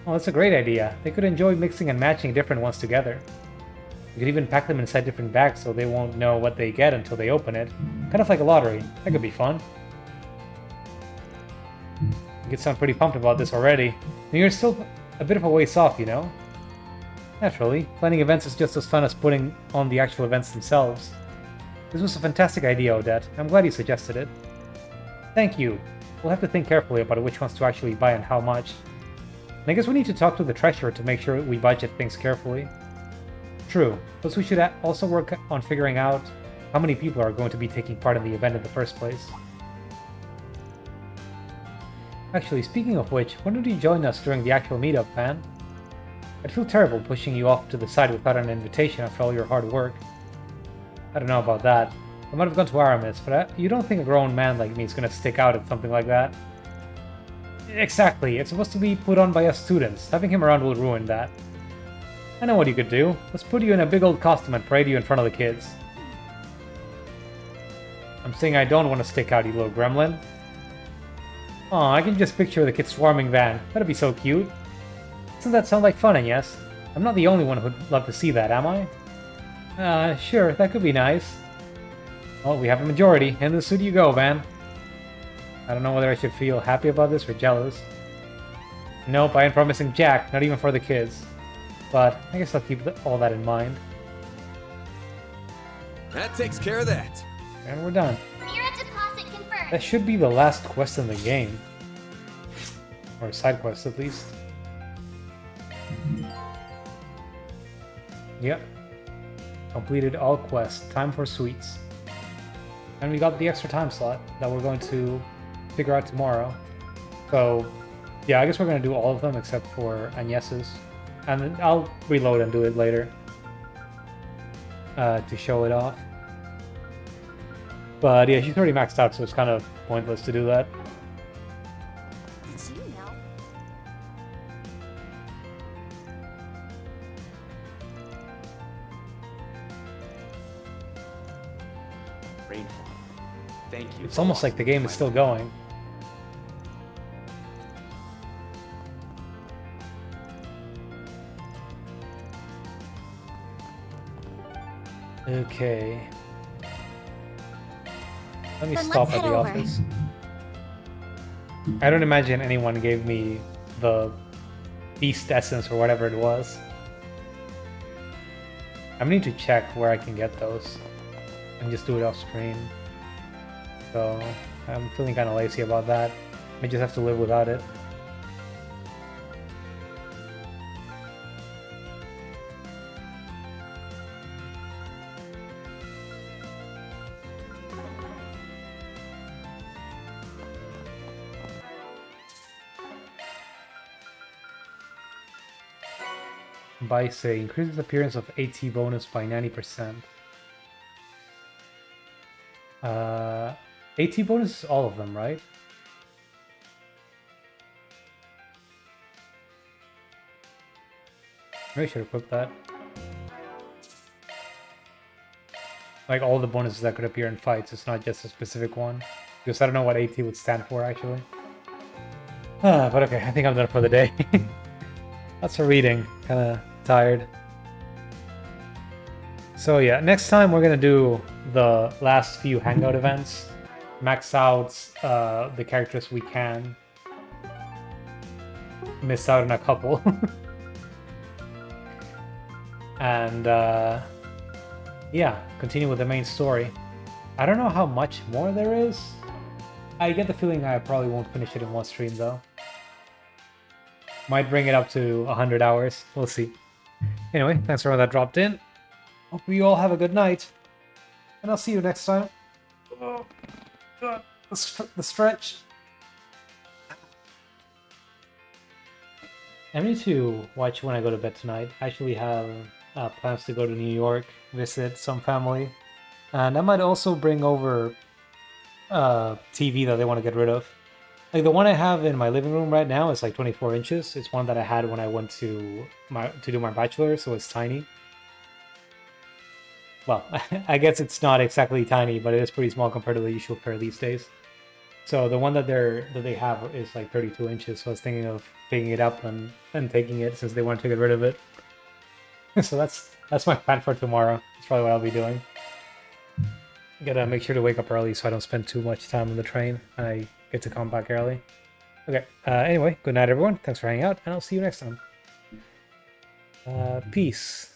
Oh, that's a great idea. They could enjoy mixing and matching different ones together. You could even pack them inside different bags so they won't know what they get until they open it. Kind of like a lottery. That could be fun. You could sound pretty pumped about this already. And you're still a bit of a ways off, you know? Naturally, planning events is just as fun as putting on the actual events themselves. This was a fantastic idea, Odette. I'm glad you suggested it. Thank you. We'll have to think carefully about which ones to actually buy and how much. And I guess we need to talk to the treasurer to make sure we budget things carefully. True, plus we should also work on figuring out how many people are going to be taking part in the event in the first place. Actually, speaking of which, why don't you join us during the actual meetup, man? I'd feel terrible pushing you off to the side without an invitation after all your hard work. I don't know about that. I might have gone to Aramis, but you don't think a grown man like me is gonna stick out at something like that? Exactly, it's supposed to be put on by us students. Having him around will ruin that. I know what you could do. Let's put you in a big old costume and parade you in front of the kids. I'm saying I don't want to stick out, you little gremlin. Aw, I can just picture the kids swarming Van. That'd be so cute. Doesn't that sound like fun, Agnes? I'm not the only one who'd love to see that, am I? Sure, that could be nice. Well, we have a majority. In the suit you go, Van. I don't know whether I should feel happy about this or jealous. Nope, I ain't promising Jack, not even for the kids. But I guess I'll keep all that in mind. That takes care of that. And we're done. Mirror deposit confirmed. That should be the last quest in the game. Or side quest, at least. Yep. Completed all quests. Time for sweets. And we got the extra time slot that we're going to figure out tomorrow. So, yeah, I guess we're going to do all of them except for Agnes's. And then I'll reload and do it later. To show it off. But yeah, she's already maxed out, so it's kind of pointless to do that. Did you know? Rainfall. Thank you. It's almost like the game is still going. Okay. Let me stop at the office. I don't imagine anyone gave me the Beast Essence or whatever it was. I need to check where I can get those and just do it off screen. So I'm feeling kind of lazy about that. I just have to live without it. By say increases appearance of AT bonus by 90%. AT bonus is all of them, right? Maybe I should equip that. Like all the bonuses that could appear in fights, it's not just a specific one. Because I don't know what AT would stand for actually. But okay, I think I'm done for the day. That's for reading. Kinda tired. So yeah, next time we're gonna do the last few hangout events. Max out the characters we can. Miss out on a couple. And yeah, continue with the main story. I don't know how much more there is. I get the feeling I probably won't finish it in one stream though. Might bring it up to 100 hours. We'll see. Anyway, thanks for all that dropped in. Hope you all have a good night. And I'll see you next time. Oh, God. The stretch. I need to watch when I go to bed tonight. I actually have plans to go to New York, visit some family. And I might also bring over TV that they want to get rid of. Like the one I have in my living room right now is like 24 inches. It's one that I had when I went to do my bachelor, so it's tiny. well, I guess it's not exactly tiny, but it is pretty small compared to the usual pair these days. So the one that they have is like 32 inches. So I was thinking of picking it up and taking it since they want to get rid of it. So that's my plan for tomorrow. That's probably what I'll be doing. Gotta make sure to wake up early so I don't spend too much time on the train and I get to come back early. Okay, anyway, good night everyone. Thanks for hanging out, and I'll see you next time. Peace.